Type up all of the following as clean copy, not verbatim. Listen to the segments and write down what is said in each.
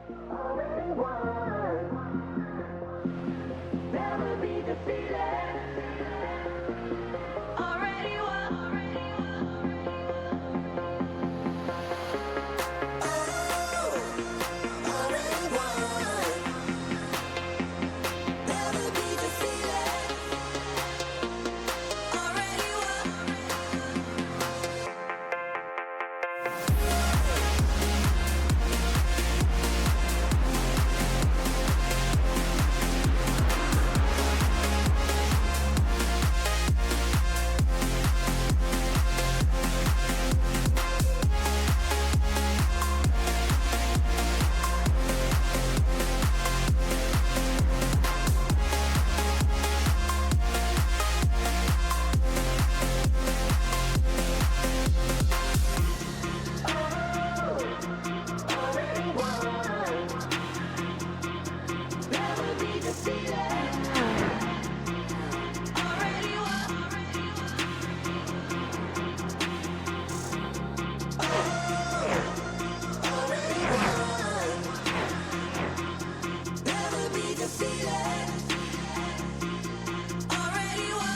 Already won. Never be defeated. Already won. Already won. Never be defeated. Already won. Already won. Never be defeated. Already won. Already won. Never be defeated. Already won.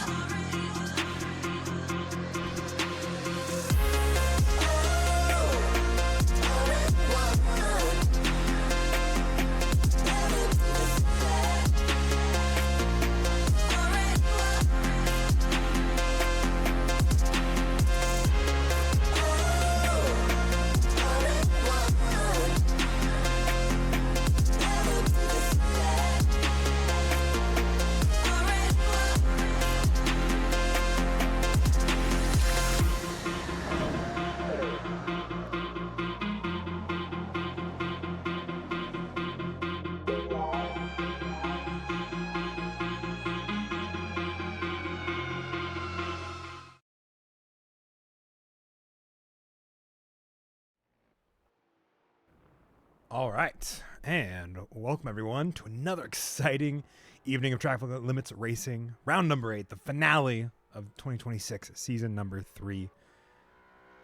All right, and welcome everyone to another exciting evening of Track Limits Racing, round number 8, the finale of 2026, season number 3.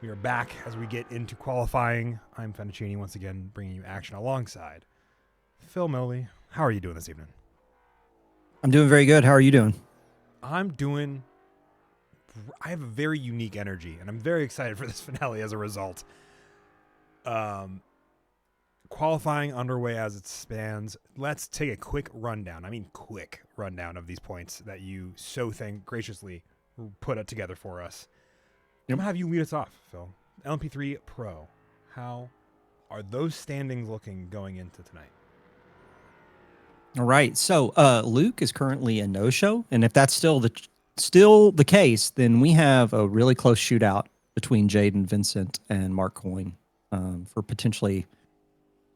We are back as we get into qualifying. I'm Fennicini, once again bringing you action alongside Phil Millie. How are you doing this evening? I'm doing very good. How are you doing? I have a very unique energy, and I'm very excited for this finale as a result. Qualifying underway as it spans. Let's take a quick rundown. I mean, quick rundown of these points that you so graciously put it together for us. I'm gonna have you lead us off, Phil. LMP3 Pro. How are those standings looking going into tonight? All right. So Luke is currently a no-show, and if that's still the case, then we have a really close shootout between Jaden Vincent and Mark Coyne for potentially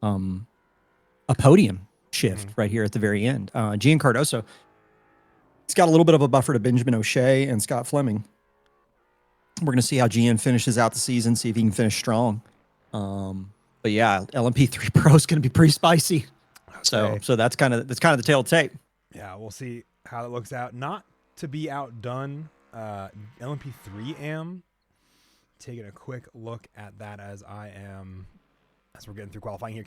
a podium shift right here at the very end. Gian Cardoso, he's got a little bit of a buffer to Benjamin O'Shea and Scott Fleming. We're going to see how Gian finishes out the season, see if he can finish strong. But yeah, LMP3 Pro is going to be pretty spicy. Okay. So that's kind of the tail of the tape. Yeah, we'll see how it looks out. Not to be outdone, LMP3 am taking a quick look at that as we're getting through qualifying here.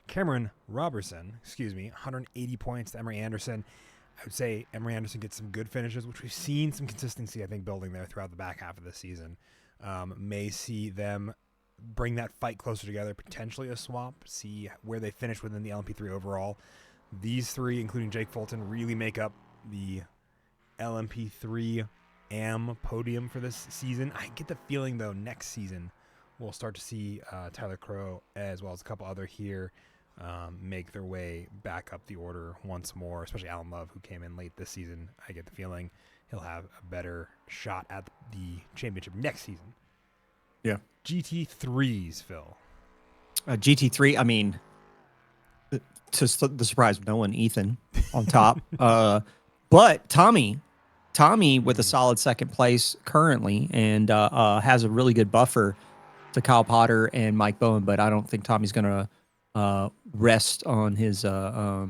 Cameron Robertson, 180 points to Emery Anderson. I would say Emery Anderson gets some good finishes, which we've seen some consistency, I think, building there throughout the back half of the season. May see them bring that fight closer together, potentially a swap, see where they finish within the LMP3 overall. These three, including Jake Fulton, really make up the LMP3 AM podium for this season. I get the feeling, though, next season we'll start to see Tyler Crow as well as a couple other here make their way back up the order once more, especially Alan Love, who came in late this season. I get the feeling he'll have a better shot at the championship next season. Yeah. GT3s, Phil. GT3, I mean, to the surprise of no one, Ethan on top. But Tommy with a solid second place currently and has a really good buffer to Kyle Potter and Mike Bowen, but I don't think Tommy's going to rest on his I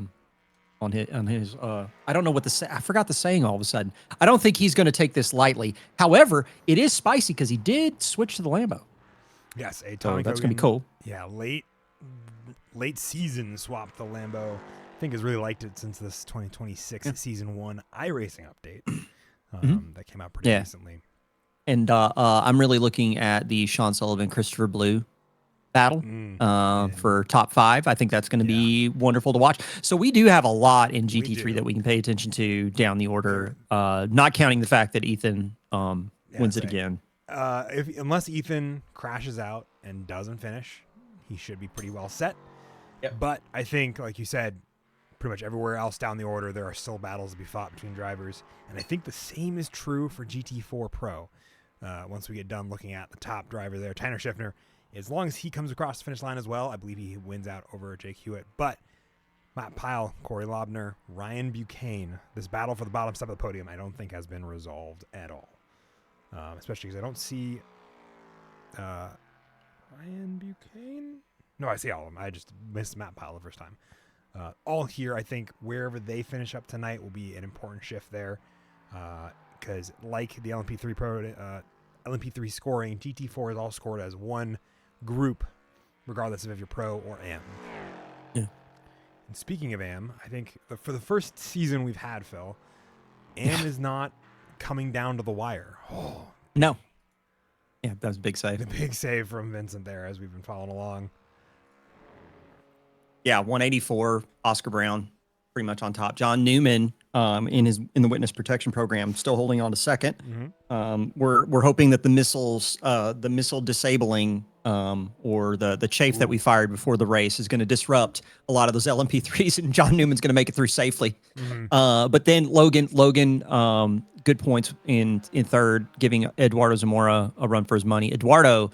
don't know what I forgot the saying all of a sudden. I don't think he's going to take this lightly. However, it is spicy because he did switch to the Lambo. Yes, so that's going to be cool. Yeah, late late season swap to Lambo. I think has really liked it since this 2026 season 1 iRacing update that came out pretty recently. And I'm really looking at the Sean Sullivan, Christopher Blue battle for top 5. I think that's going to be wonderful to watch. So we do have a lot in GT3 that we can pay attention to down the order, not counting the fact that Ethan wins it again. Unless Ethan crashes out and doesn't finish, he should be pretty well set. Yep. But I think, like you said, pretty much everywhere else down the order, there are still battles to be fought between drivers. And I think the same is true for GT4 Pro. Once we get done looking at the top driver there, Tanner Schiffner, as long as he comes across the finish line as well, I believe he wins out over Jake Hewitt. But Matt Pyle, Corey Lobner, Ryan Buchanan, this battle for the bottom step of the podium, I don't think has been resolved at all. Especially because I don't see Ryan Buchanan. No, I see all of them. I just missed Matt Pyle the first time. All here, I think wherever they finish up tonight will be an important shift there. Because like the LMP3 Pro, LMP3 scoring, GT4 is all scored as one group, regardless of if you're Pro or AM. Yeah. And speaking of AM, I think for the first season we've had, Phil, AM is not coming down to the wire. Oh. No. Yeah, that was a big save. The big save from Vincent there as we've been following along. Yeah, 184, Oscar Brown pretty much on top. John Newman in the witness protection program still holding on to second. Mm-hmm. We're hoping that the missile disabling or the chafe that we fired before the race is going to disrupt a lot of those LMP3s, and John Newman's going to make it through safely. Mm-hmm. But then Logan, good points in third, giving Eduardo Zamora a run for his money. Eduardo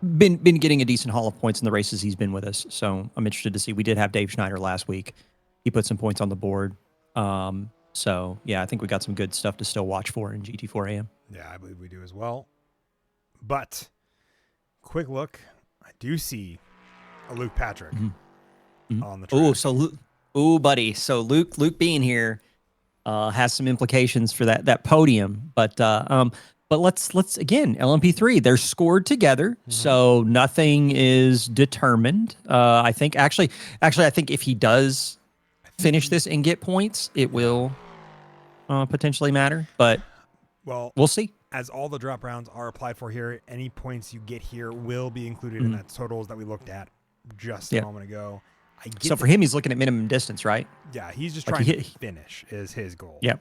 been getting a decent haul of points in the races he's been with us, so I'm interested to see. We did have Dave Schneider last week. He put some points on the board. So yeah, I think we got some good stuff to still watch for in GT4 AM. Yeah, I believe we do as well. But quick look, I do see a Luke Patrick on the track. Buddy. So Luke being here has some implications for that podium. But let's again, LMP3, they're scored together, so nothing is determined. I think I think if he does finish this and get points, it will potentially matter, but we'll see. As all the drop rounds are applied for here, any points you get here will be included in that totals that we looked at just a moment ago. So for him, he's looking at minimum distance, right? Yeah, he's just trying to finish is his goal. Yeah.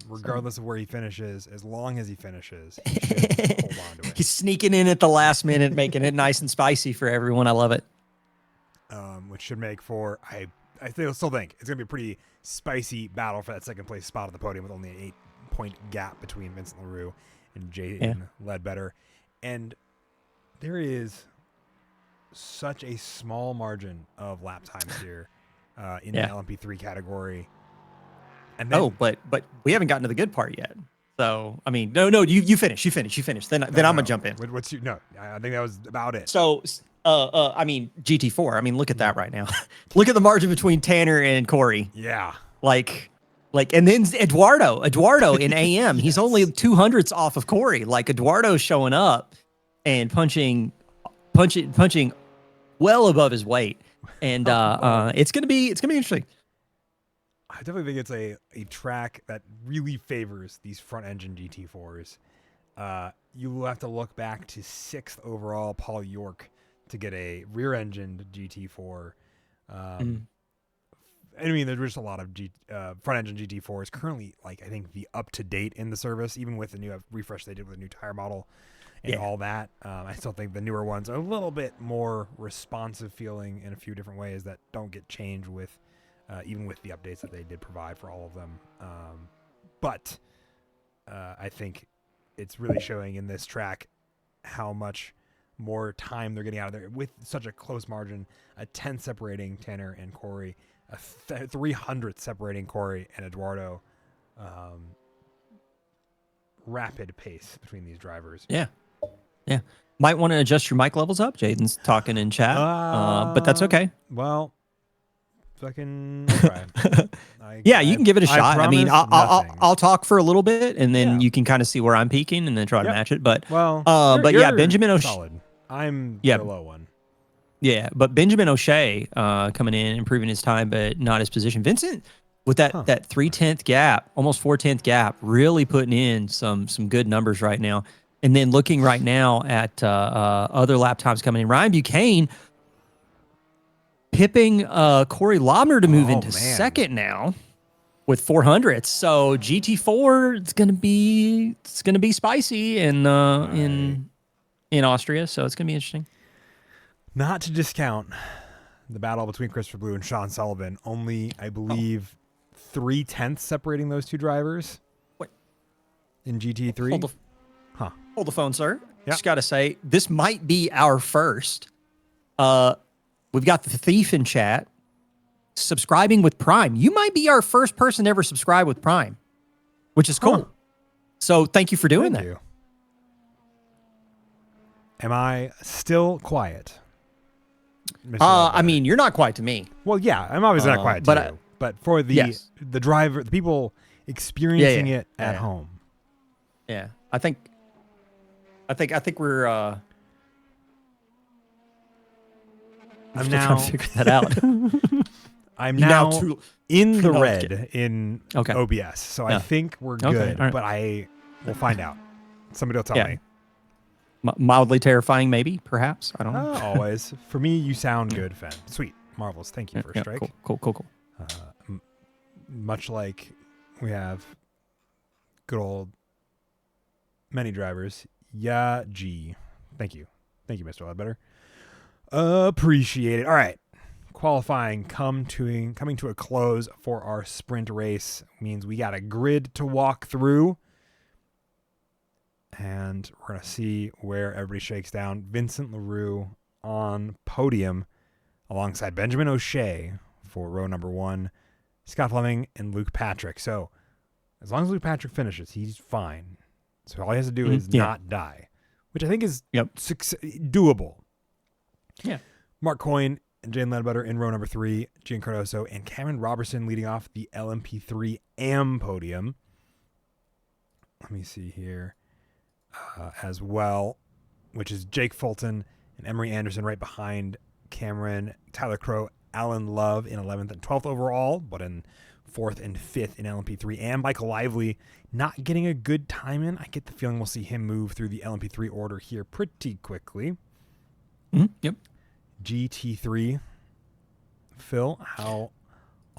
Regardless of where he finishes, as long as he finishes, he should hold on to it. He's sneaking in at the last minute, making it nice and spicy for everyone. I love it. Which should make for, I still think it's going to be a pretty spicy battle for that second place spot on the podium with only an 8-point gap between Vincent LaRue and Jaden Ledbetter. And there is such a small margin of lap times here in the LMP3 category. And then, but we haven't gotten to the good part yet. So, I mean, no, you finish. Then I'm going to jump in. I think that was about it. So, I mean, GT4. I mean, look at that right now. Look at the margin between Tanner and Corey. Yeah. Like, and then Eduardo in AM. He's only 200ths off of Corey. Like, Eduardo's showing up and punching well above his weight. And it's gonna be interesting. I definitely think it's a track that really favors these front engine GT4s. You will have to look back to 6th overall Paul York to get a rear engined GT4. I mean, there's just a lot of front engine GT4s currently. Like, I think the up to date in the service, even with the new refresh they did with the new tire model and all that. I still think the newer ones are a little bit more responsive feeling in a few different ways that don't get changed with. Even with the updates that they did provide for all of them. But I think it's really showing in this track how much more time they're getting out of there with such a close margin, a 10 separating Tanner and Corey, a 300 separating Corey and Eduardo. Rapid pace between these drivers. Yeah. Might want to adjust your mic levels up. Jaden's talking in chat, but that's okay. Well, fucking try. You can give it a shot. I mean, I'll talk for a little bit, and then you can kind of see where I'm peaking, and then try to match it. But you're Benjamin solid. I'm the low one. Yeah, but Benjamin O'Shea coming in, improving his time, but not his position. Vincent with that 3/10 gap, almost 4/10 gap, really putting in some good numbers right now. And then looking right now at other lap times coming in, Ryan Buchanan pipping Corey Lobner to move into man. second now with 400. So GT4 it's gonna be spicy in Austria. So it's gonna be interesting. Not to discount the battle between Christopher Blue and Sean Sullivan. Only, I believe, 3/10 separating those two drivers. What? In GT3. Hold the phone, sir. Yeah. Just gotta say, this might be our first. We've got the Thief in chat subscribing with Prime. You might be our first person to ever subscribe with Prime, which is cool. So thank you for doing that. You. Am I still quiet? Mr. I mean, you're not quiet to me. Well, yeah, I'm obviously not quiet to you. But for the the driver, the people experiencing it at home. Yeah, I think we're. I'm still now trying to figure that out. I'm now in the No, I'm red kidding. in Okay. OBS, so I Yeah. think we're Okay, good. all right. But I will find out. Somebody will tell Yeah. me. Mildly terrifying, maybe, perhaps. I don't know. Always. For me, you sound good, Fen. Sweet, marvelous. Thank you for a strike. Cool. Much like we have good old many drivers. Yeah, G. Thank you, Mr. Ledbetter. Appreciate it. All right, qualifying coming to a close for our sprint race. Means we got a grid to walk through, and we're gonna see where everybody shakes down. Vincent LaRue on podium alongside Benjamin O'Shea for row number 1, Scott Fleming and Luke Patrick. So as long as Luke Patrick finishes, he's fine. So all he has to do is not die, which I think is doable. Yeah. Mark Coyne and Jane Ledbetter in row number 3, Gian Cardoso and Cameron Robertson leading off the LMP3 AM podium. Let me see here as well, which is Jake Fulton and Emery Anderson right behind Cameron, Tyler Crow, Alan Love in 11th and 12th overall, but in 4th and 5th in LMP3. And Michael Lively not getting a good time in. I get the feeling we'll see him move through the LMP3 order here pretty quickly. Yep. GT3. Phil, how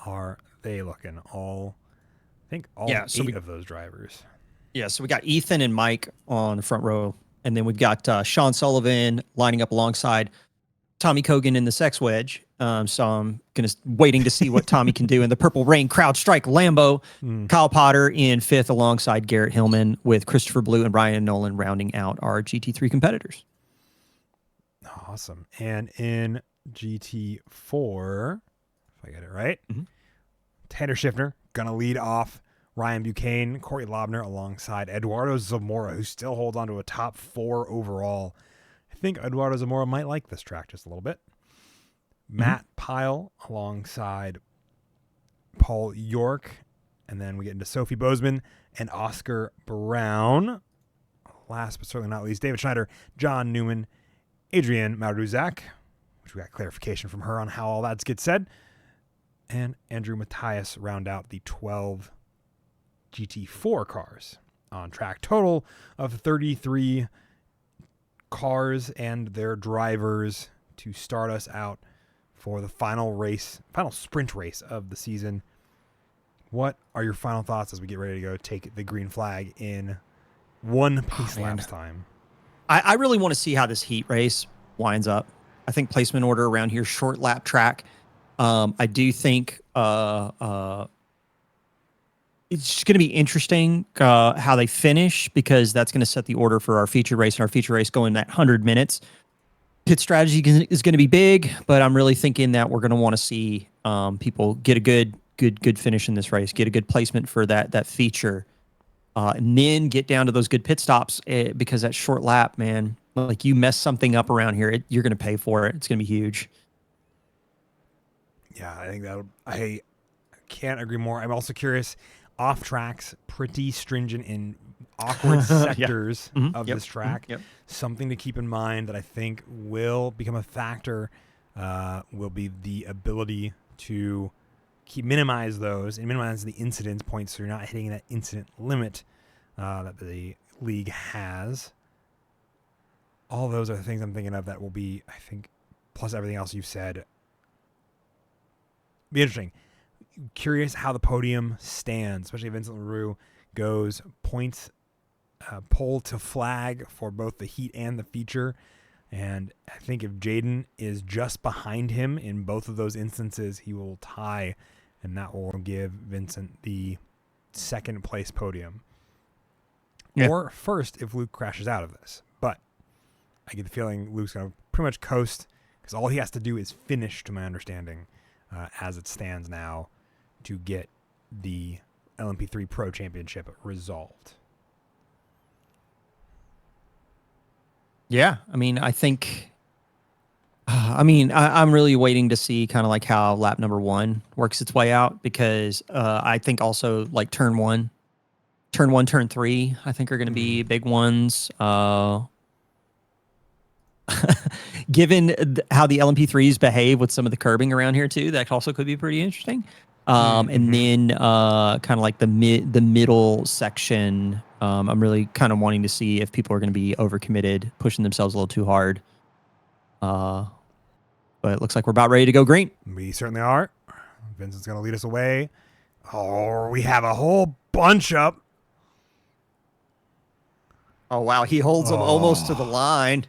are they looking? I think all 8 of those drivers. Yeah, so we got Ethan and Mike on the front row, and then we've got Sean Sullivan lining up alongside Tommy Cogan in the sex wedge. So I'm waiting to see what Tommy can do in the Purple Rain Crowd Strike Lambo. Kyle Potter in 5th alongside Garrett Hillman, with Christopher Blue and Brian Nolan rounding out our GT3 competitors. Awesome. And in GT4, if I get it right, Tanner Schiffner gonna lead off. Ryan Buchanan, Corey Lobner alongside Eduardo Zamora, who still holds on to a top 4 overall. I think Eduardo Zamora might like this track just a little bit. Matt Pyle alongside Paul York. And then we get into Sophie Bozeman and Oscar Brown. Last but certainly not least, David Schneider, John Newman, Adrienne Maruzak, which we got clarification from her on how all that gets said. And Andrew Matthias round out the 12 GT4 cars on track. Total of 33 cars and their drivers to start us out for the final sprint race of the season. What are your final thoughts as we get ready to go take the green flag in one pace lapse time? I really want to see how this heat race winds up. I think placement order around here, short lap track. I do think it's going to be interesting how they finish, because that's going to set the order for our feature race, and our feature race going that 100 minutes. Pit strategy is going to be big, but I'm really thinking that we're going to want to see people get a good finish in this race, get a good placement for that feature, and then get down to those good pit stops, because that short lap, man, like you mess something up around here, you're going to pay for it. It's going to be huge. Yeah, I think I can't agree more. I'm also curious. Off tracks, pretty stringent in awkward sectors of this track. Something to keep in mind that I think will become a factor will be the ability to minimize those and minimize the incidence points so you're not hitting that incident limit that the league has. All those are the things I'm thinking of that will be, I think, plus everything else you've said. Be interesting. Curious how the podium stands, especially if Vincent LaRue goes points pole to flag for both the heat and the feature. And I think if Jaden is just behind him in both of those instances, he will tie, and that will give Vincent the second place podium. Yeah. Or first if Luke crashes out of this. But I get the feeling Luke's going to pretty much coast because all he has to do is finish, to my understanding, as it stands now, to get the LMP3 Pro Championship resolved. Yeah, I mean, I think, I'm really waiting to see kind of like how lap number 1 works its way out because I think also like turn 1, turn 3, I think are going to be big ones. Given how the LMP3s behave with some of the curbing around here too, that also could be pretty interesting. And then kind of like the middle section, I'm really kind of wanting to see if people are going to be overcommitted, pushing themselves a little too hard. But it looks like we're about ready to go green. We certainly are. Vincent's going to lead us away. Oh, we have a whole bunch up. Oh, wow. He holds them almost to the line.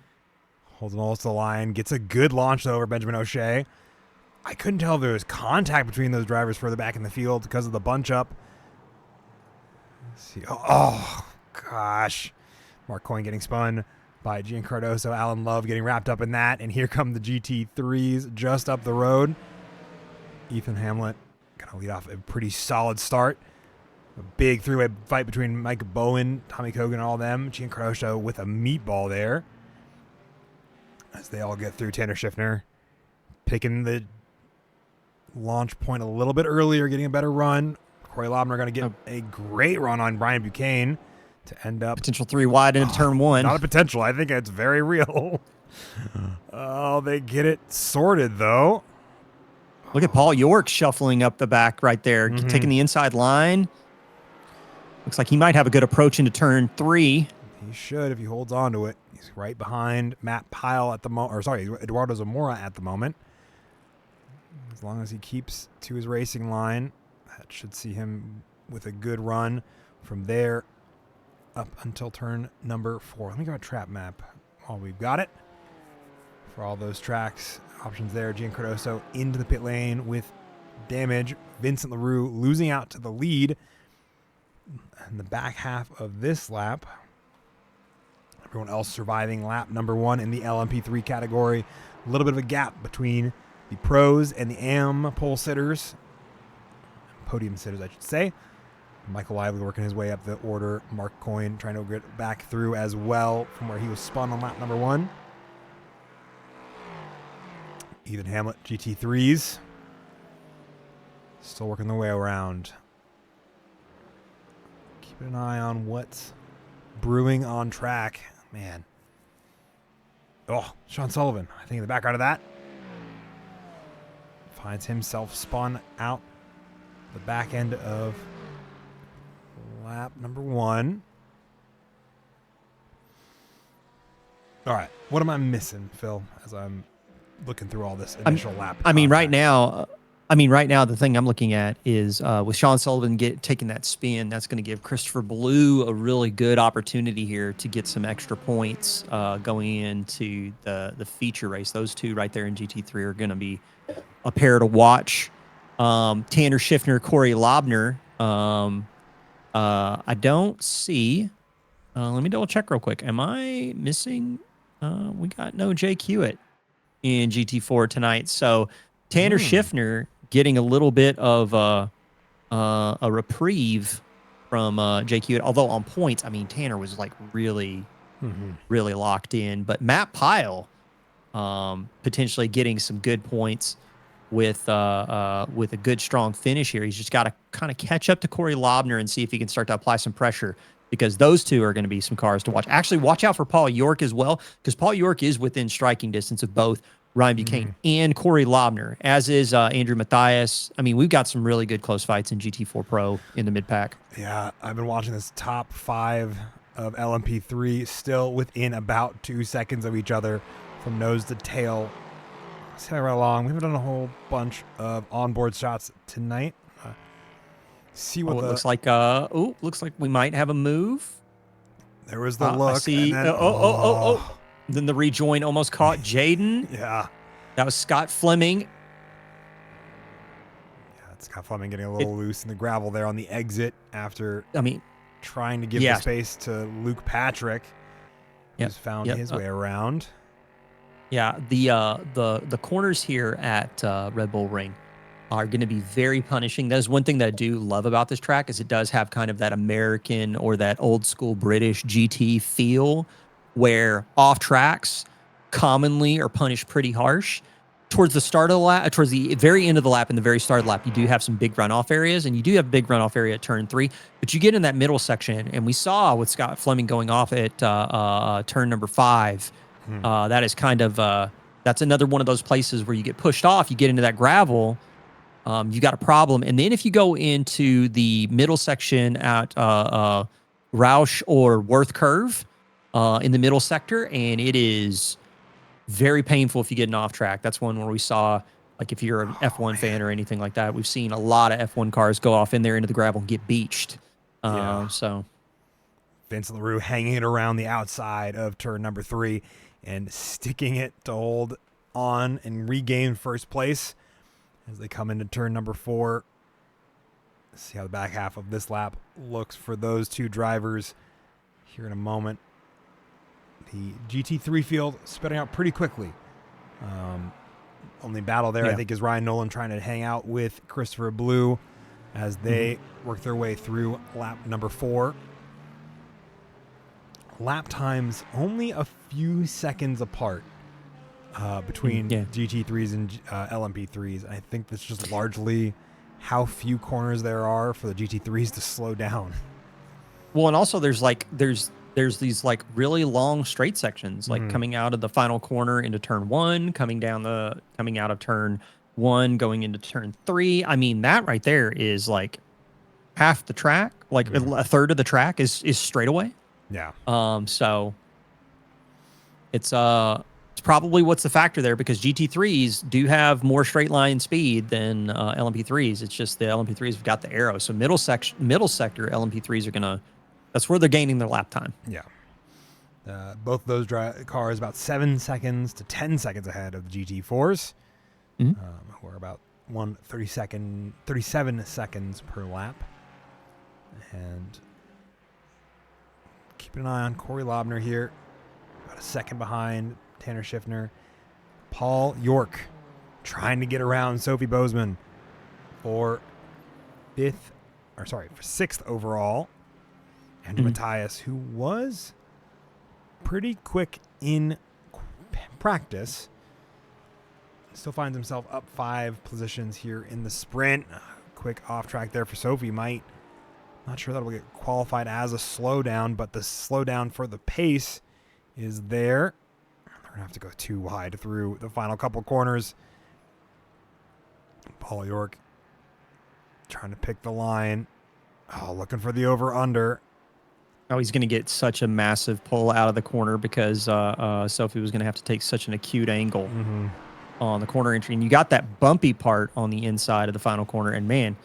Holds him almost to the line. Gets a good launch over Benjamin O'Shea. I couldn't tell if there was contact between those drivers further back in the field because of the bunch up. Let's see. Oh, gosh. Mark Coyne getting spun by Gian Cardoso. Alan Love getting wrapped up in that. And here come the GT3s just up the road. Ethan Hamlet going to lead off a pretty solid start. A big three-way fight between Mike Bowen, Tommy Kogan, and all them. Gian Cardoso with a meatball there. As they all get through, Tanner Schiffner picking the launch point a little bit earlier, getting a better run. Corey Lobner going to get a great run on Brian Buchanan to end up. Potential 3 wide into turn 1. Not a potential. I think it's very real. Oh, they get it sorted, though. Look at Paul York shuffling up the back right there, taking the inside line. Looks like he might have a good approach into turn 3. He should if he holds on to it. He's right behind Matt Pyle at the moment, or sorry, Eduardo Zamora at the moment. As long as he keeps to his racing line, that should see him with a good run from there up until turn number 4. Let me go to trap map while we've got it. For all those tracks, options there. Gian Cardoso into the pit lane with damage. Vincent LaRue losing out to the lead in the back half of this lap. Everyone else surviving lap number 1 in the LMP3 category. A little bit of a gap between the pros and the AM pole sitters. Podium sitters, I should say. Michael Lively working his way up the order. Mark Coyne trying to get back through as well from where he was spun on lap number 1. Ethan Hamlet, GT3s. Still working their way around. Keep an eye on what's brewing on track. Man. Oh, Sean Sullivan, I think in the background of that, finds himself spun out the back end of lap number 1. All right, what am I missing, Phil, as I'm looking through all this initial lap? Right now, the thing I'm looking at is with Sean Sullivan taking that spin, that's going to give Christopher Blue a really good opportunity here to get some extra points going into the feature race. Those two right there in GT3 are going to be a pair to watch. Tanner Schiffner, Corey Lobner. I don't see. Let me double check real quick. Am I missing? We got no Jake Hewitt in GT4 tonight. So Tanner Schiffner getting a little bit of a reprieve from Jake Hewitt. Although on points, I mean, Tanner was like really locked in. But Matt Pyle potentially getting some good points with a good, strong finish here. He's just got to kind of catch up to Corey Lobner and see if he can start to apply some pressure, because those two are going to be some cars to watch. Actually, watch out for Paul York as well, because Paul York is within striking distance of both Ryan Buchanan, and Corey Lobner, as is Andrew Mathias. I mean, we've got some really good close fights in GT4 Pro in the mid-pack. Yeah, I've been watching this top 5 of LMP3 still within about 2 seconds of each other from nose to tail. Let's head right along. We haven't done a whole bunch of onboard shots tonight. See what It looks like. Looks like we might have a move. there was the look. I see. And then, Then the rejoin almost caught Jaden. Yeah. That was Scott Fleming. Yeah, Scott Fleming getting a little loose in the gravel there on the exit after trying to give the space to Luke Patrick, who's found his way around. Yeah, the corners here at Red Bull Ring are going to be very punishing. That is one thing that I do love about this track is it does have kind of that American or that old school British GT feel where off tracks commonly are punished pretty harsh. Towards the start of the lap, towards the very end of the lap and the very start of the lap, you do have some big runoff areas, and you do have a big runoff area at turn 3, but you get in that middle section, and we saw with Scott Fleming going off at turn number 5, that is kind of, that's another one of those places where you get pushed off, you get into that gravel, you got a problem. And then if you go into the middle section at Roush or Worth Curve in the middle sector, and it is very painful if you get an off track. That's one where we saw, like if you're an F1 fan or anything like that, we've seen a lot of F1 cars go off in there into the gravel and get beached. So Vincent LaRue hanging it around the outside of turn number 3 and sticking it to hold on and regain first place as they come into turn number 4. See how the back half of this lap looks for those two drivers here in a moment. The GT3 field spitting out pretty quickly. Only battle there, I think, is Ryan Nolan trying to hang out with Christopher Blue as they work their way through lap number 4. Lap times only a few seconds apart between GT3s and LMP3s. I think that's just largely how few corners there are for the GT3s to slow down. Well, and also there's these like really long straight sections, like coming out of the final corner into turn 1, coming out of turn 1, going into turn 3. I mean, that right there is like half the track, like a third of the track is straightaway. Yeah. So it's probably what's the factor there, because GT3s do have more straight line speed than LMP3s. It's just the LMP3s have got the arrow. So middle sector LMP3s are gonna. That's where they're gaining their lap time. Yeah. Both those cars about 7 seconds to 10 seconds ahead of the GT4s. Who are about 37 seconds per lap. And keeping an eye on Corey Lobner here. About a second behind Tanner Schiffner. Paul York trying to get around Sophie Bozeman for 6th overall. Andrew Mathias, who was pretty quick in practice, still finds himself up 5 positions here in the sprint. Quick off track there for Sophie. Not sure that'll get qualified as a slowdown, but the slowdown for the pace is there. They're going to have to go too wide through the final couple corners. Paul York trying to pick the line. Looking for the over-under. Oh, he's going to get such a massive pull out of the corner because Sophie was going to have to take such an acute angle on the corner entry. And you got that bumpy part on the inside of the final corner. And, man,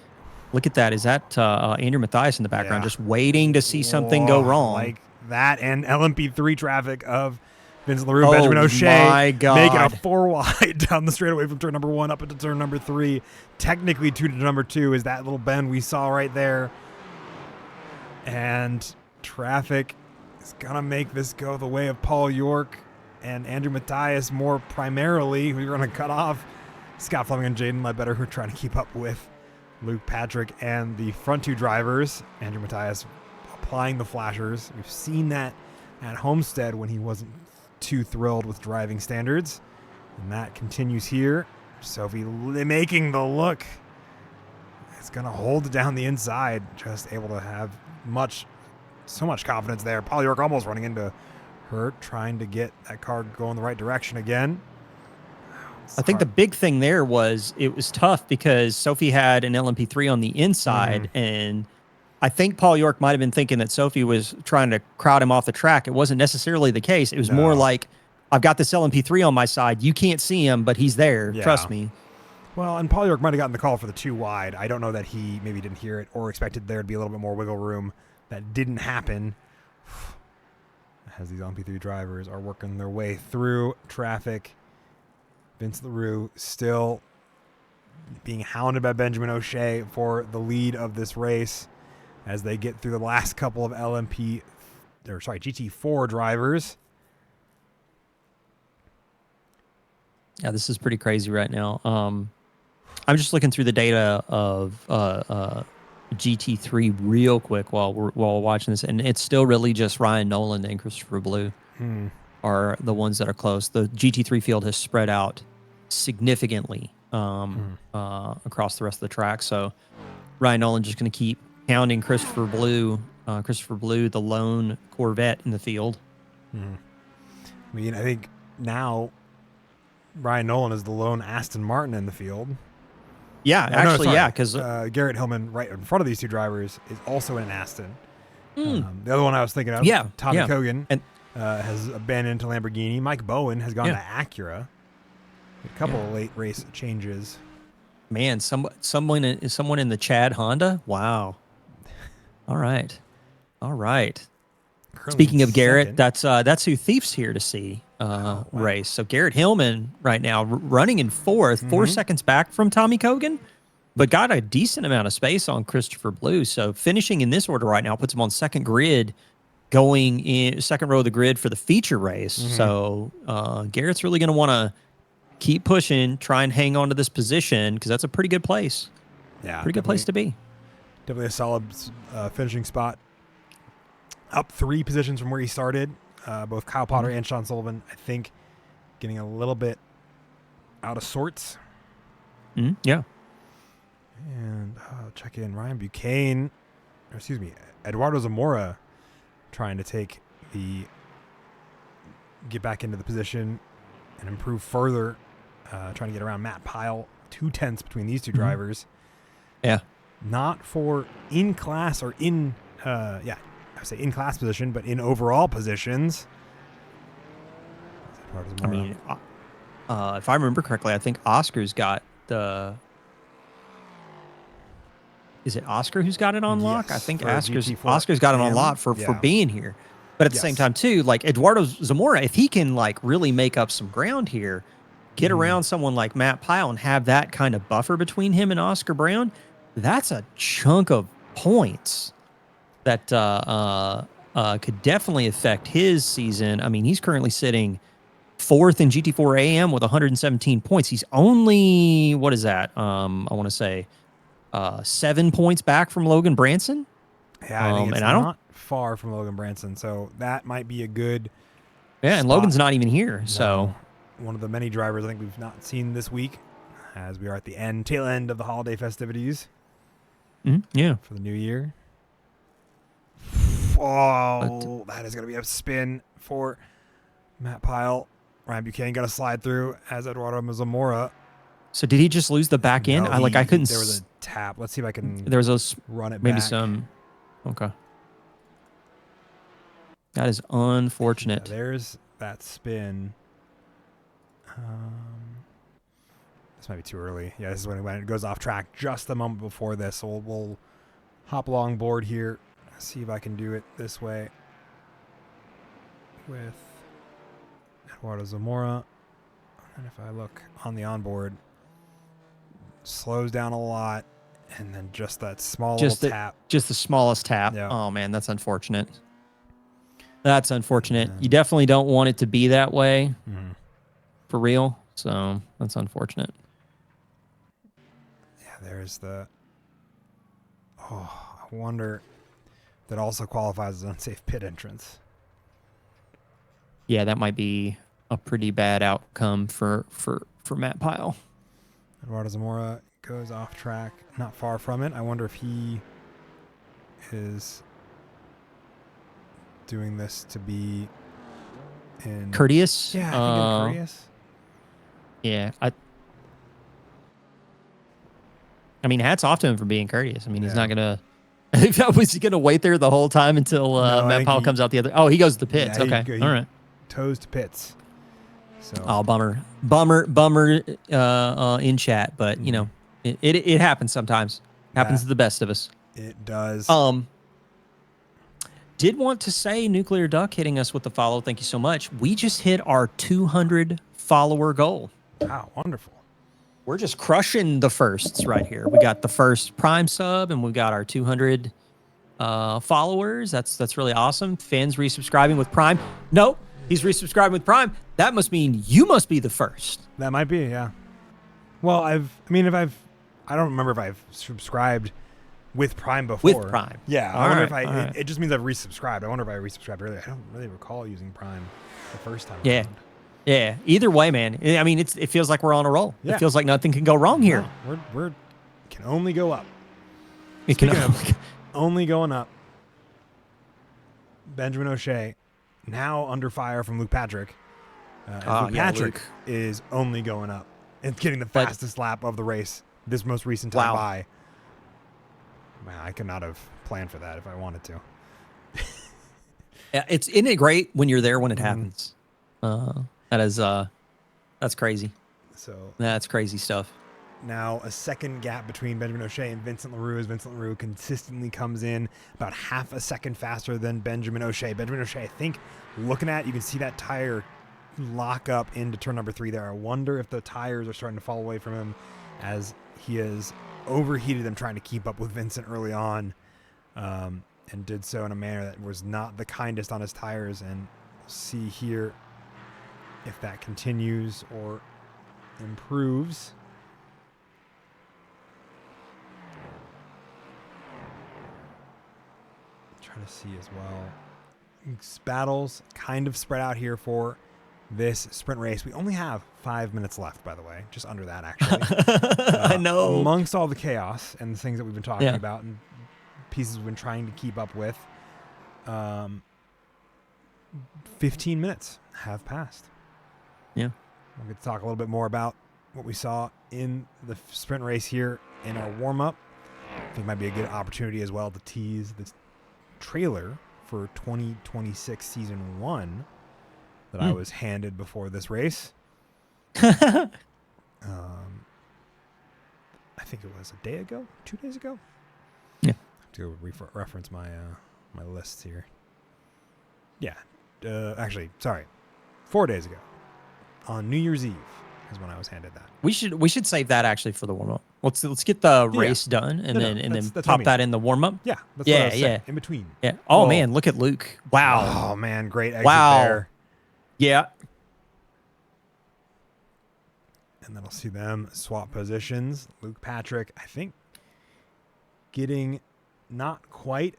look at that. Is that Andrew Mathias in the background just waiting to see something go wrong? Like that and LMP3 traffic of Vincent LaRue, Benjamin O'Shea making a 4 wide down the straightaway from turn number 1 up into turn number 3. Technically 2 to number 2 is that little bend we saw right there. And traffic is going to make this go the way of Paul York and Andrew Mathias more primarily. We're going to cut off Scott Fleming and Jaden Ledbetter, who are trying to keep up with Luke Patrick and the front 2 drivers. Andrew Mathias applying the flashers. We've seen that at Homestead when he wasn't too thrilled with driving standards. And that continues here. Sophie making the look. It's going to hold it down the inside. Just able to have so much confidence there. Paul York almost running into her, trying to get that car going the right direction again. I think the big thing there was it was tough because Sophie had an LMP3 on the inside, and I think Paul York might have been thinking that Sophie was trying to crowd him off the track. It wasn't necessarily the case. It was more like, I've got this LMP3 on my side. You can't see him, but he's there. Yeah. Trust me. Well, and Paul York might have gotten the call for the 2 wide. I don't know that he maybe didn't hear it or expected there to be a little bit more wiggle room. That didn't happen. As these LMP3 drivers are working their way through traffic. Vince LaRue still being hounded by Benjamin O'Shea for the lead of this race as they get through the last couple of GT4 drivers. Yeah, this is pretty crazy right now. I'm just looking through the data of GT3 real quick while we're watching this, and it's still really just Ryan Nolan and Christopher Blue are the ones that are close. The GT3 field has spread out significantly across the rest of the track. So Ryan Nolan just going to keep hounding Christopher Blue. Christopher Blue, the lone Corvette in the field. I mean, I think now Ryan Nolan is the lone Aston Martin in the field. Yeah, yeah, because Garrett Hillman, right in front of these 2 drivers, is also in an Aston. The other one I was thinking of, Tommy Kogan, has abandoned to Lamborghini. Mike Bowen has gone to Acura. A couple of late race changes. Man, someone in the Chad Honda. Wow. All right. Currently Speaking of Garrett, second. that's who Thief's here to see race. So Garrett Hillman right now running in 4th, 4 seconds back from Tommy Kogan, but got a decent amount of space on Christopher Blue. So finishing in this order right now puts him on second grid, going in second row of the grid for the feature race. So Garrett's really going to want to keep pushing, try and hang on to this position because that's a pretty good place. Yeah, pretty good place to be. Definitely a solid finishing spot. Up 3 positions from where he started. Both Kyle Potter and Sean Sullivan, I think, getting a little bit out of sorts. Yeah. And check in Ryan Buchanan, Eduardo Zamora trying to get back into the position and improve further, trying to get around Matt Pyle. 2 tenths between these 2 drivers. Yeah. Not for in-class or I say in-class position, but in overall positions. I mean, if I remember correctly, I think Oscar's got the... Is it Oscar who's got it on lock? Yes, I think for Oscar's got it on lock for being here. But at the same time, too, like Eduardo Zamora, if he can like really make up some ground here, get around someone like Matt Pyle and have that kind of buffer between him and Oscar Brown, that's a chunk of points that could definitely affect his season. I mean, he's currently sitting 4th in GT4 AM with 117 points. He's only, what is that? I want to say 7 points back from Logan Branson. Yeah, I think it's not far from Logan Branson, so that might be a good and spot. Logan's not even here, so... One of the many drivers I think we've not seen this week as we are at the tail end of the holiday festivities. Yeah. For the new year. Oh, that is going to be a spin for Matt Pyle. Ryan Buchanan got a slide through as Eduardo Zamora. So did he just lose the back end? No, I couldn't... There was a tap. Let's see if I can there was a, run it maybe back. some... Okay. That is unfortunate. Yeah, there's that spin. This might be too early. Yeah, this is when it goes off track just the moment before this. So we'll hop along board here. See if I can do it this way with Eduardo Zamora. And if I look on the onboard, slows down a lot, and then just that small little tap. Just the smallest tap. Yeah. Oh, man, that's unfortunate. That's unfortunate. You definitely don't want it to be that way. For real. So that's unfortunate. Yeah, there's the... Oh, I wonder... That also qualifies as unsafe pit entrance. Yeah, that might be a pretty bad outcome for Matt Pyle. Eduardo Zamora goes off track, not far from it. I wonder if he is doing this to be in courteous. Yeah, I think in courteous. Yeah, I mean, hats off to him for being courteous. I mean, he's Yeah. not gonna. Was he gonna wait there the whole time until No, I Matt think Powell he- comes out the other? Oh, he goes to the pits. Yeah, Okay, he all right. toes to pits. So Oh, bummer. In chat, but you know, it happens sometimes. Happens to That- the best of us. it does. Did want to say Nuclear Duck hitting us with the follow. Thank you so much. We just hit our 200 follower goal. Wow, wonderful. We're just crushing the firsts right here. We got the first Prime sub, and we got our 200 followers. That's really awesome. Fans resubscribing with Prime. Nope, he's resubscribing with Prime. That must mean you must be the first. That might be, yeah. Well, I don't remember if I've subscribed with Prime before. With Prime. Yeah, All I wonder right, if all right. it just means I've resubscribed. I wonder if I resubscribed earlier. I don't really recall using Prime the first time. Yeah. around. Yeah. Either way, man. I mean, it feels like we're on a roll. Yeah. It feels like nothing can go wrong here. No, we're can only go up. It can. Speaking of only going up, Benjamin O'Shea now under fire from Luke Patrick. Luke yeah, Patrick Luke. is only going up and getting the But- fastest lap of the race this most recent time Wow. by. Man, I could not have planned for that if I wanted to. Yeah, isn't it great when you're there when it Mm-hmm. happens? That's crazy. So That's crazy stuff. now a second gap between Benjamin O'Shea and Vincent LaRue as Vincent LaRue consistently comes in about half a second faster than Benjamin O'Shea. Benjamin O'Shea, I think, looking at, you can see that tire lock up into turn number 3 there. I wonder if the tires are starting to fall away from him as he has overheated them trying to keep up with Vincent early on, and did so in a manner that was not the kindest on his tires. And we'll see here if that continues or improves. Trying to see as well. Battles kind of spread out here for this sprint race. We only have 5 minutes left, by the way, just under that actually. I know. Amongst all the chaos and the things that we've been talking Yeah. about and pieces we've been trying to keep up with, 15 minutes have passed. Yeah. We'll get to talk a little bit more about what we saw in the sprint race here in our warm-up. I think it might be a good opportunity as well to tease this trailer for 2026 season 1 that I was handed before this race. I think it was a day ago, 2 days ago. Yeah. I have to go reference my my lists here. Yeah, actually, sorry, 4 days ago, on New Year's Eve is when I was handed that. We should save that actually for the warm up. Let's get the race done and No, then that's what I pop mean. that in the warm up. Yeah, that's Yeah, what I was saying, yeah. in between. Yeah. Oh Well- man, look at Luke. Wow. Oh man, great exit Wow. there. Yeah. And then I'll see them swap positions. Luke Patrick, I think, getting not quite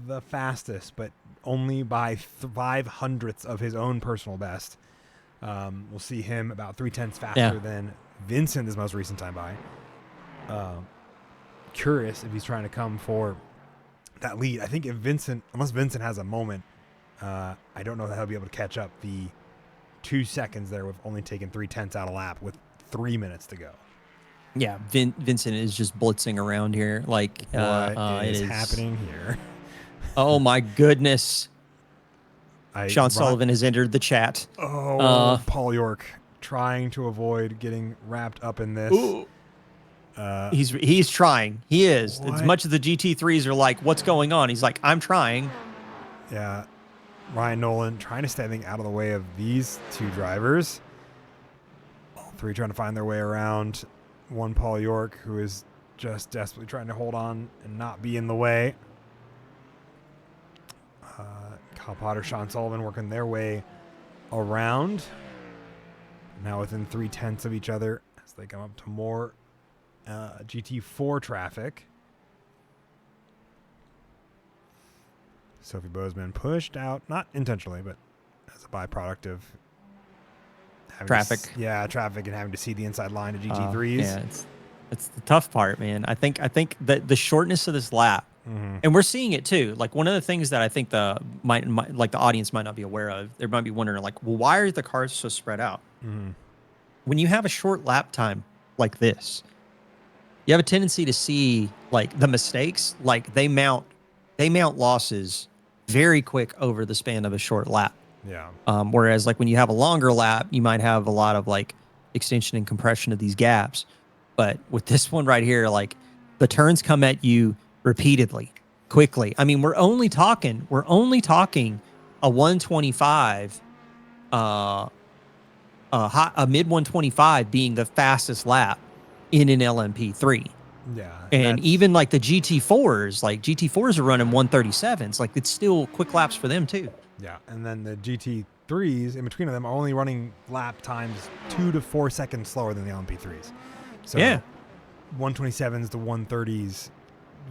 the fastest, but only by 5/100ths of his own personal best. We'll see him about 3/10 faster than Vincent his most recent time by. Curious if he's trying to come for that lead. I think if Vincent, unless Vincent has a moment, I don't know that he'll be able to catch up the 2 seconds there with only taking 3/10 out of lap with 3 minutes to go. Yeah. Vincent is just blitzing around here. Like What it is happening here? Oh my goodness. Sean Ron- Sullivan has entered the chat. Oh, Paul York trying to avoid getting wrapped up in this. He's trying. He is. As What? much as the GT3s are like, what's going on? He's like, I'm trying. Yeah, Ryan Nolan trying to stay out of the way of these two drivers. All three trying to find their way around. One Paul York who is just desperately trying to hold on and not be in the way. Kyle Potter, Sean Sullivan working their way around. Now within 3/10 of each other as they come up to more GT4 traffic. Sophie Bozeman pushed out, not intentionally, but as a byproduct of having Traffic. Traffic and having to see the inside line of GT3s. Yeah, it's the tough part, man. I think that the shortness of this lap, Mm-hmm. and we're seeing it too. Like one of the things that I think the audience might not be aware of, they might be wondering, like, well, why are the cars so spread out? Mm-hmm. When you have a short lap time like this, you have a tendency to see like the mistakes, like they mount losses very quick over the span of a short lap. Yeah. Whereas like when you have a longer lap, you might have a lot of like extension and compression of these gaps. But with this one right here, like the turns come at you repeatedly, quickly. I mean, we're only talking a 125, a mid 125 being the fastest lap in an LMP3. Yeah. And that's- even like the GT4s are running 137s. Like it's still quick laps for them too. Yeah, and then the GT3s in between of them are only running lap times 2 to 4 seconds slower than the LMP3s. So Yeah. 127s to 130s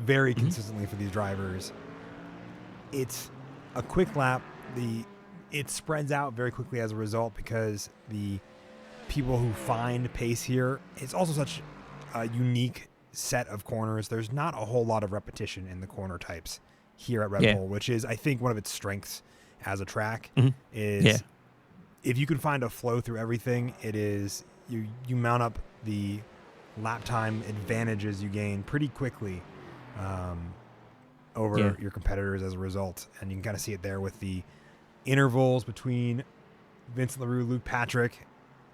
very Mhm. consistently for these drivers. It's a quick lap. It spreads out very quickly as a result because the people who find pace here, it's also such a unique set of corners. There's not a whole lot of repetition in the corner types here at Red Yeah. Bull, which is, I think, one of its strengths as a track. Mhm. Is Yeah. if you can find a flow through everything, it is you mount up the lap time advantages you gain pretty quickly over Yeah. your competitors as a result. And you can kind of see it there with the intervals between Vincent LaRue, Luke Patrick,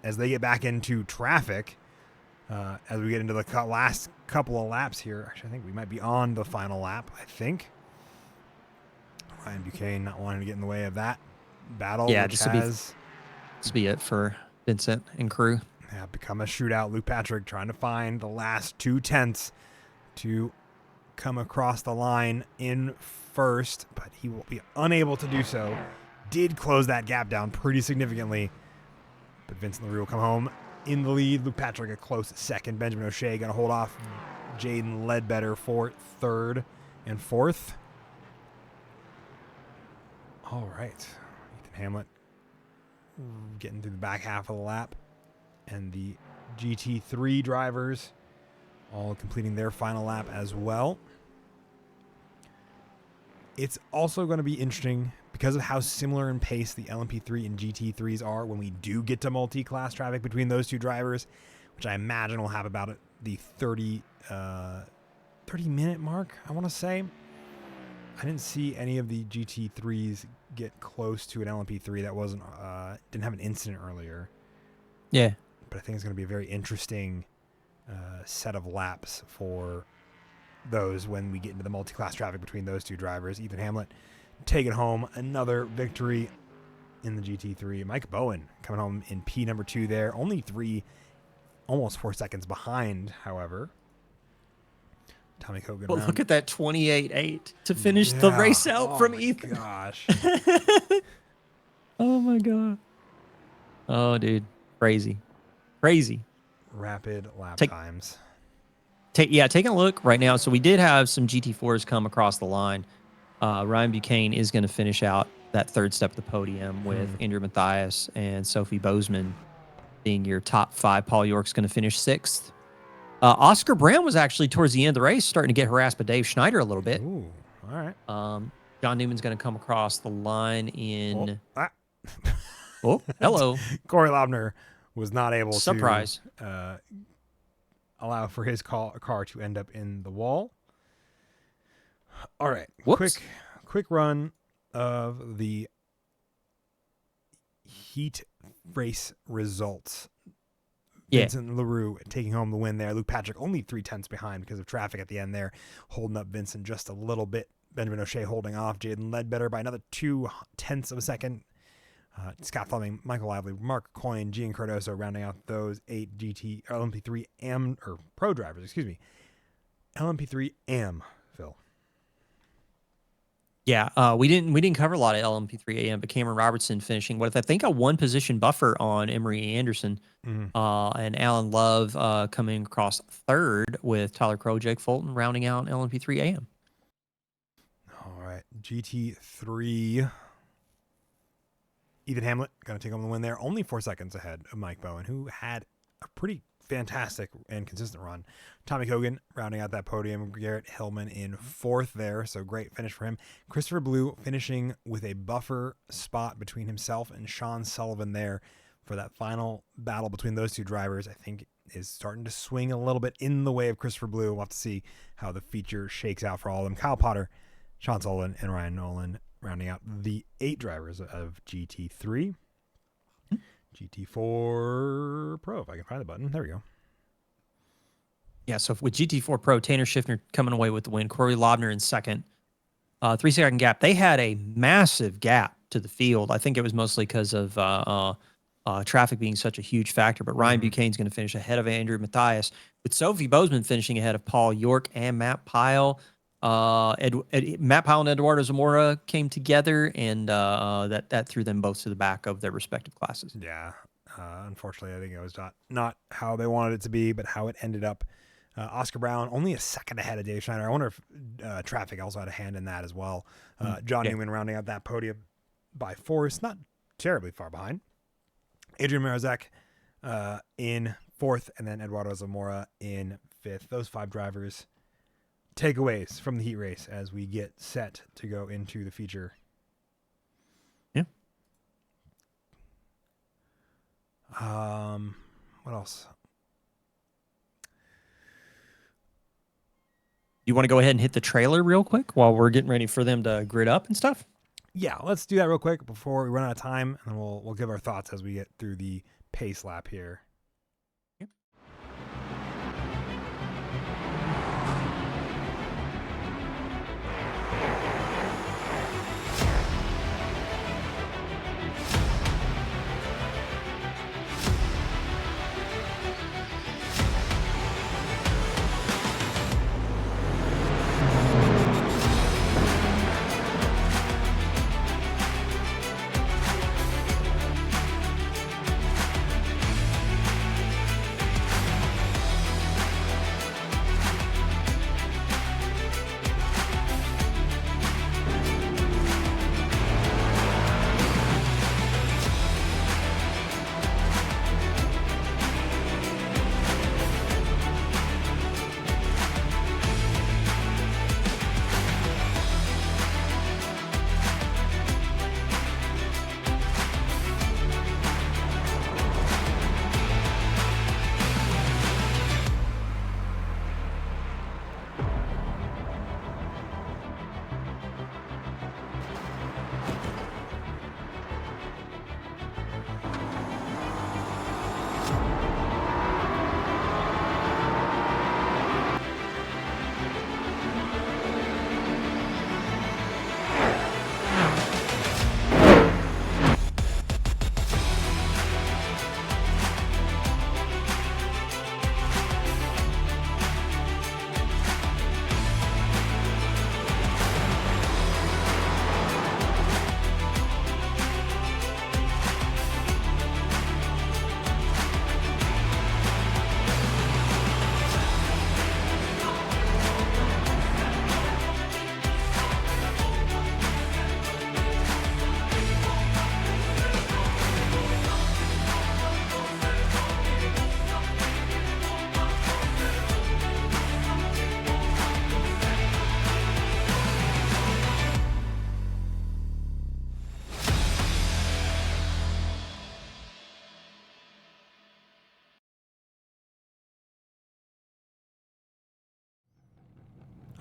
as they get back into traffic. As we get into the last couple of laps here. Actually, I think we might be on the final lap, I think. Ryan Buchanan not wanting to get in the way of that battle, Yeah, which this will be- has This be it for Vincent and crew. become a shootout. Luke Patrick trying to find the last 2/10 to come across the line in first, but he will be unable to do so. Did close that gap down pretty significantly, but Vincent LaRue will come home in the lead. Luke Patrick a close second. Benjamin O'Shea going to hold off Jaden Ledbetter for third and fourth. All right. Ethan Hamlet getting through the back half of the lap. And the GT3 drivers all completing their final lap as well. It's also going to be interesting because of how similar in pace the LMP3 and GT3s are when we do get to multi-class traffic between those two drivers, which I imagine will have about the 30-minute mark, I want to say. I didn't see any of the GT3s get close to an LMP3 that didn't have an incident earlier. Yeah. But I think it's going to be a very interesting set of laps for those when we get into the multi-class traffic between those two drivers. Ethan Hamlet taking home another victory in the GT3. Mike Bowen coming home in P number 2 there. Only almost 4 seconds behind, however. Tommy Hogan. Well, look at that 28.8 to finish the race out from Ethan. Gosh. Oh my God. Oh, dude. Crazy. Rapid lap Take- times. Taking a look right now. So we did have some GT4s come across the line. Ryan Buchanan is going to finish out that third step of the podium with Andrew Mathias and Sophie Bozeman being your top 5. Paul York's going to finish 6th. Oscar Brown was actually towards the end of the race starting to get harassed by Dave Schneider a little bit. Ooh, all right. John Newman's going to come across the line in... Oh, hello. Corey Laubner was not able Surprise. to allow for his car to end up in the wall. All right. Whoops. Quick run of the heat race results. Yeah. Vincent LaRue taking home the win there. Luke Patrick only 3/10 behind because of traffic at the end there, holding up Vincent just a little bit. Benjamin O'Shea holding off Jaden Ledbetter by another 0.2 of a second. Scott Fleming, Michael Lively, Mark Coyne, Gian Cardoso rounding out those 8 GT or LMP3 AM or pro drivers, excuse me. LMP3 AM, Phil. Yeah, we didn't cover a lot of LMP3 AM, but Cameron Robertson finishing with I think a 1 position buffer on Emery Anderson, and Alan Love coming across 3rd with Tyler Crow, Jake Fulton rounding out LMP3 AM. All right, GT3. Ethan Hamlet going to take home the win there, only 4 seconds ahead of Mike Bowen, who had a pretty fantastic and consistent run. Tommy Hogan rounding out that podium. Garrett Hillman in 4th there, so great finish for him. Christopher Blue finishing with a buffer spot between himself and Sean Sullivan there for that final battle between those two drivers. I think is starting to swing a little bit in the way of Christopher Blue. We'll have to see how the feature shakes out for all of them. Kyle Potter, Sean Sullivan, and Ryan Nolan rounding out the 8 drivers of GT3. GT4 Pro, if I can find the button. There we go. Yeah, so with GT4 Pro, Tanner Schiffner coming away with the win. Corey Lobner in second. 3-second gap. They had a massive gap to the field. I think it was mostly because of traffic being such a huge factor. But Ryan Buchanan's going to finish ahead of Andrew Matthias, with Sophie Bozeman finishing ahead of Paul York and Matt Pyle. Matt Pyle and Eduardo Zamora came together, and that threw them both to the back of their respective classes. Yeah. Unfortunately, I think it was not how they wanted it to be, but how it ended up. Oscar Brown only a second ahead of Dave Schneider. I wonder if traffic also had a hand in that as well. John Newman rounding out that podium by force, not terribly far behind. Adrian Marazek in 4th, and then Eduardo Zamora in 5th. Those 5 drivers. Takeaways from the heat race as we get set to go into the feature. Yeah. What else? You want to go ahead and hit the trailer real quick while we're getting ready for them to grid up and stuff? Yeah, let's do that real quick before we run out of time, and we'll give our thoughts as we get through the pace lap here.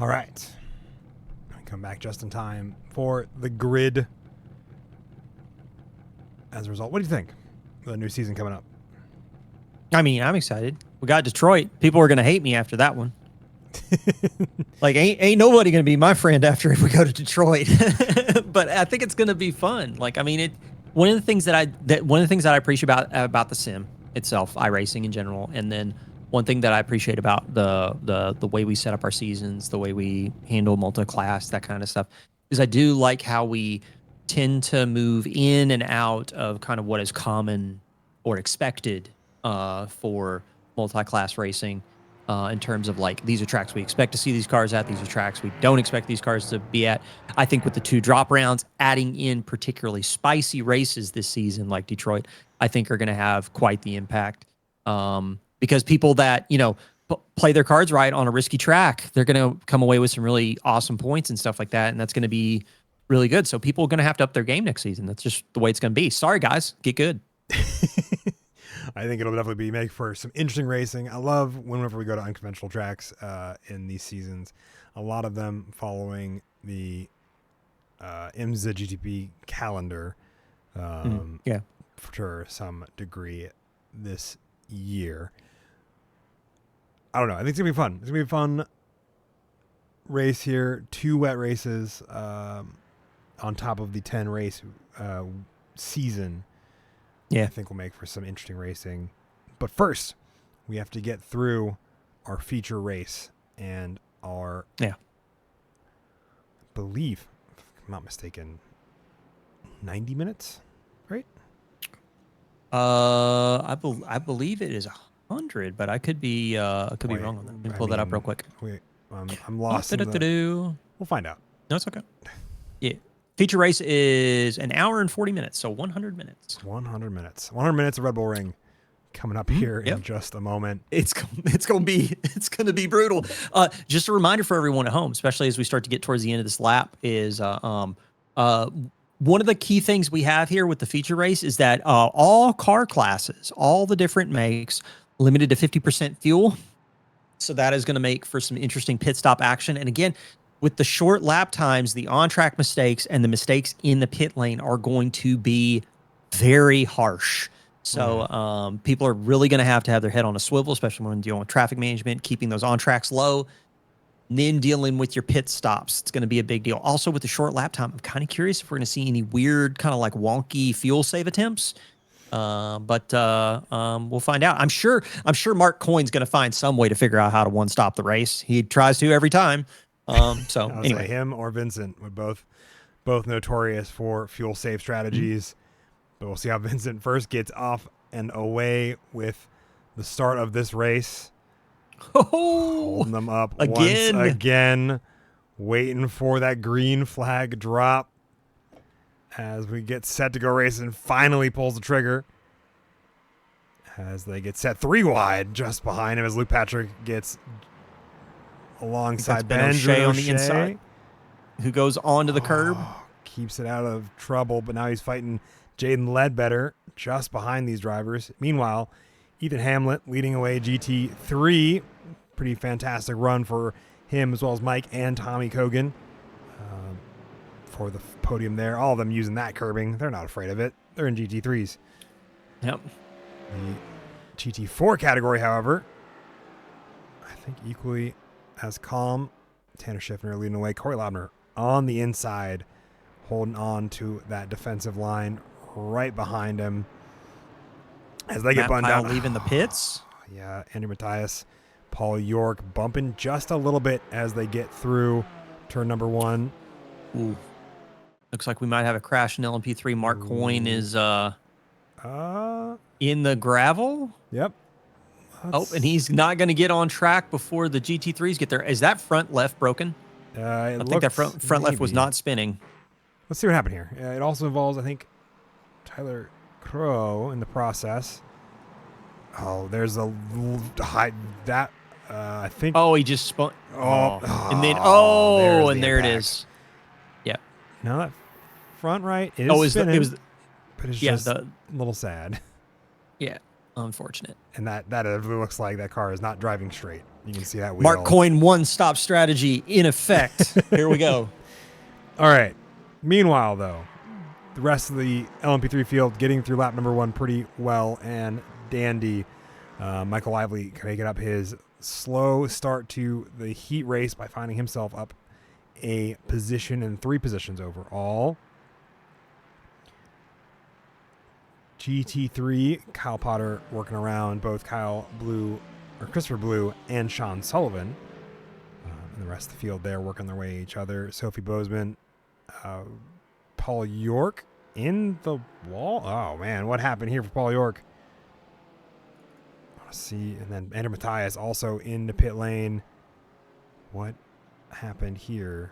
All right. I come back just in time for the grid. As a result, what do you think of the new season coming up? I mean, I'm excited. We got Detroit. People are going to hate me after that one. Like, ain't nobody going to be my friend after if we go to Detroit. But I think it's going to be fun. Like, I mean, one of the things that I appreciate about the sim itself, iRacing in general, and then one thing that I appreciate about the way we set up our seasons, the way we handle multi-class, that kind of stuff, is I do like how we tend to move in and out of kind of what is common or expected for multi-class racing in terms of, like, these are tracks we expect to see these cars at, these are tracks we don't expect these cars to be at. I think with the 2 drop rounds, adding in particularly spicy races this season like Detroit, I think are going to have quite the impact. Because people that, you know, play their cards right on a risky track, they're going to come away with some really awesome points and stuff like that, and that's going to be really good. So people are going to have to up their game next season. That's just the way it's going to be. Sorry, guys. Get good. I think it'll definitely make for some interesting racing. I love whenever we go to unconventional tracks in these seasons. A lot of them following the IMSA GTP calendar Yeah. for some degree this year. I don't know. I think it's going to be fun. It's going to be a fun race here. 2 wet races on top of the 10 race season. Yeah. I think will make for some interesting racing. But first, we have to get through our feature race and our, I believe, if I'm not mistaken, 90 minutes, right? I believe it is 100, but I could be wrong on that. Let me pull that up real quick. I'm lost. We'll find out. No, it's okay. Yeah. Feature race is an hour and 40 minutes, so 100 minutes. 100 minutes. 100 minutes of Red Bull Ring coming up here in just a moment. It's gonna be brutal. Just a reminder for everyone at home, especially as we start to get towards the end of this lap, is one of the key things we have here with the feature race is that all car classes, all the different makes, limited to 50% fuel. So that is going to make for some interesting pit stop action. And again, with the short lap times, the on-track mistakes and the mistakes in the pit lane are going to be very harsh. So people are really going to have their head on a swivel, especially when dealing with traffic management, keeping those on-tracks low, and then dealing with your pit stops. It's going to be a big deal. Also, with the short lap time, I'm kind of curious if we're going to see any weird kind of like wonky fuel save attempts. But we'll find out. I'm sure Mark Coyne's going to find some way to figure out how to one-stop the race. He tries to every time. So anyway, him or Vincent were both notorious for fuel save strategies. But we'll see how Vincent first gets off and away with the start of this race. Holding them up once again, waiting for that green flag drop as we get set to go race, and finally pulls the trigger as they get set 3 wide just behind him as Luke Patrick gets alongside Benjamin on the inside, who goes onto the curb. Keeps it out of trouble, but now he's fighting Jaden Ledbetter just behind these drivers. Meanwhile, Ethan Hamlet leading away GT3. Pretty fantastic run for him, as well as Mike and Tommy Kogan for the podium there. All of them using that curbing. They're not afraid of it. They're in GT3s. Yep. The GT4 category, however, I think equally as calm. Tanner Schiffner leading away. Corey Laubner on the inside, holding on to that defensive line right behind him as they get bunned down. Leaving the pits. Yeah, Andrew Matthias, Paul York bumping just a little bit as they get through turn number 1. Ooh. Looks like we might have a crash in LMP3. Mark Coyne is in the gravel. Yep. And he's not going to get on track before the GT3s get there. Is that front left broken? I think that front left was not spinning. Let's see what happened here. It also involves, I think, Tyler Crow in the process. Oh, there's a high that I think. Oh, he just spun. And then there it is. Yeah. Now that front right is spinning, but it's just a little sad. Yeah, unfortunate. And that looks like that car is not driving straight. You can see that wheel. Mark Coyne one-stop strategy in effect. Here we go. All right. Meanwhile, though, the rest of the LMP3 field getting through lap number 1 pretty well and dandy. Michael Lively making up his slow start to the heat race by finding himself up a position and 3 positions overall. GT3, Kyle Potter working around both Christopher Blue and Sean Sullivan. And the rest of the field there working their way each other. Sophie Bozeman, Paul York in the wall. Oh, man, what happened here for Paul York? Let's see. And then Andrew Matthias also in the pit lane. What happened here?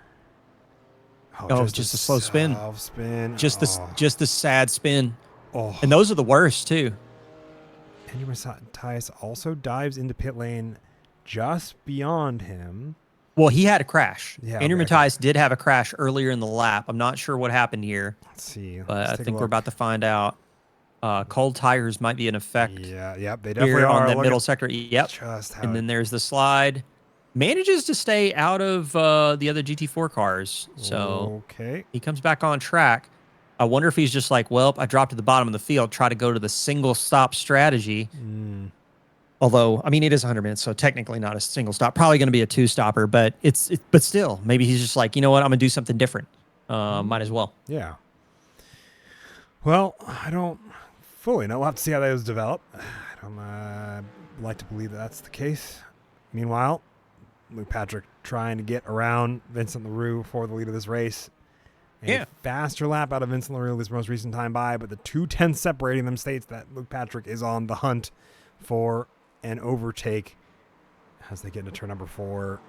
Just a slow spin. Just the sad spin. Oh. And those are the worst, too. Andrew Matthias also dives into pit lane just beyond him. Well, he had a crash. Yeah, Andrew Matthias did have a crash earlier in the lap. I'm not sure what happened here. Let's see. But I think we're about to find out. Cold tires might be in effect Yeah, yep, they definitely here are. on that Look middle at sector. Yep. just how And then there's the slide. Manages to stay out of the other GT4 cars. So okay. he comes back on track. I wonder if he's just like, well, I dropped to the bottom of the field, try to go to the single stop strategy. Although, I mean, it is 100 minutes, so technically not a single stop. Probably going to be a two-stopper, but but still, maybe he's just like, you know what, I'm going to do something different. Might as well. Yeah. Well, I don't fully know. We'll have to see how those develop. I don't like to believe that that's the case. Meanwhile, Luke Patrick trying to get around Vincent LaRue for the lead of this race. A faster lap out of Vincent LaRue this most recent time by, but the 2/10 separating them states that Luke Patrick is on the hunt for an overtake as they get into turn number 4.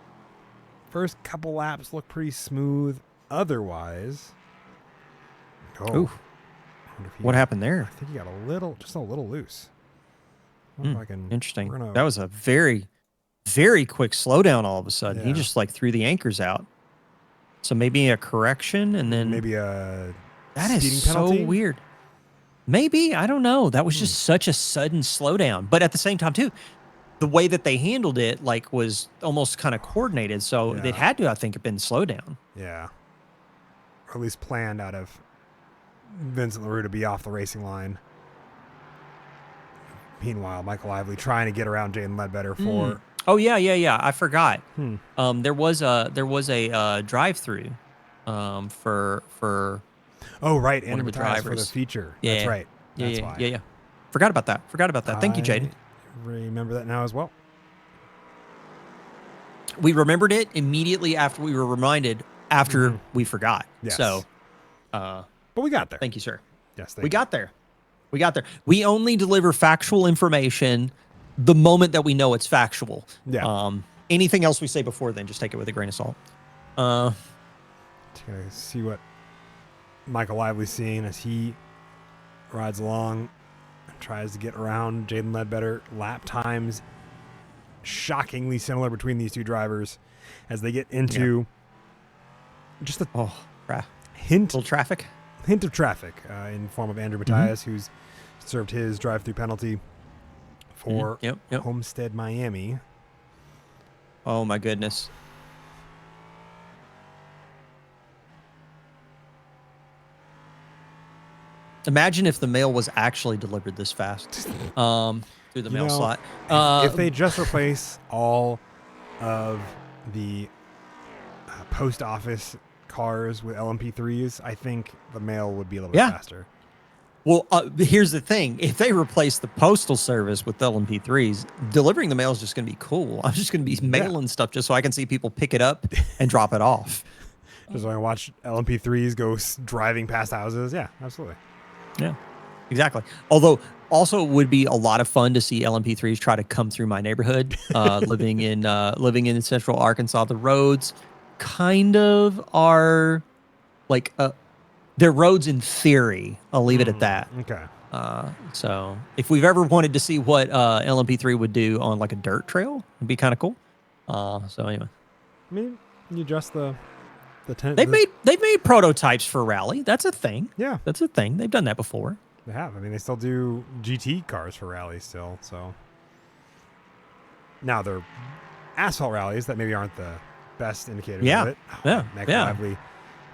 First couple laps look pretty smooth. Otherwise, What happened there? I think he got just a little loose. Interesting. That was a very, very quick slowdown all of a sudden. He Yeah. just like threw the anchors out. So maybe a correction and then maybe a that speeding is penalty. so weird. Maybe, I don't know. That was just such a sudden slowdown. But at the same time too, the way that they handled it like was almost kind of coordinated. So it had to, I think, have been slowed down. Yeah. Or at least planned out of Vincent LaRue to be off the racing line. Meanwhile, Michael Lively trying to get around Jaden Ledbetter for. Oh yeah. I forgot. There was a drive-through for Oh right, one and of the Matthias for the drivers. feature. Yeah, That's right. That's why. Yeah. Forgot about that. Thank you, Jaden. Remember that now as well. We remembered it immediately after we were reminded after we forgot. Yes. So, But we got there. thank you, sir. Yes, We got there. We only deliver factual information the moment that we know it's factual. Yeah. Anything else we say before then, just take it with a grain of salt. To see what Michael Lively's seeing as he rides along and tries to get around Jaden Ledbetter. Lap times shockingly similar between these two drivers as they get into just a hint Little traffic. of traffic in the form of Andrew Matthias, who's served his drive-through penalty for Yep. Homestead, Miami. Oh my goodness. Imagine if the mail was actually delivered this fast through the mail slot. If they just replace all of the post office cars with LMP3s, I think the mail would be a little bit faster. Well, here's the thing. If they replace the postal service with LMP3s, delivering the mail is just going to be cool. I'm just going to be mailing stuff just so I can see people pick it up and drop it off. Just so I can watch LMP3s go driving past houses. Yeah, absolutely. Yeah, exactly. Although also it would be a lot of fun to see LMP3s try to come through my neighborhood. Living in central Arkansas, the roads kind of are like they're roads in theory. I'll leave it at that. Okay. So if we've ever wanted to see what LMP3 would do on like a dirt trail, it'd be kind of cool. So anyway, I mean, you adjust the they've made prototypes for rally. That's a thing. Yeah, That's a thing. They've done that before. they have. I mean, they still do GT cars for rallies still. So now they're asphalt rallies that maybe aren't the best indicators of it. Meg Lively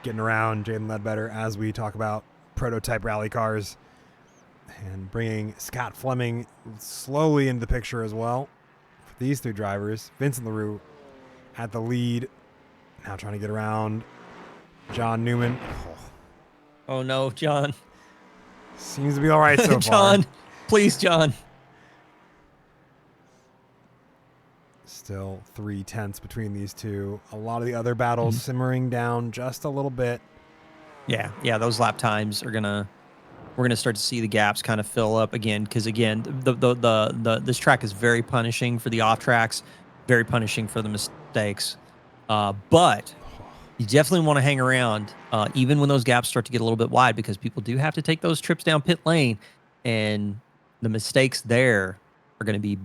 getting around Jaden Ledbetter as we talk about prototype rally cars and bringing Scott Fleming slowly into the picture as well. For these three drivers, Vincent LaRue at the lead, now trying to get around John Newman. Oh no, John. Seems to be all right so far. John, please, John. Still 3/10 between these two. A lot of the other battles simmering down just a little bit. Yeah. Those lap times we're gonna start to see the gaps kind of fill up again because again, this track is very punishing for the off tracks, very punishing for the mistakes. But you definitely want to hang around even when those gaps start to get a little bit wide because people do have to take those trips down pit lane, and the mistakes there are going to be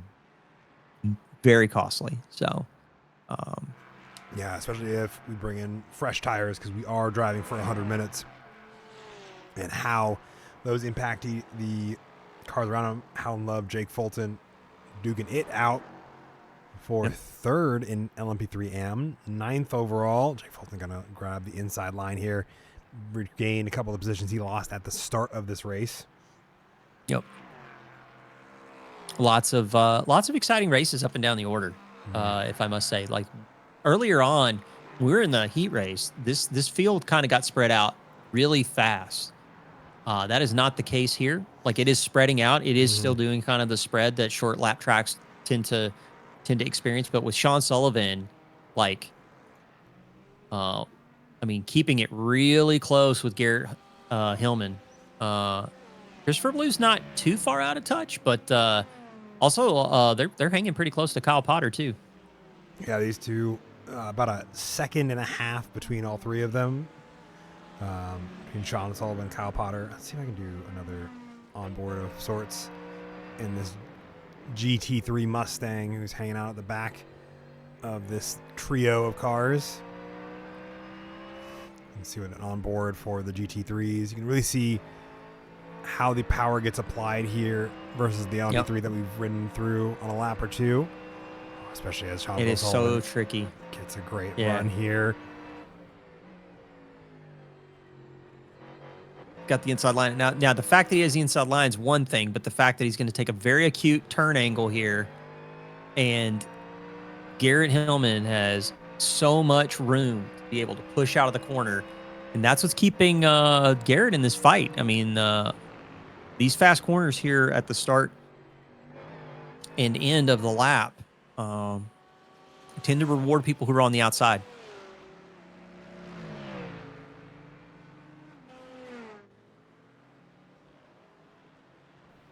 very costly. So, yeah, especially if we bring in fresh tires because we are driving for 100 minutes, and how those impact the Cars around him. Howland Love, Jake Fulton, duking it out for third in LMP3M. 9th overall. Jake Fulton going to grab the inside line here. Regain a couple of positions he lost at the start of this race. Yep. Lots of exciting races up and down the order, if I must say. Like earlier on, we were in the heat race. This field kind of got spread out really fast. That is not the case here. Like it is spreading out. It is still doing kind of the spread that short lap tracks tend to experience. But with Sean Sullivan, like, I mean, keeping it really close with Garrett Hillman. Christopher Blue's not too far out of touch, but also they're hanging pretty close to Kyle Potter too. Yeah, these two, about a second and a half between all three of them. Between Sean Sullivan and Kyle Potter. Let's see if I can do another onboard of sorts in this GT3 Mustang who's hanging out at the back of this trio of cars. Let's see what an onboard for the GT3s. You can really see how the power gets applied here versus the LMP3 that we've ridden through on a lap or two. Especially as Sean It is Sullivan so tricky. gets a great run here. Got the inside line. Now the fact that he has the inside line is one thing, but the fact that he's going to take a very acute turn angle here, and Garrett Hillman has so much room to be able to push out of the corner, and that's what's keeping Garrett in this fight. I mean, these fast corners here at the start and end of the lap tend to reward people who are on the outside.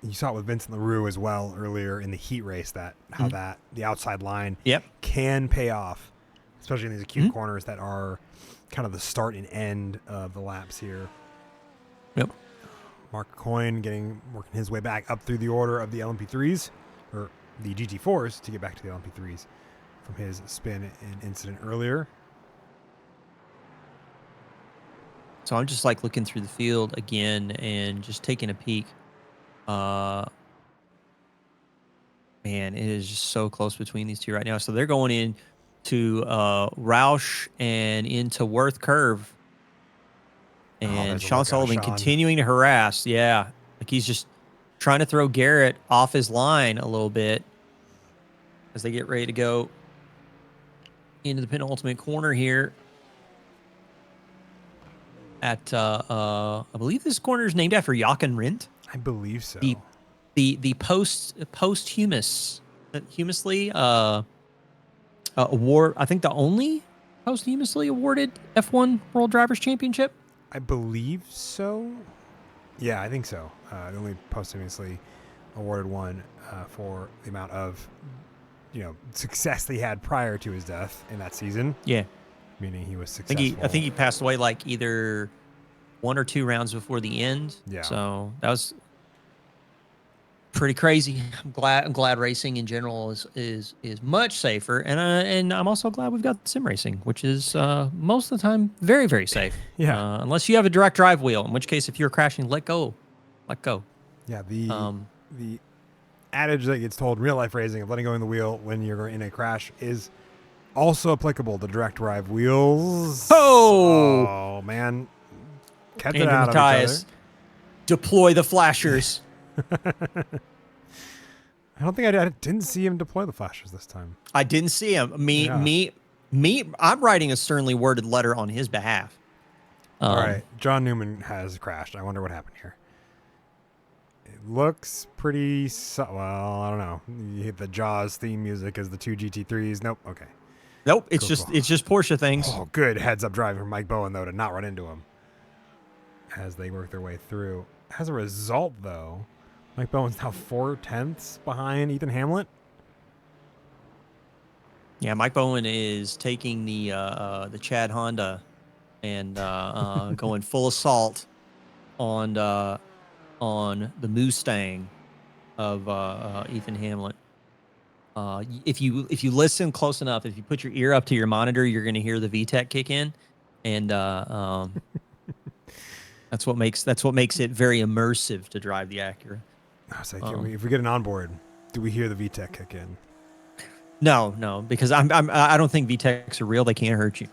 You saw it with Vincent LaRue as well earlier in the heat race, that how that the outside line can pay off, especially in these acute corners that are kind of the start and end of the laps here. Yep. Mark Coyne working his way back up through the order of the LMP3s, or the GT4s, to get back to the LMP3s from his spin and incident earlier. So I'm just like looking through the field again and just taking a peek. Man, it is just so close between these two right now. So they're going in to Roush and into Worth Curve. And Sean Sullivan continuing to harass. Yeah. Like he's just trying to throw Garrett off his line a little bit as they get ready to go into the penultimate corner here. At I believe this corner is named after Jochen Rindt. I believe so. The posthumously award. I think the only posthumously awarded F1 World Drivers' Championship. I believe so. Yeah, I think so. The only posthumously awarded one for the amount of success that he had prior to his death in that season. Yeah, meaning he was successful. I think he passed away like either 1 or 2 rounds before the end. Yeah. So that was pretty crazy. I'm glad racing in general is much safer, and I'm also glad we've got sim racing, which is most of the time very, very safe. Yeah. Unless you have a direct drive wheel, in which case if you're crashing, let go. Yeah. The adage that gets told in real life racing of letting go in the wheel when you're in a crash is also applicable to direct drive wheels. Oh man. Kept it out of each other. Deploy the flashers. I don't think I didn't see him deploy the flashers this time. I didn't see him. Me. I'm writing a sternly worded letter on his behalf. All right. John Newman has crashed. I wonder what happened here. It looks pretty... well, I don't know. You hit the Jaws theme music as the 2 GT3s. Nope. Okay. Nope. It's just Porsche things. Oh, good heads up driving from Mike Bowen, though, to not run into him as they work their way through. As a result, though, Mike Bowen's now 4/10 behind Ethan Hamlet. Yeah, Mike Bowen is taking the Chad Honda and going full assault on the Mustang of Ethan Hamlet. If you listen close enough, if you put your ear up to your monitor, you're going to hear the VTEC kick in, and that's what makes it very immersive to drive the Acura. I was like, if we get an onboard, do we hear the VTEC kick in? No, because I don't think VTECs are real. They can't hurt you.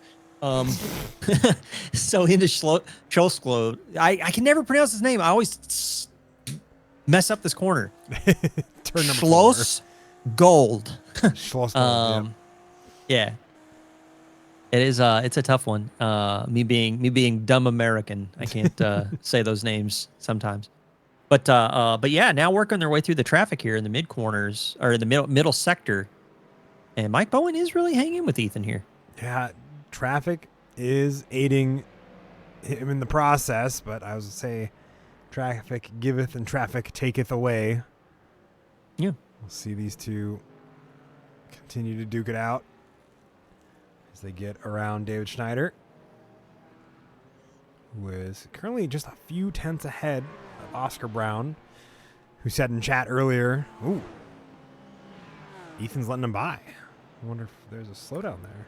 So into Schlossglow, I can never pronounce his name. I always mess up this corner. Turn number Schloss Gold. 4. Schloss Gold, Yeah. It is. It's a tough one. Me being dumb American, I can't say those names sometimes. But yeah, now working their way through the traffic here in the mid corners or in the middle sector, and Mike Bowen is really hanging with Ethan here. Yeah, traffic is aiding him in the process, but I was to say, traffic giveth and traffic taketh away. Yeah. We'll see these two continue to duke it out as they get around David Schneider, who is currently just a few tenths ahead of Oscar Brown, who said in chat earlier, ooh, Ethan's letting him by. I wonder if there's a slowdown there.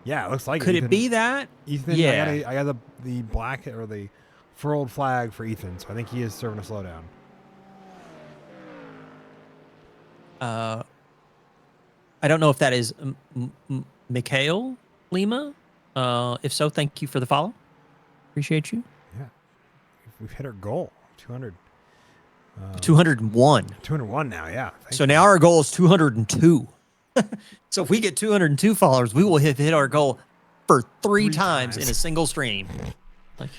Yeah, it looks like Could Ethan, it be that? Ethan, Yeah. I got the black or the furled flag for Ethan, so I think he is serving a slowdown. I don't know if that is Mikhail Lima. If so, thank you for the follow. Appreciate you. Yeah, we've hit our goal, 200. 201. 201 now, yeah. So now our goal is 202. So if we get 202 followers, we will hit our goal for three times in a single stream. Like,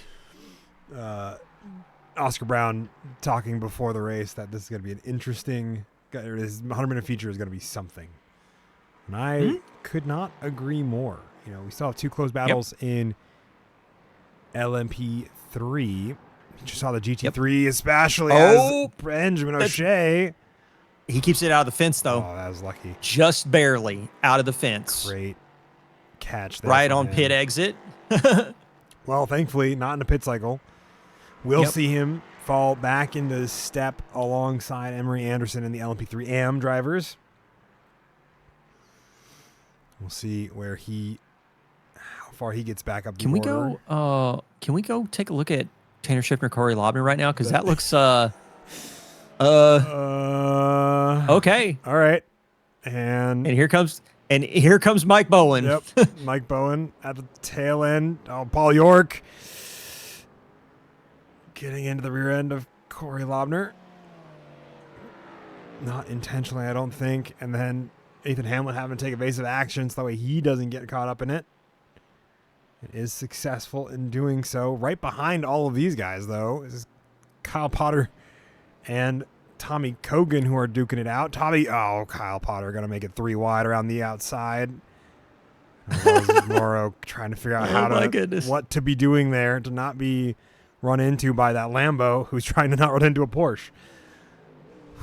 Oscar Brown talking before the race that this is going to be an interesting, his 100-minute feature is going to be something. And I could not agree more. You know, we still have two close battles in LMP3. You just saw the GT3, especially as Benjamin O'Shea. He keeps it out of the fence, though. Oh, that was lucky. Just barely out of the fence. Great catch there. Right on pit exit. Well, thankfully, not in the pit cycle. We'll see him fall back into step alongside Emery Anderson and the LMP3 AM drivers. We'll see how far he gets back up the order. Can we go take a look at Tanner Schiffner, Corey Lobner right now? Because that looks okay. All right. And here comes Mike Bowen. Yep. Mike Bowen at the tail end. Oh, Paul York getting into the rear end of Corey Lobner. Not intentionally, I don't think. And then Ethan Hamlin having to take evasive action so that way he doesn't get caught up in it. It is successful in doing so. Right behind all of these guys, though, is Kyle Potter and Tommy Kogan, who are duking it out. Kyle Potter going to make it 3 wide around the outside. Morrow trying to figure out what to be doing there to not be run into by that Lambo who's trying to not run into a Porsche.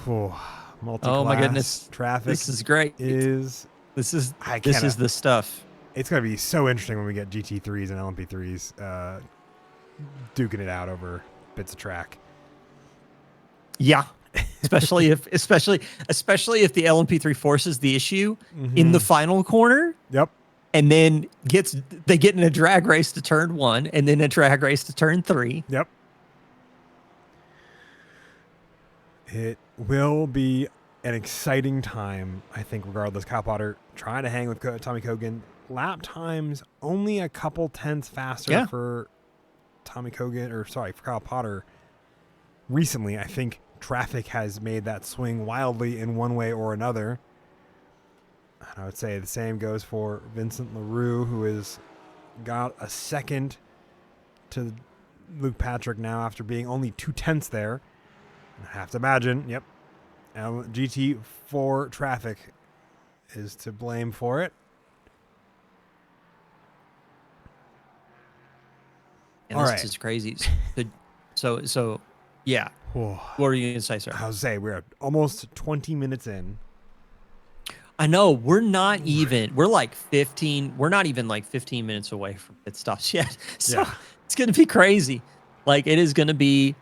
Oh my goodness! Traffic. This is great. This is the stuff. It's going to be so interesting when we get GT3s and LMP3s duking it out over bits of track. Yeah, especially if the LMP3 forces the issue in the final corner. Yep. And then they get in a drag race to turn 1 and then a drag race to turn 3. Yep. It will be an exciting time, I think, regardless. Kyle Potter trying to hang with Tommy Kogan. Lap times only a couple tenths faster for Tommy Kogan, for Kyle Potter. Recently, I think traffic has made that swing wildly in one way or another. And I would say the same goes for Vincent LaRue, who has got a second to Luke Patrick now after being only 2 tenths there. I have to imagine, GT4 traffic is to blame for it. And this is crazy. So, yeah. What were you going to say, sir? I was saying we're almost 20 minutes in. I know we're not like 15. We're not even like 15 minutes away from pit stops yet. So it's going to be crazy. Like it is going to be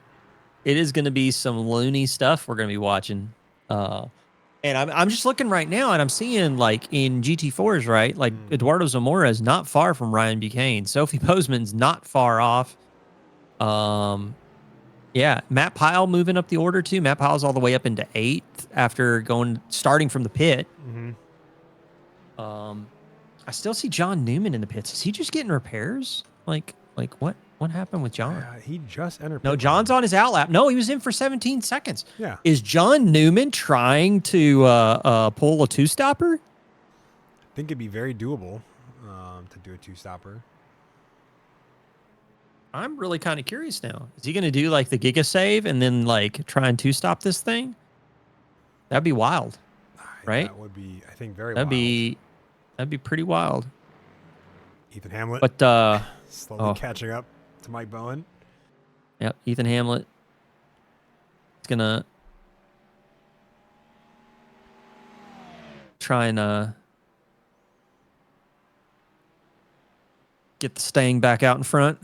some loony stuff we're going to be watching. And I'm just looking right now and I'm seeing like in GT4s, right? Like Eduardo Zamora is not far from Ryan Buchanan. Sophie Bozeman's not far off. Yeah, Matt Pyle moving up the order too. Matt Pyle's all the way up into 8th after starting from the pit. I still see John Newman in the pits. Is he just getting repairs? Like what happened with John? He just entered. No, pit John's lane. on his out lap. No, he was in for 17 seconds. Yeah. Is John Newman trying to pull a two-stopper? I think it'd be very doable to do a two-stopper. I'm really kind of curious now. Is he going to do like the Giga save and then like try and two-stop this thing? That'd be wild, right? That would be, I think, very That'd wild. that'd be pretty wild. Ethan Hamlet But slowly catching up to Mike Bowen. yep, Ethan Hamlet is gonna try and get the Stang back out in front.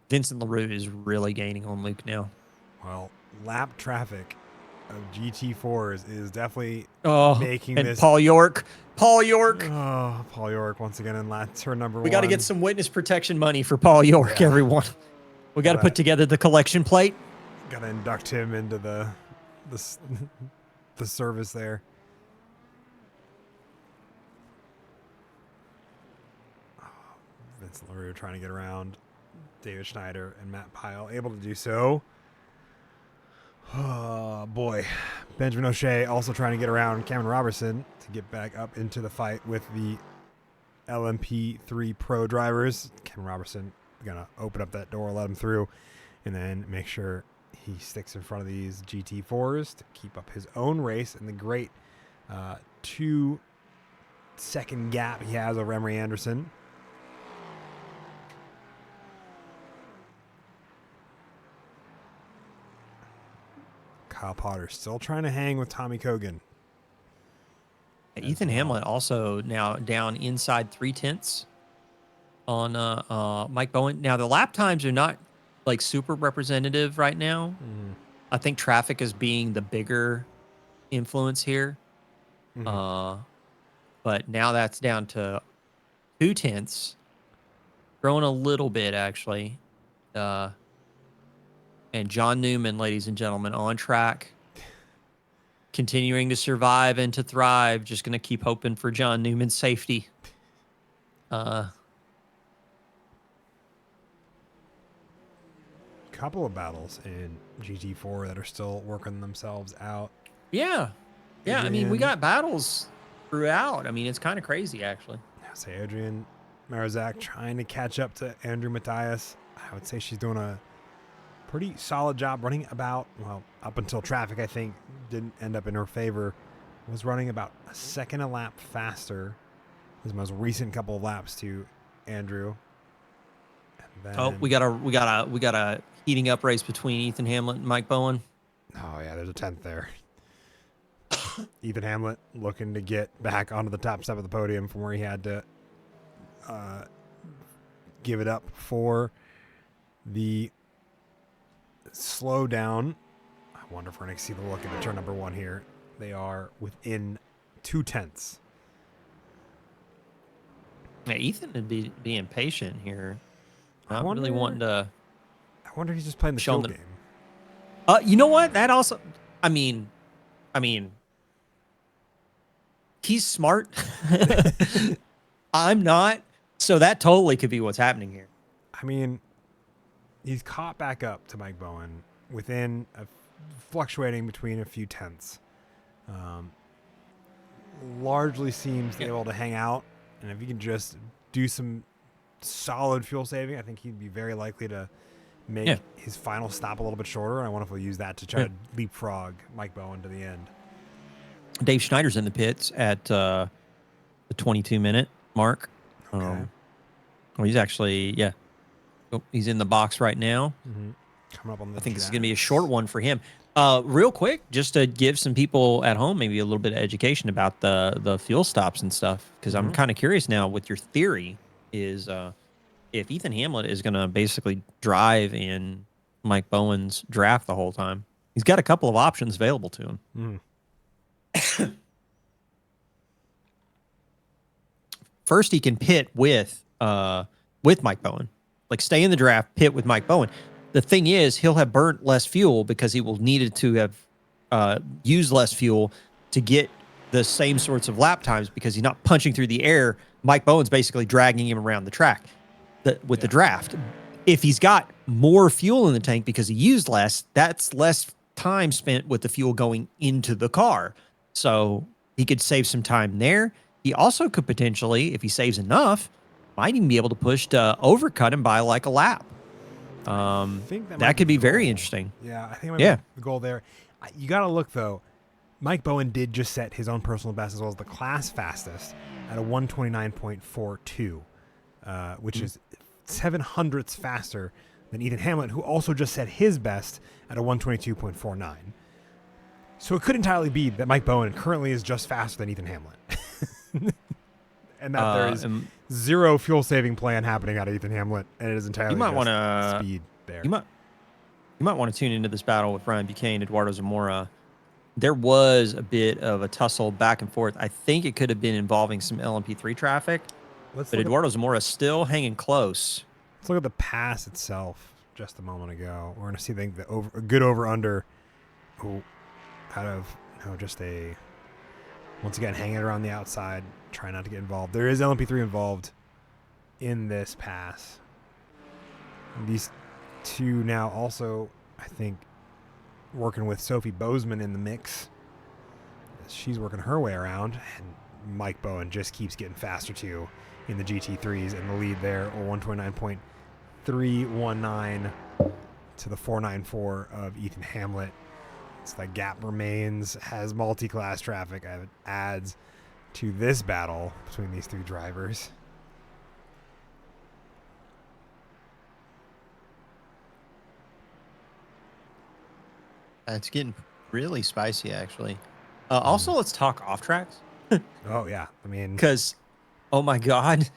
Vincent LaRue is really gaining on Luke now. Well, lap traffic of GT4s is definitely Oh, making and this. Paul York. Paul York. Oh, Paul York once again in turn number one. We got to get some witness protection money for Paul York, Yeah. everyone. We got to put together the collection plate. Got to induct him into the service there. Oh, Vincent LaRue trying to get around David Schneider and Matt Pyle, able to do so. Oh, boy. Benjamin O'Shea also trying to get around Cameron Robertson to get back up into the fight with the LMP3 Pro drivers. Cameron Robertson going to open up that door, let him through, and then make sure he sticks in front of these GT4s to keep up his own race and the great 2-second gap he has over Emery Anderson. Kyle Potter still trying to hang with Tommy Kogan. Ethan Hamlet also now down inside 3/10 on Mike Bowen. Now the lap times are not like super representative right now. I think traffic is being the bigger influence here. But now that's down to 2/10, growing a little bit actually. And John Newman, ladies and gentlemen, on track, continuing to survive and to thrive. Just going to keep hoping for John Newman's safety. Couple of battles in GT4 that are still working themselves out. Yeah. I mean, we Adrian. got battles throughout. I mean, it's kind of crazy, actually. Say Adrian Marizak trying to catch up to Andrew Matthias. I would say she's doing a pretty solid job running about, well, up until traffic, I think, didn't end up in her favor. Was running about a second a lap faster. His most recent couple of laps to Andrew. And then, We got a heating up race between Ethan Hamlet and Mike Bowen. oh yeah, there's a 10th there. Ethan Hamlet looking to get back onto the top step of the podium from where he had to give it up for the slowdown. I wonder if we're going to see the look at the turn number one here. They are within 2/10. Yeah, Ethan would be being patient here. I Not really wonder- wanting to. I wonder if he's just playing the Show field them- game. You know what? That also. I mean, he's smart. I'm not. So that totally could be what's happening here. I mean, he's caught back up to Mike Bowen within fluctuating between a few tenths. Largely seems able to hang out, and if he can just do some solid fuel saving, I think he'd be very likely to make his final stop a little bit shorter. And I wonder if we'll use that to try to leapfrog Mike Bowen to the end. Dave Schneider's in the pits at the 22-minute mark. Okay. Well, he's actually, he's in the box right now. Coming up on the I think this is going to be a short one for him. Real quick, just to give some people at home maybe a little bit of education about the fuel stops and stuff, because I'm kind of curious now with your theory is if Ethan Hamlet is going to basically drive in Mike Bowen's draft the whole time, he's got a couple of options available to him. First, he can pit with Mike Bowen, like stay in the draft, pit with Mike Bowen. the thing is, he'll have burnt less fuel because he will needed to have used less fuel to get the same sorts of lap times because he's not punching through the air. Mike Bowen's basically dragging him around the track with the draft. If he's got more fuel in the tank because he used less, that's less time spent with the fuel going into the car. So he could save some time there. He also could potentially, if he saves enough, might even be able to push to overcut him by like a lap. I think that might That could be the very goal. interesting. Yeah, I think that might Yeah. be the goal there. You got to look, though. Mike Bowen did just set his own personal best as well as the class fastest at a 129.42, which is 700ths faster than Ethan Hamlin, who also just set his best at a 122.49. So it could entirely be that Mike Bowen currently is just faster than Ethan Hamlin. And that there is zero fuel saving plan happening out of Ethan Hamlin, and it is entirely You might just want to speed there. You might want to tune into this battle with Ryan Buchanan, Eduardo Zamora. There was a bit of a tussle back and forth. I think it could have been involving some LMP3 traffic, but Eduardo Zamora is still hanging close. Let's look at the pass itself just a moment ago. We're going to see a good over-under out of just a, once again, hanging around the outside, try not to get involved. There is LMP3 involved in this pass. And these two now also, I think, working with Sophie Bozeman in the mix. She's working her way around, and Mike Bowen just keeps getting faster too in the GT3s, and the lead there, or 129.319 to the 494 of Ethan Hamlet. So that gap remains, has multi-class traffic. It adds to this battle between these three drivers. It's getting really spicy, actually. Also, let's talk off tracks. Oh, yeah. I mean, because, oh my God,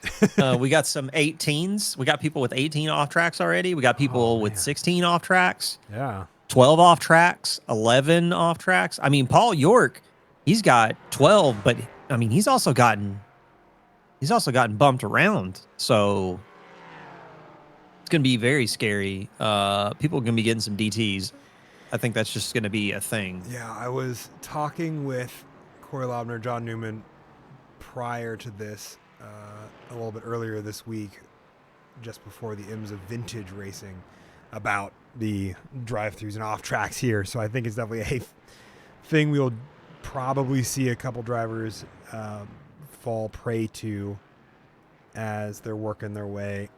we got some 18s. We got people with 18 off tracks already. We got people with 16 off tracks. Yeah. 12 off tracks, 11 off tracks. I mean, Paul York, he's got 12, but I mean, he's also gotten bumped around. So it's going to be very scary. People are going to be getting some DTs. I think that's just going to be a thing. Yeah, I was talking with Corey Laubner, John Newman, prior to this, a little bit earlier this week, just before the IMSA Vintage Racing, about the drive-throughs and off-tracks here. So I think it's definitely a thing we'll probably see a couple drivers fall prey to as they're working their way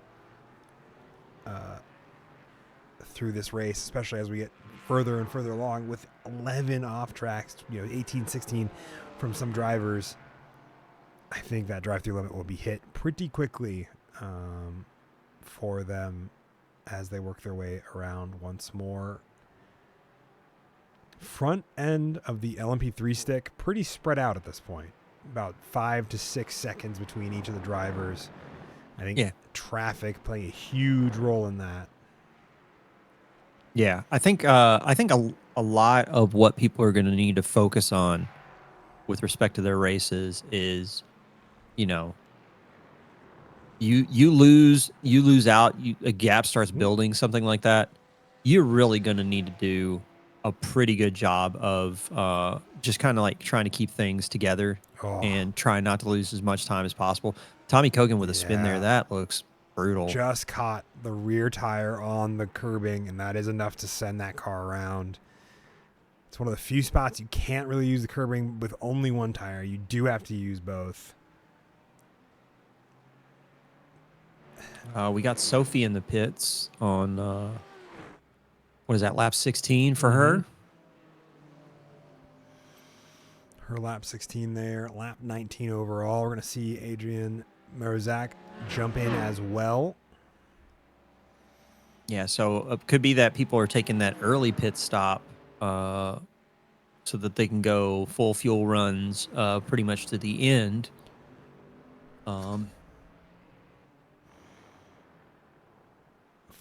through this race, especially as we get further and further along with 11 off tracks, 18, 16 from some drivers. I think that drive-through limit will be hit pretty quickly for them as they work their way around once more. Front end of the LMP3 stick, pretty spread out at this point. About 5 to 6 seconds between each of the drivers. I think traffic playing a huge role in that. Yeah, I think a lot of what people are going to need to focus on with respect to their races is, you lose out, a gap starts building, something like that. You're really going to need to do a pretty good job of just kind of like trying to keep things together and try not to lose as much time as possible. Tommy Kogan with a spin there, that looks brutal. Just caught the rear tire on the curbing, and that is enough to send that car around. It's one of the few spots you can't really use the curbing with only one tire. You do have to use both. We got Sophie in the pits on, what is that, lap 16 for her? Her lap 16 there, lap 19 overall. We're going to see Adrian Marozak jump in as well. Yeah, so it could be that people are taking that early pit stop so that they can go full fuel runs pretty much to the end.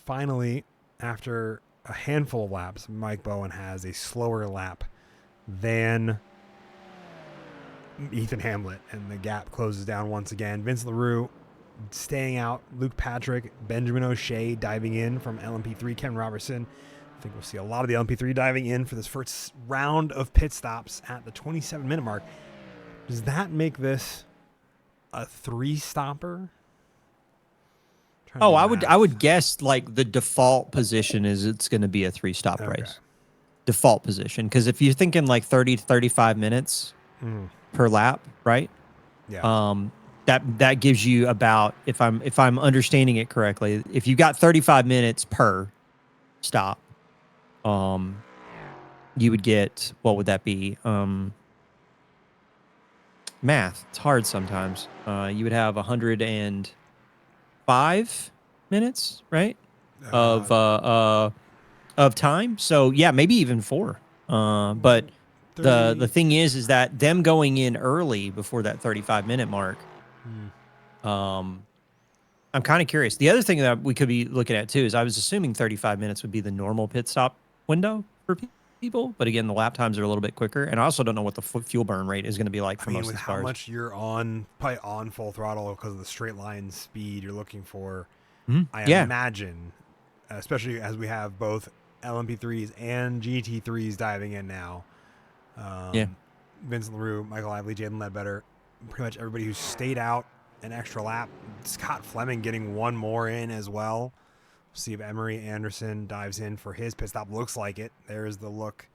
Finally, after a handful of laps, Mike Bowen has a slower lap than Ethan Hamlet, and the gap closes down once again. Vince LaRue staying out. Luke Patrick, Benjamin O'Shea diving in from LMP3. Ken Robertson. I think we'll see a lot of the LMP3 diving in for this first round of pit stops at the 27-minute mark. Does that make this a 3-stopper? Oh, I would guess like the default position is it's going to be a 3-stop Okay. race. Default position, because if you're thinking like 30 to 35 minutes per lap, right? Yeah. That gives you about, if I'm understanding it correctly, if you got 35 minutes per stop, you would get, what would that be? Math, it's hard sometimes. You would have 105 minutes, right? Of time. So yeah, maybe even 4. But the 30. thing is that them going in early before that 35-minute mark, I'm kind of curious. The other thing that we could be looking at too is I was assuming 35 minutes would be the normal pit stop window for people, but again, the lap times are a little bit quicker, and I also don't know what the fuel burn rate is going to be like for most with of the how cars. much you're probably on full throttle because of the straight line speed you're looking for, I Yeah. imagine, especially as we have both LMP3s and GT3s diving in now. Yeah. Vincent LaRue, Michael Lively, Jaden Ledbetter, pretty much everybody who stayed out an extra lap. Scott Fleming getting one more in as well. See if Emery Anderson dives in for his pit stop. Looks like it. There's the look.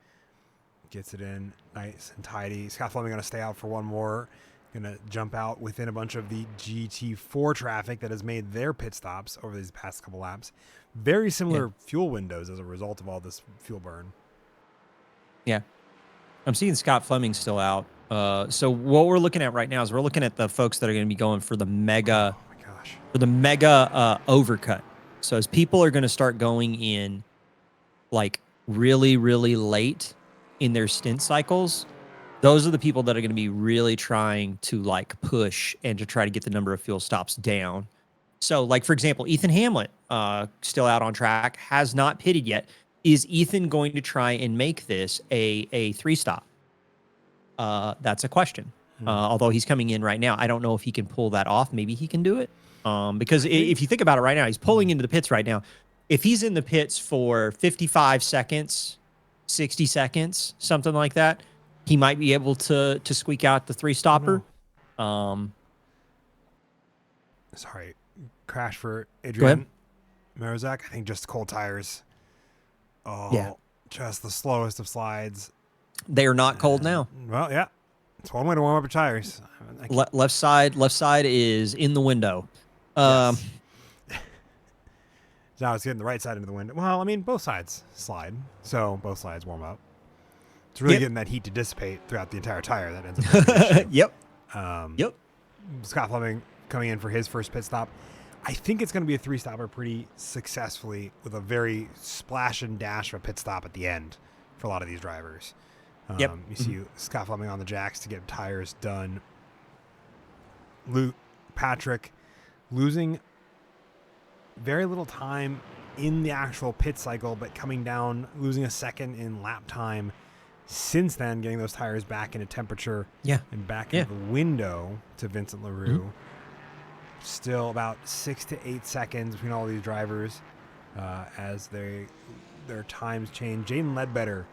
Gets it in nice and tidy. Scott Fleming going to stay out for one more. Going to jump out within a bunch of the GT4 traffic that has made their pit stops over these past couple laps. Very similar fuel windows as a result of all this fuel burn. Yeah. I'm seeing Scott Fleming still out. So what we're looking at right now is we're looking at the folks that are going to be going for the mega, Oh my gosh. overcut. So as people are going to start going in like really, really late in their stint cycles, those are the people that are going to be really trying to like push and to try to get the number of fuel stops down. So like, for example, Ethan Hamlet, still out on track, has not pitted yet. Is Ethan going to try and make this a 3-stop? That's a question. Although he's coming in right now, I don't know if he can pull that off. Maybe he can do it. Because if you think about it right now, he's pulling into the pits right now. If he's in the pits for 55 seconds, 60 seconds, something like that, he might be able to squeak out the 3-stopper. Sorry. Crash for Go ahead. Adrian Marozak. I think just cold tires. Oh, Yeah. just the slowest of slides. They are not cold now. Well, yeah. It's one way to warm up your tires. Left side is in the window. Yes. Now it's getting the right side into the window. Well, I mean, both sides slide, so both sides warm up. It's really getting that heat to dissipate throughout the entire tire. That ends up being the issue. Yep. Yep. Scott Fleming coming in for his first pit stop. I think it's going to be a 3-stopper pretty successfully with a very splash and dash of a pit stop at the end for a lot of these drivers. Yep. You see Scott Fleming on the jacks to get tires done. Luke Patrick losing very little time in the actual pit cycle, but coming down, losing a second in lap time. Since then, getting those tires back into temperature and back into the window to Vincent LaRue. Still about 6 to 8 seconds between all these drivers as their times change. Jaden Ledbetter,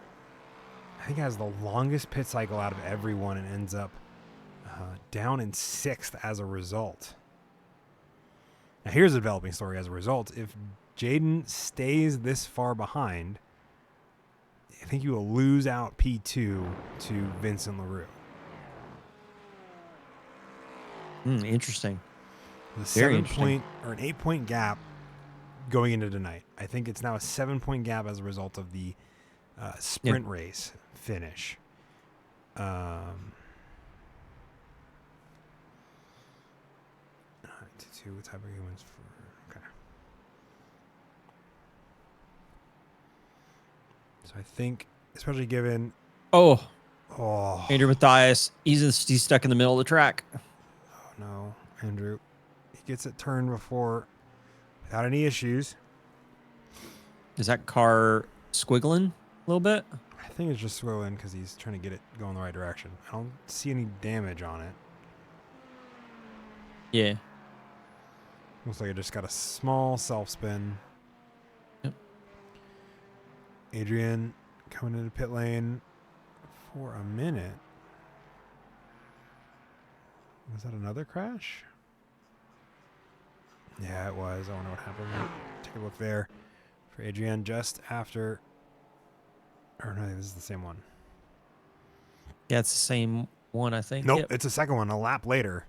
I think, has the longest pit cycle out of everyone and ends up down in 6th as a result. Now, here's a developing story as a result. If Jaden stays this far behind, I think you will lose out P2 to Vincent LaRue. Interesting. The Very 7-point or an 8-point gap going into tonight. I think it's now a 7-point gap as a result of the sprint race finish. Two type of humans for okay. So I think, especially given Andrew Mathias, he's stuck in the middle of the track. Oh no, Andrew, he gets it turned before without any issues. Is that car squiggling a little bit? I think it's just swirling because he's trying to get it going the right direction. I don't see any damage on it. Yeah. Looks like it just got a small self spin. Yep. Adrian coming into pit lane for a minute. Was that another crash? Yeah, it was. I wonder what happened. Take a look there for Adrian just after. Or no, this is the same one. Yeah, it's the same one, I think. Nope, Yep. it's a second one, a lap later.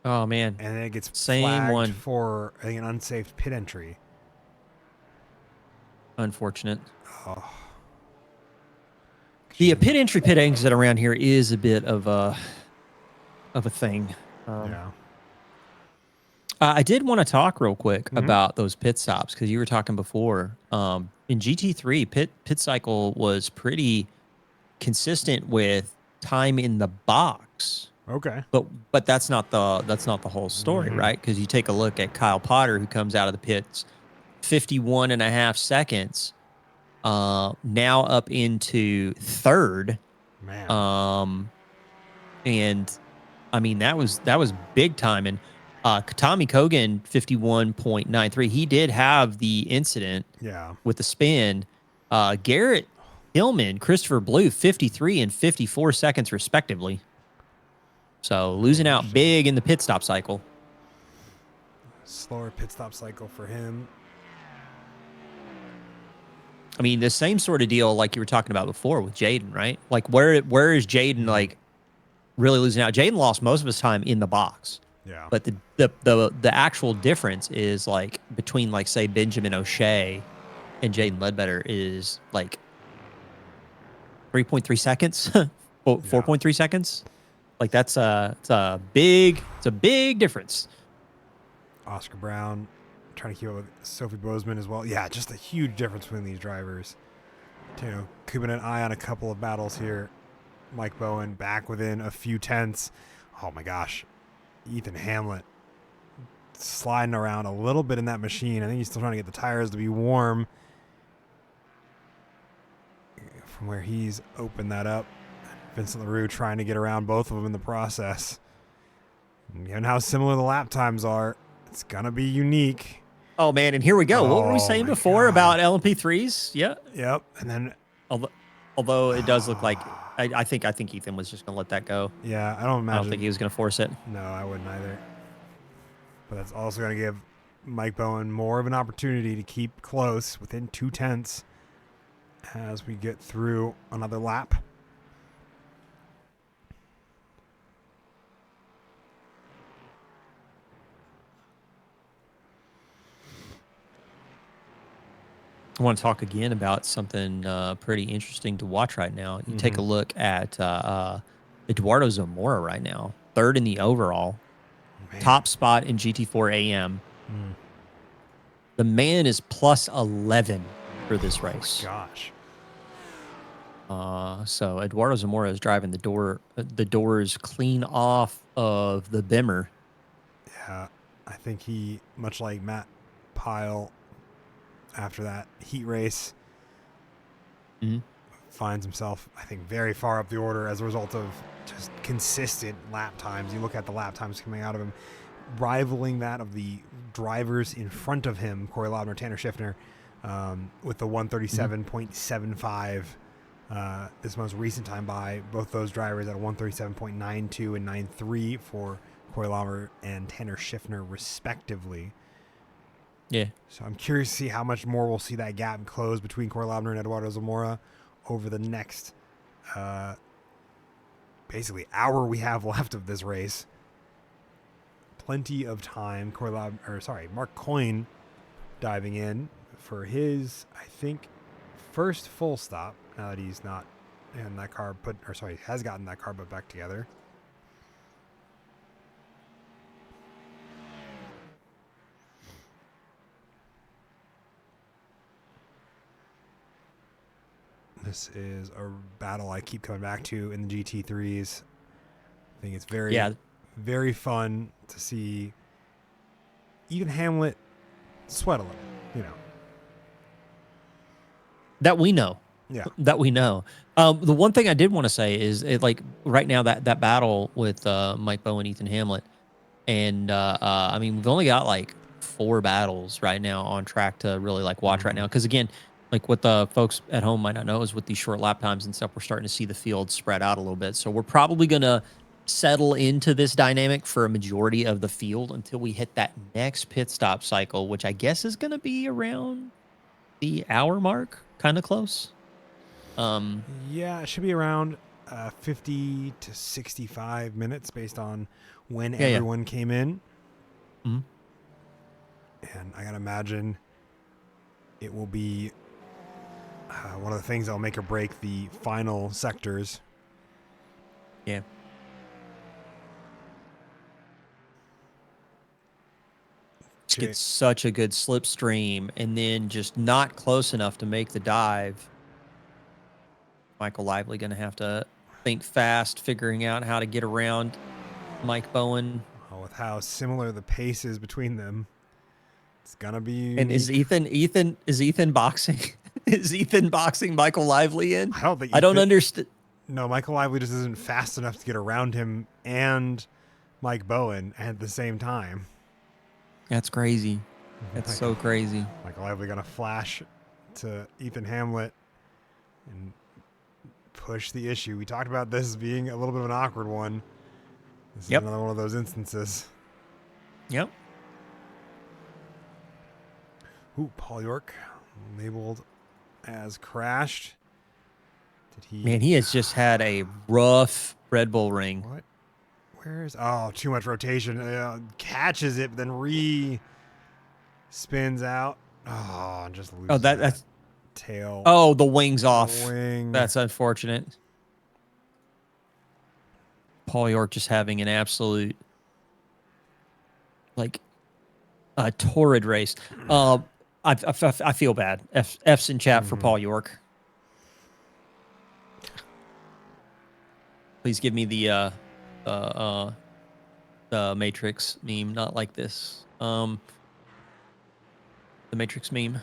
Oh man. And then it gets Same flagged one. for, I think, an unsafe pit entry. Unfortunate. Oh. The pit entry, pit exit around here is a bit of a thing. Yeah. I did want to talk real quick Mhm. about those pit stops because you were talking before. In GT3, pit cycle was pretty consistent with time in the box, Okay. but that's not the whole story, Mhm. right? Because you take a look at Kyle Potter, who comes out of the pits 51 and a half seconds, now up into third. Man. And I mean, that was big time. And Tommy Kogan, 51.93, he did have the incident Yeah. with the spin. Garrett Hillman, Christopher Blue, 53 and 54 seconds respectively. So losing out Interesting. big in the pit stop cycle. Slower pit stop cycle for him. I mean, the same sort of deal like you were talking about before with Jaden, right? Like where is Jaden like really losing out? Jaden lost most of his time in the box. Yeah. But the actual difference is like between like say Benjamin O'Shea and Jaden Ledbetter is like 3.3 seconds, 4.3 seconds. Like it's a big difference. Oscar Brown trying to keep up with Sophie Bozeman as well. Yeah, just a huge difference between these drivers. Keeping an eye on a couple of battles here. Mike Bowen back within a few tenths. Oh my gosh. Ethan Hamlet sliding around a little bit in that machine. I think he's still trying to get the tires to be warm from where he's opened that up. Vincent LaRue trying to get around both of them in the process. And given how similar the lap times are, it's going to be unique. Oh man, and here we go. What were we Oh, saying my before God. about LMP3s? Yeah. Yep. And then, Although it does look like I think Ethan was just gonna let that go. yeah, I don't imagine. I don't think he was gonna force it. No, I wouldn't either. But that's also going to give Mike Bowen more of an opportunity to keep close within 2/10 as we get through another lap. I want to talk again about something pretty interesting to watch right now. You take a look at Eduardo Zamora right now, third in the overall, Man. top spot in GT4 AM. The man is plus 11 for this race. Gosh. So Eduardo Zamora is driving the doors clean off of the Bimmer. Yeah, I think he, much like Matt Pyle after that heat race, finds himself, I think, very far up the order as a result of just consistent lap times. You look at the lap times coming out of him, rivaling that of the drivers in front of him, Corey Laubner, Tanner Schiffner, with the 137.75. This most recent time by both those drivers at a 137.92 and 93 for Corey Laubner and Tanner Schiffner, respectively. Yeah. So I'm curious to see how much more we'll see that gap close between Corey Laubner and Eduardo Zamora over the next basically hour we have left of this race. Plenty of time. Mark Coyne diving in for his, I think, first full stop now that he's not in that car has gotten that car put back together. This is a battle I keep coming back to in the GT3s. I think it's very fun to see even Hamlet sweat a little, That we know. Yeah. That we know. The one thing I did want to say is like right now that battle with Mike Bowen, Ethan Hamlet, And I mean, we've only got like 4 battles right now on track to really like watch right now. Because again, like what the folks at home might not know is with these short lap times and stuff, we're starting to see the field spread out a little bit. So we're probably gonna settle into this dynamic for a majority of the field until we hit that next pit stop cycle, which I guess is gonna be around the hour mark, kind of close. Yeah, it should be around 50 to 65 minutes based on when Yeah. everyone came in. Mhm. And I gotta imagine it will be one of the things that'll make or break the final sectors. Yeah. Just Okay. get such a good slipstream and then just not close enough to make the dive. Michael Lively going to have to think fast, figuring out how to get around Mike Bowen. With how similar the pace is between them, it's gonna be And is unique. Ethan boxing? Is Ethan boxing Michael Lively in? I don't think I don't Ethan- understand. No, Michael Lively just isn't fast enough to get around him and Mike Bowen at the same time. That's crazy. That's so crazy. Michael Lively gonna flash to Ethan Hamlet and push the issue. We talked about this being a little bit of an awkward one. This is Yep. another one of those instances. Yep. Ooh, Paul York labeled as crashed. Did he? Man, he has just had a rough Red Bull ring. What? Where's? Oh, too much rotation. Catches it, but then spins out. Oh, and just loses. Oh, that's tail. oh, the wing's off. Wing. That's unfortunate. Paul York just having an absolute, like, a torrid race. I feel bad. F's in chat for Paul York. Please give me the Matrix meme, not like this. The Matrix meme.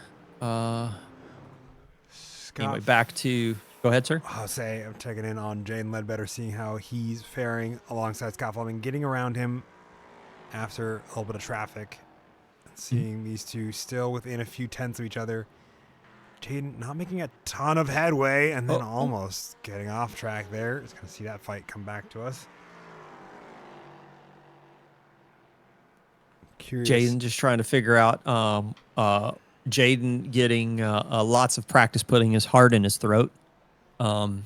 Anyway, back to. Go ahead, sir. I'll say I'm checking in on Jaden Ledbetter, seeing how he's faring alongside Scott Fleming, getting around him after a little bit of traffic, and seeing these two still within a few tenths of each other. Jaden not making a ton of headway, and then almost getting off track there. Just going to see that fight come back to us. Curious. Jaden just trying to figure out. Jaden getting lots of practice putting his heart in his throat. And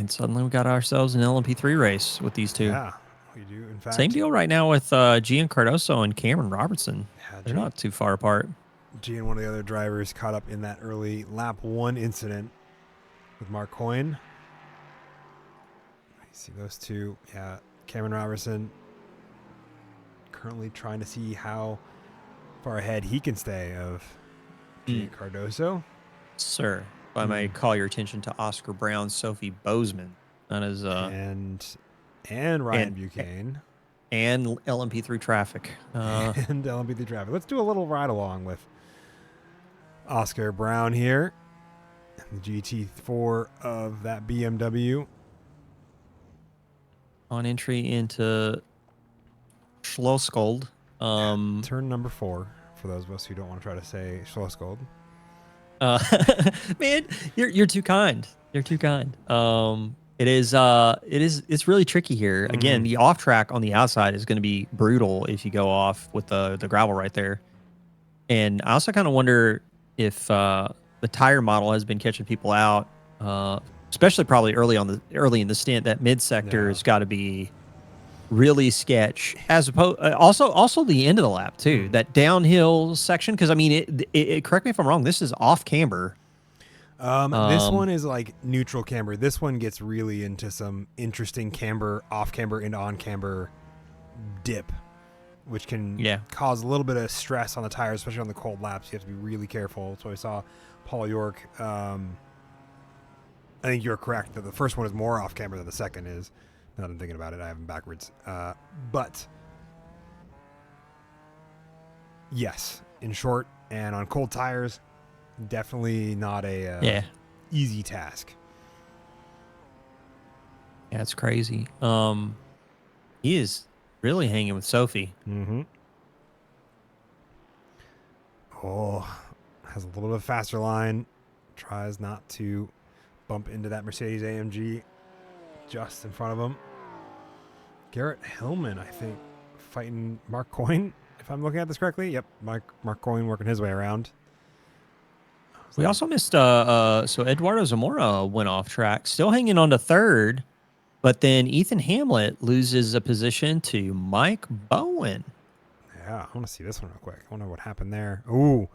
suddenly we got ourselves an LMP3 race with these two. Yeah, we do. In fact, Same deal right now with Gian Cardoso and Cameron Robertson. Yeah, They're not too far apart. G and one of the other drivers caught up in that early lap 1 incident with Mark Coyne. You see those two. Yeah, Cameron Robertson currently trying to see how far ahead he can stay of G Cardoso. Sir, if I may call your attention to Oscar Brown, Sophie Bozeman. That is and Ryan Buchanan. And LMP3 traffic. And LMP3 traffic. Let's do a little ride along with Oscar Brown here. The GT4 of that BMW. On entry into Schlosskold. Turn number 4 for those of us who don't want to try to say Schlosskold. Man, you're too kind. You're too kind. It's really tricky here. Again, the off track on the outside is going to be brutal if you go off with the gravel right there. And I also kind of wonder if the tire model has been catching people out, especially probably early in the stint. That mid sector has got to be really sketch, as opposed also the end of the lap too, that downhill section, because I mean it correct me if I'm wrong, this is off camber. This one is like neutral camber. This one gets really into some interesting camber, off camber into on camber dip, which can cause a little bit of stress on the tires, especially on the cold laps. You have to be really careful. So I saw Paul York. I think you're correct that the first one is more off camber than the second is. Now that I'm thinking about it, I have them backwards. But yes, in short and on cold tires, definitely not a easy task. Yeah, it's crazy. He is really hanging with Sophie. Mm-hmm. Oh, has a little bit of faster line. Tries not to bump into that Mercedes AMG just in front of him. Garrett Hillman, I think, fighting Mark Coyne, if I'm looking at this correctly. Yep, Mark Coyne working his way around. We also missed so Eduardo Zamora went off track, still hanging on to third, but then Ethan Hamlet loses a position to Mike Bowen. Yeah, I want to see this one real quick. I wonder what happened there. Ooh,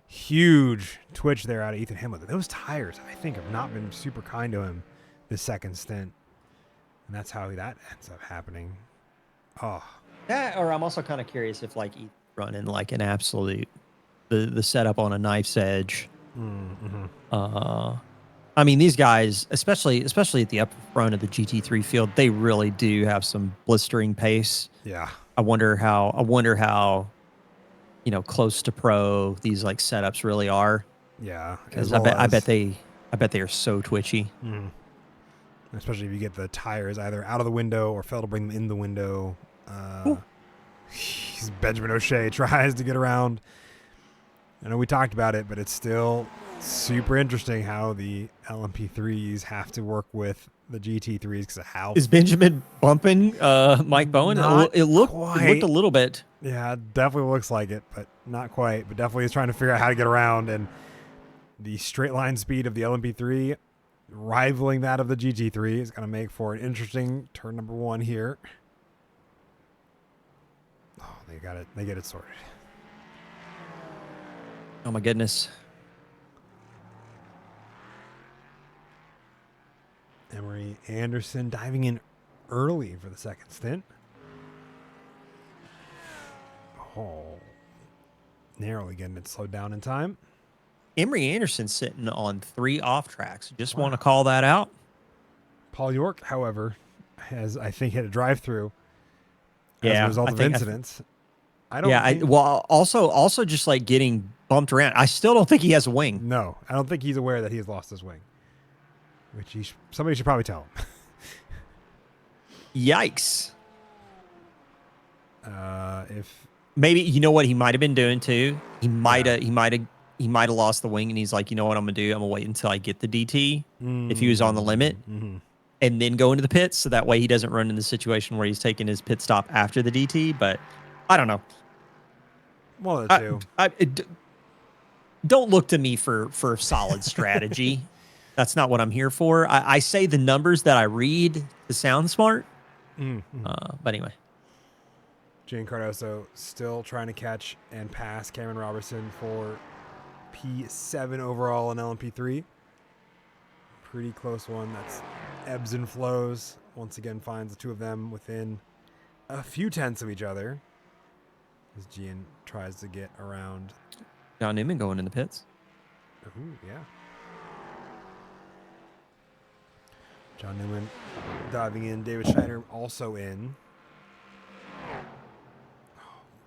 huge twitch there out of Ethan Hamlet. Those tires, I think, have not been super kind to him this second stint. And that's how that ends up happening. Oh, That, or I'm also kind of curious if like Ethan running like an absolute the setup on a knife's edge. mm-hmm. I mean, these guys, especially at the upper front of the GT3 field, they really do have some blistering pace. Yeah. I wonder how close to pro these like setups really are. Yeah. Because I bet they are so twitchy. Mm. Especially if you get the tires either out of the window or fail to bring them in the window. Benjamin O'Shea tries to get around. I know we talked about it, but it's still super interesting how the LMP3s have to work with the GT3s because of how. Is Benjamin bumping Mike Bowen? It looked a little bit. Yeah, it definitely looks like it, but not quite. But definitely is trying to figure out how to get around, and the straight line speed of the LMP3 rivaling that of the GT3 is going to make for an interesting turn number one here. Oh, they got it. They get it sorted. Oh my goodness. Emery Anderson diving in early for the second stint. Oh, narrowly getting it slowed down in time. Emery Anderson sitting on 3 off tracks. Just want to call that out. Paul York, however, has, I think, hit a drive-through as Yeah, a result I of think- incidents. I don't. Yeah, think, also just like getting bumped around. I still don't think he has a wing. No, I don't think he's aware that he has lost his wing. Which somebody should probably tell him. Yikes. If Maybe you know what he might have been doing too. He might have lost the wing, and he's like, you know what I'm gonna do? I'm gonna wait until I get the DT. If he was on the limit, and then go into the pits, so that way he doesn't run in the situation where he's taking his pit stop after the DT. But I don't know. one of the two. Don't look to me for solid strategy. That's not what I'm here for. I say the numbers that I read to sound smart. But anyway. Gene Cardoso still trying to catch and pass Cameron Robertson for P7 overall in LMP3. Pretty close one. That's ebbs and flows. Once again, finds the two of them within a few tenths of each other. As Gian tries to get around. John Newman going in the pits. Ooh, yeah. John Newman diving in. David Schneider also in.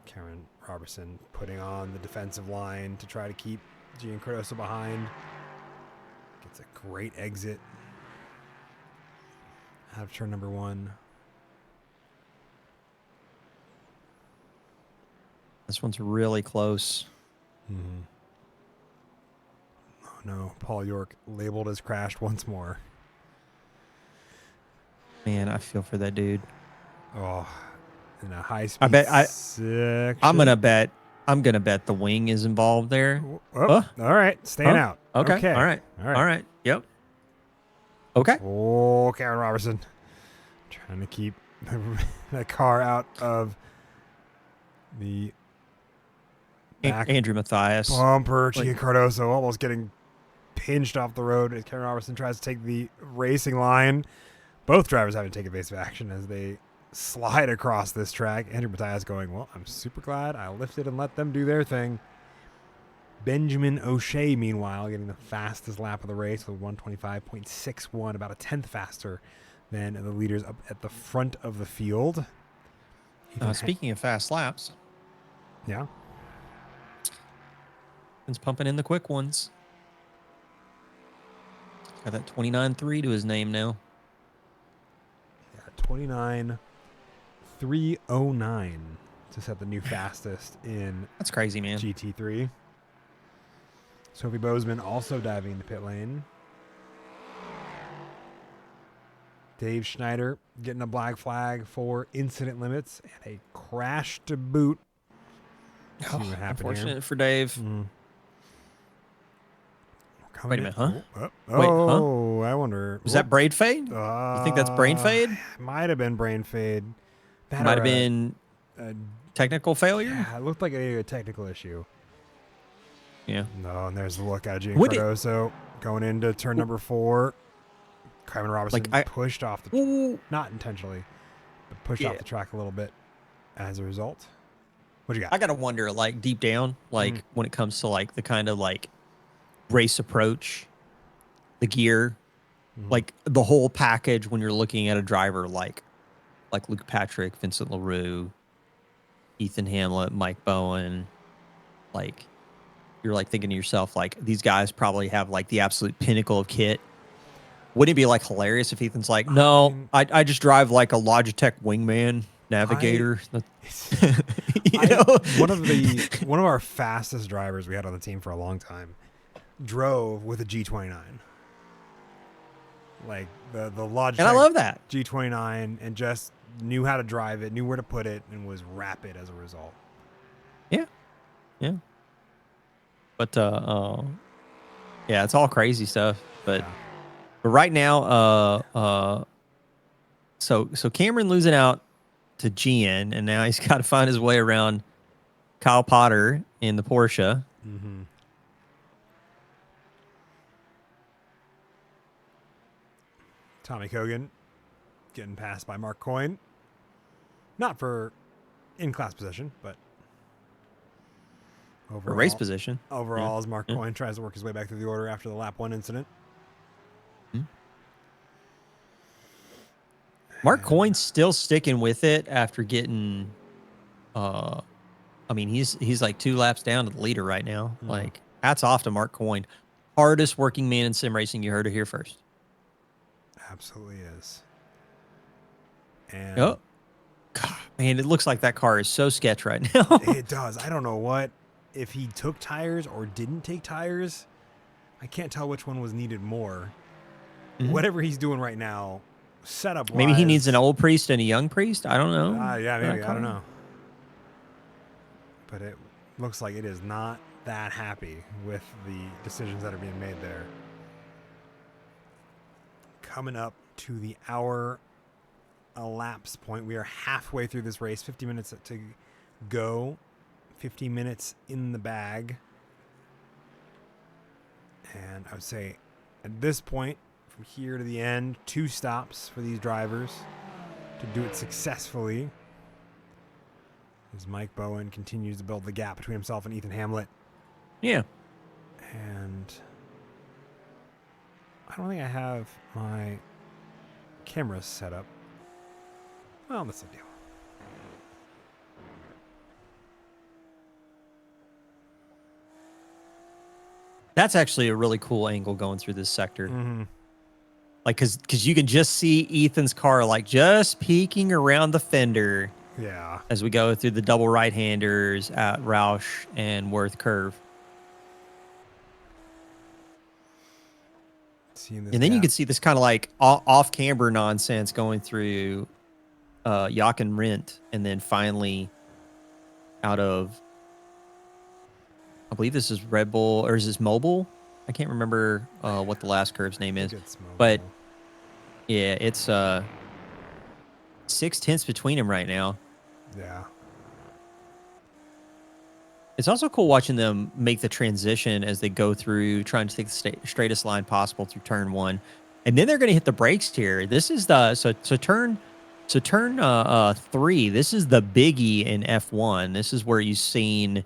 Cameron Robertson putting on the defensive line to try to keep Gian Cardoso behind. Gets a great exit out of turn number one. This one's really close. Oh no, Paul York labeled as crashed once more. Man, I feel for that dude. Oh, in a high speed. I'm gonna bet the wing is involved there. All right, staying out. Okay. All right. Yep. Okay. Oh, Cameron Robertson trying to keep that car out of the back Andrew Mathias. bumper. Gian Cardoso almost getting pinched off the road as Cameron Robertson tries to take the racing line. Both drivers having to take evasive action as they slide across this track. Andrew Mathias going, well, I'm super glad I lifted and let them do their thing. Benjamin O'Shea, meanwhile, getting the fastest lap of the race with 125.61, about a tenth faster than the leaders up at the front of the field. Speaking of fast laps, Yeah. it's pumping in the quick ones. Got that 29.3 to his name now. Yeah, 29.309 to set the new fastest in That's crazy, man. GT3. Sophie Bozeman also diving into pit lane. Dave Schneider getting a black flag for incident limits and a crash to boot. See what happened Unfortunate here. for Dave. Coming Wait a minute, in- huh? Oh, Wait, huh? oh, I wonder. Was that braid fade? You think that's brain fade? Might have been brain fade. That Might or have been a technical failure? yeah, it looked like a technical issue. Yeah. No, and there's the look out of Would it- Giancarlo going into turn number 4. Kyron Robertson pushed off the Ooh. not intentionally, but pushed Yeah. off the track a little bit as a result. What you got? I gotta wonder, like deep down, like when it comes to like the kind of like race approach, the gear, like the whole package when you're looking at a driver like Luke Patrick, Vincent LaRue, Ethan Hamlet, Mike Bowen, like you're like thinking to yourself, like these guys probably have like the absolute pinnacle of kit. Wouldn't it be like hilarious if Ethan's like, no, I just drive like a Logitech Wingman Navigator. One of our fastest drivers we had on the team for a long time drove with a G29. Like the Logitech, and I love that. G29, and just knew how to drive it, knew where to put it, and was rapid as a result. Yeah. Yeah. But yeah, it's all crazy stuff. But Yeah. but right now, so Cameron losing out to GN, and now he's got to find his way around Kyle Potter in the Porsche. Mm-hmm. Tommy Kogan getting passed by Mark Coyne. Not for in-class position, but For overall, race position. Overall, as Mark Coyne tries to work his way back through the order after the lap 1 incident. Mark Coyne's still sticking with it after getting I mean he's like 2 laps down to the leader right now. Like hats off to Mark Coyne. Hardest working man in sim racing. You heard it here first. Absolutely is. And Oh. God, man, it looks like that car is so sketch right now. it does. I don't know if he took tires or didn't take tires. I can't tell which one was needed more. Whatever he's doing right now, setup wise. Maybe he needs an old priest and a young priest. I don't know. Yeah, maybe. I don't know. But it looks like it is not that happy with the decisions that are being made there. Coming up to the hour elapsed point. We are halfway through this race. 50 minutes to go. 50 minutes in the bag. And I would say at this point, from here to the end, 2 stops for these drivers to do it successfully. As Mike Bowen continues to build the gap between himself and Ethan Hamlet. Yeah. And I don't think I have my cameras set up. Well, that's the deal. That's actually a really cool angle going through this sector. Like, cause you can just see Ethan's car like just peeking around the fender. Yeah. As we go through the double right-handers at Roush and Worth Curve. Seeing this And then you gap. can see this kind of like off-camber nonsense going through Jochen Rindt, and then finally out of, I believe this is Red Bull, or is this Mobile? I can't remember what the last curve's name is. But yeah, it's 6/10 between them right now. Yeah. It's also cool watching them make the transition as they go through, trying to take the straightest line possible through turn 1, and then they're going to hit the brakes here. This is the turn 3. This is the biggie in F1. This is where you've seen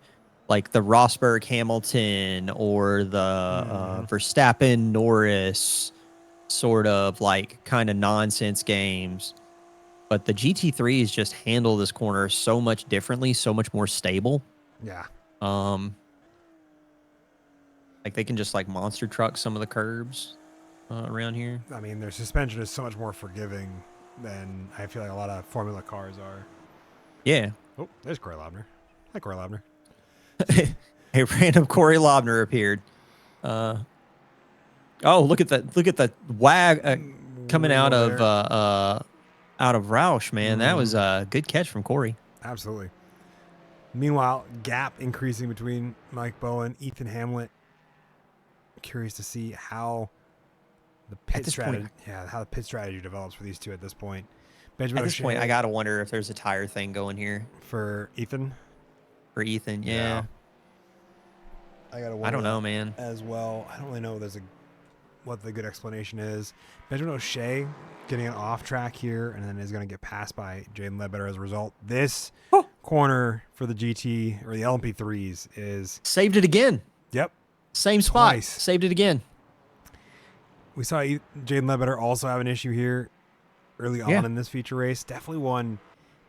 like the Rosberg Hamilton or the Verstappen Norris sort of like kind of nonsense games. But the GT3s just handle this corner so much differently, so much more stable. Yeah. Like they can just like monster truck some of the curbs. around here. I mean, their suspension is so much more forgiving than I feel like a lot of Formula cars are. Yeah. Oh, there's Corey Laubner. Hi, Corey Laubner. A random Corey Laubner appeared. Oh, look at that! Look at the wag coming out Wiggle of there. out of Roush, man. That was a good catch from Corey. Absolutely. Meanwhile, gap increasing between Mike Bowen, Ethan Hamlet. Curious to see how the pit strategy, how the pit strategy develops for these two at this point. Benjamin At this point, O'Shea I gotta wonder if there's a tire thing going here for Ethan. for Ethan. Yeah. I gotta wonder. I don't know, that man. as well. I don't really know what the good explanation is. Benjamin O'Shea getting an off track here, and then is going to get passed by Jaden Ledbetter as a result. This corner for the GT or the LMP3s is Saved it again. Yep. Same spot. Twice. Saved it again. We saw Jaden Ledbetter also have an issue here early on in this feature race. Definitely one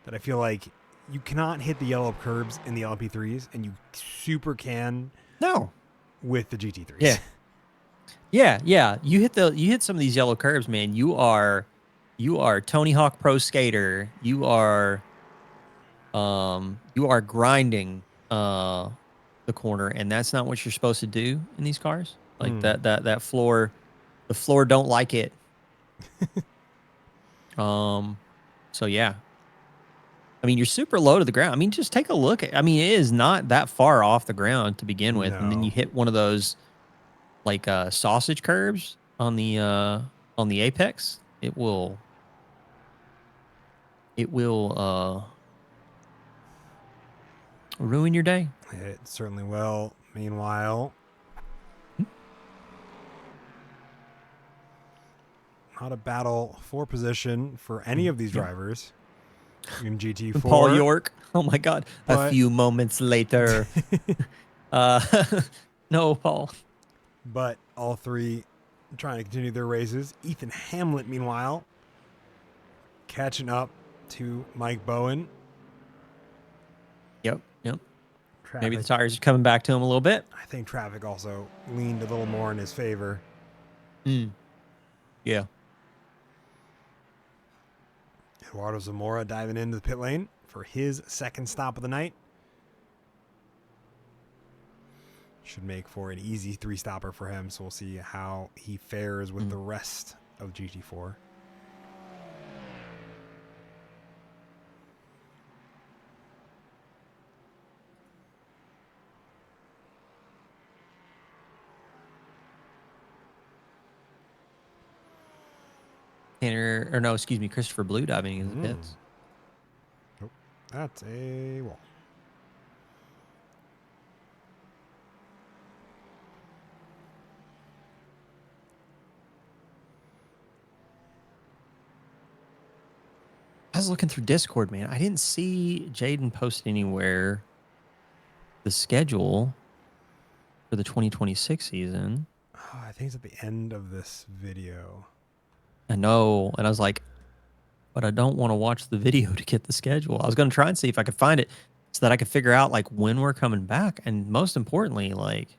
that I feel like you cannot hit the yellow curbs in the LMP3s, and you super can No. with the GT3s. Yeah. Yeah. You hit some of these yellow curves, man. You are Tony Hawk Pro Skater. You are grinding the corner, and that's not what you're supposed to do in these cars. Like that floor, the floor don't like it. So yeah. I mean, you're super low to the ground. I mean, just take a look at. I mean, it is not that far off the ground to begin with, and then you hit one of those like sausage curves on the apex. It will ruin your day. It certainly will. Meanwhile, not a battle for position for any of these drivers in GT4. Paul York. Oh my God. But a few moments later. No, Paul. But all three trying to continue their races. Ethan Hamlet, meanwhile, catching up to Mike Bowen. Yep. Traffic, Maybe the tires are coming back to him a little bit. I think traffic also leaned a little more in his favor. Yeah. Eduardo Zamora diving into the pit lane for his second stop of the night. Should make for an easy three-stopper for him, so we'll see how he fares with the rest of GT4. Christopher Blue diving into the pits. Nope. That's a wall. I was looking through Discord, man. I didn't see Jaden post anywhere the schedule for the 2026 season. Oh, I think it's at the end of this video. I know. And I was like, but I don't want to watch the video to get the schedule. I was going to try and see if I could find it so that I could figure out like when we're coming back. And most importantly, like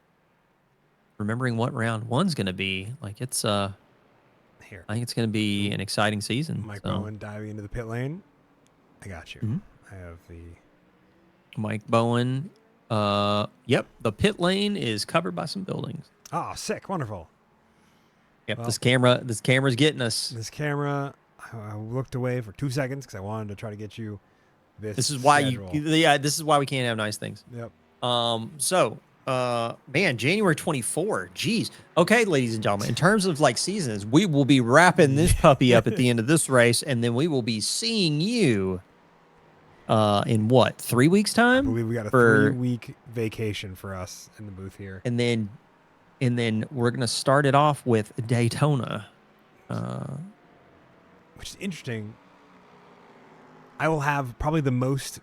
remembering what round one's going to be. Like it's, Here. I think it's going to be an exciting season. Mike Bowen diving into the pit lane. I got you. I have the Mike Bowen. Yep. The pit lane is covered by some buildings. Oh, sick. Wonderful. Yep. Well, This camera's getting us. This camera, I looked away for 2 seconds because I wanted to try to get you This is why schedule. this is why we can't have nice things. Yep. Man, January 24. Jeez. Okay, ladies and gentlemen, in terms of like seasons, we will be wrapping this puppy up at the end of this race, and then we will be seeing you in what, 3 weeks I time? believe we got a 3-week vacation for us in the booth here. And then we're gonna start it off with Daytona. Which is interesting. I will have probably the most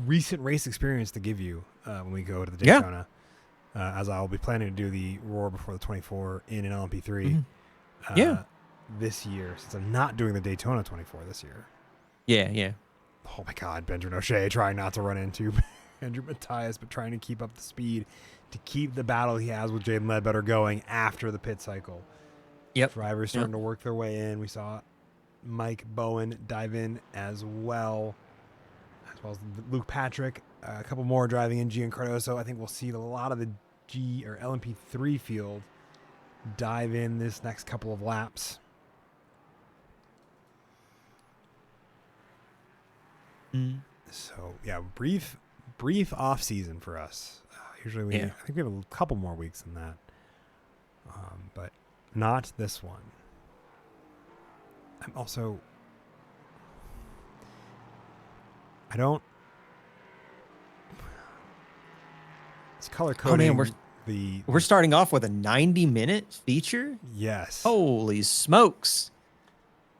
recent race experience to give you when we go to the Daytona. As I'll be planning to do the Roar Before the 24 in an LMP3 this year, since I'm not doing the Daytona 24 this year. Yeah. Oh my God, Benjamin O'Shea trying not to run into Andrew Matthias, but trying to keep up the speed to keep the battle he has with Jaden Ledbetter going after the pit cycle. Yep. Drivers starting to work their way in. We saw Mike Bowen dive in as well as Luke Patrick. A couple more driving in. Gian Cardoso. I think we'll see a lot of the G or LMP3 field dive in this next couple of laps. So yeah, brief off season for us. Usually I think we have a couple more weeks than that, but not this one. I'm also it's color coding. Oh man, we're starting off with a 90-minute feature. Yes. Holy smokes!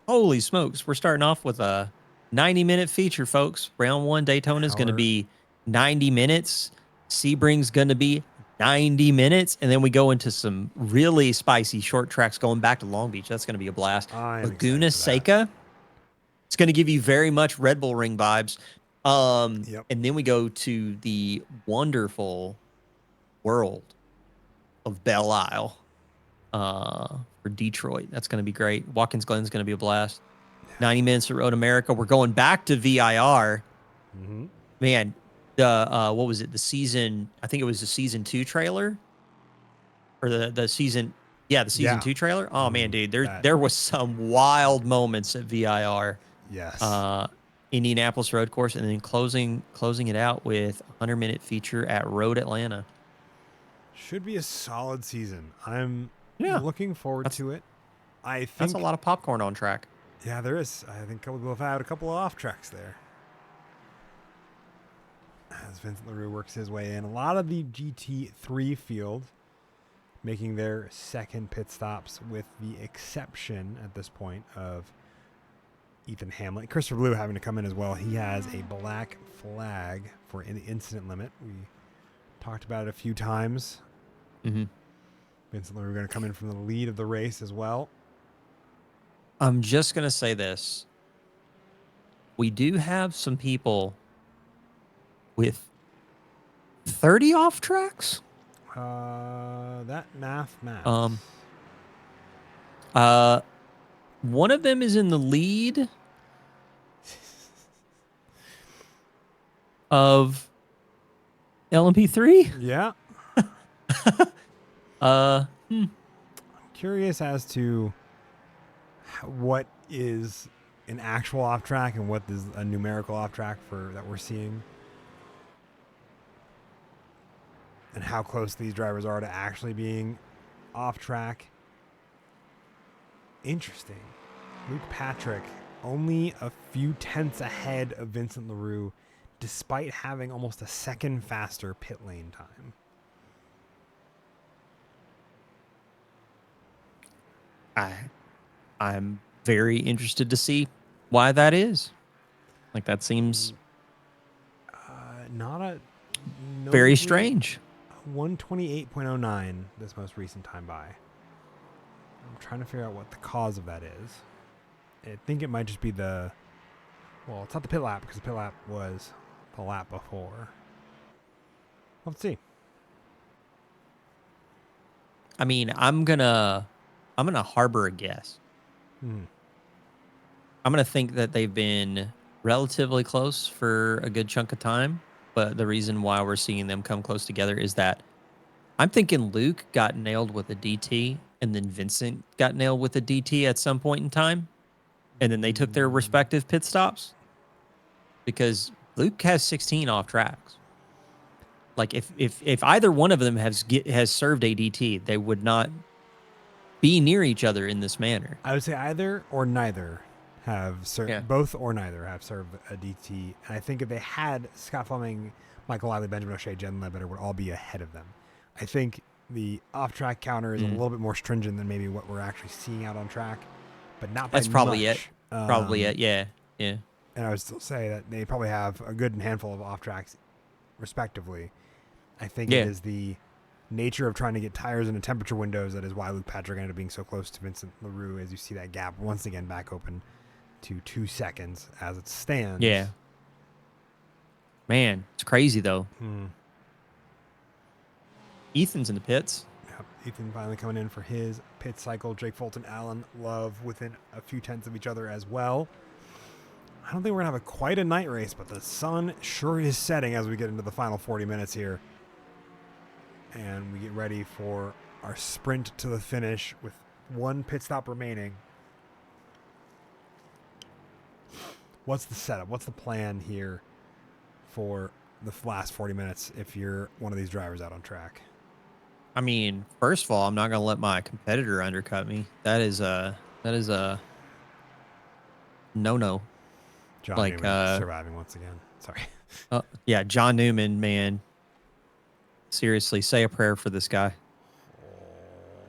Holy smokes! We're starting off with a 90-minute feature, folks. Round 1 Daytona is going to be 90 minutes. Sebring's going to be 90 minutes, and then we go into some really spicy short tracks going back to Long Beach. That's going to be a blast. Laguna Seca. It's going to give you very much Red Bull Ring vibes. And then we go to the wonderful world of Belle Isle for Detroit. That's going to be great. Watkins Glen's going to be a blast. 90 minutes at Road America. We're going back to VIR. Mm-hmm. Man, what was it? The season, I think it was the season 2 trailer or the season. Yeah, the season 2 trailer. Oh man, dude, there was some wild moments at VIR. Yes. Indianapolis Road Course, and then closing it out with a 100-minute feature at Road Atlanta. Should be a solid season. I'm looking forward to it. I think that's a lot of popcorn on track. Yeah, there is. I think we'll have had a couple of off tracks there. As Vincent LaRue works his way in. A lot of the GT3 field making their second pit stops, with the exception at this point of Ethan Hamlin. Christopher Blue having to come in as well. He has a black flag for the incident limit. We talked about it a few times. Mm-hmm. Vincent LaRue going to come in from the lead of the race as well. I'm just going to say this. We do have some people with 30 off tracks. That math. One of them is in the lead of LMP3. Yeah. I'm curious as to what is an actual off track and what is a numerical off track that we're seeing, and how close these drivers are to actually being off track. Interesting. Luke Patrick only a few tenths ahead of Vincent LaRue, despite having almost a second faster pit lane time. I'm very interested to see why that is. Like, that seems very strange. 128.09 this most recent time by. I'm trying to figure out what the cause of that is. I think it might just be it's not the pit lap, because the pit lap was the lap before. Let's see. I mean, I'm gonna harbor a guess. I'm gonna think that they've been relatively close for a good chunk of time, but the reason why we're seeing them come close together is that I'm thinking Luke got nailed with a DT, and then Vincent got nailed with a DT at some point in time, and then they took their respective pit stops, because Luke has 16 off tracks. Like, if either one of them has served a DT, they would not be near each other in this manner. I would say either or neither have served. Both or neither have served a DT. And I think if they had, Scott Fleming, Michael Lively, Benjamin O'Shea, Jen Lebetter would all be ahead of them. I think the off-track counter is a little bit more stringent than maybe what we're actually seeing out on track, but not by That's probably much. it. Probably it. Yeah. And I would still say that they probably have a good handful of off-tracks, respectively. I think it is the nature of trying to get tires into temperature windows that is why Luke Patrick ended up being so close to Vincent LaRue, as you see that gap once again back open to 2 seconds as it stands. Yeah. Man, it's crazy, though. Ethan's in the pits. Yep. Ethan finally coming in for his pit cycle. Jake Fulton, Allen Love within a few tenths of each other as well. I don't think we're going to have quite a night race, but the sun sure is setting as we get into the final 40 minutes here. And we get ready for our sprint to the finish with one pit stop remaining. What's the setup? What's the plan here for the last 40 minutes if you're one of these drivers out on track? I mean, first of all, I'm not going to let my competitor undercut me. That is a no-no. John Like, Newman surviving once again. Sorry. Yeah, John Newman, man. Seriously, say a prayer for this guy.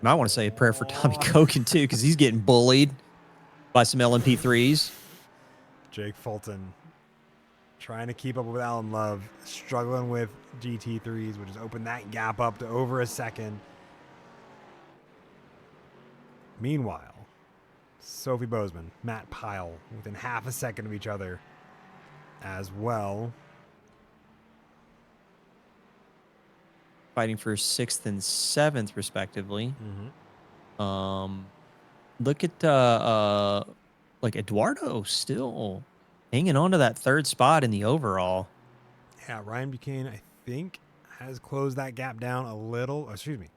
Might want to say a prayer for Tommy Kogan too, because he's getting bullied by some LMP3s. Jake Fulton trying to keep up with Allen Love, struggling with GT3s, which has opened that gap up to over a second. Meanwhile, Sophie Bozeman, Matt Pyle within half a second of each other as well. Fighting for 6th and 7th, respectively. Look at like Eduardo still hanging on to that 3rd spot in the overall. Yeah, Ryan Buchanan, I think, has closed that gap down a little. Excuse me.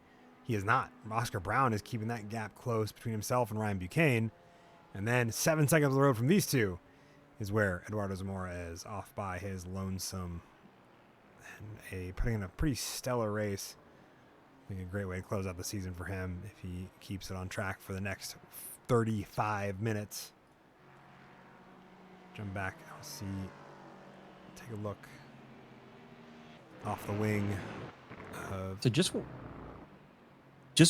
He is not. Oscar Brown is keeping that gap close between himself and Ryan Buchanan. And then 7 seconds of the road from these two is where Eduardo Zamora is off by his lonesome and putting in a pretty stellar race. I think a great way to close out the season for him if he keeps it on track for the next 35 minutes. Jump back. I'll see. Take a look off the wing. So just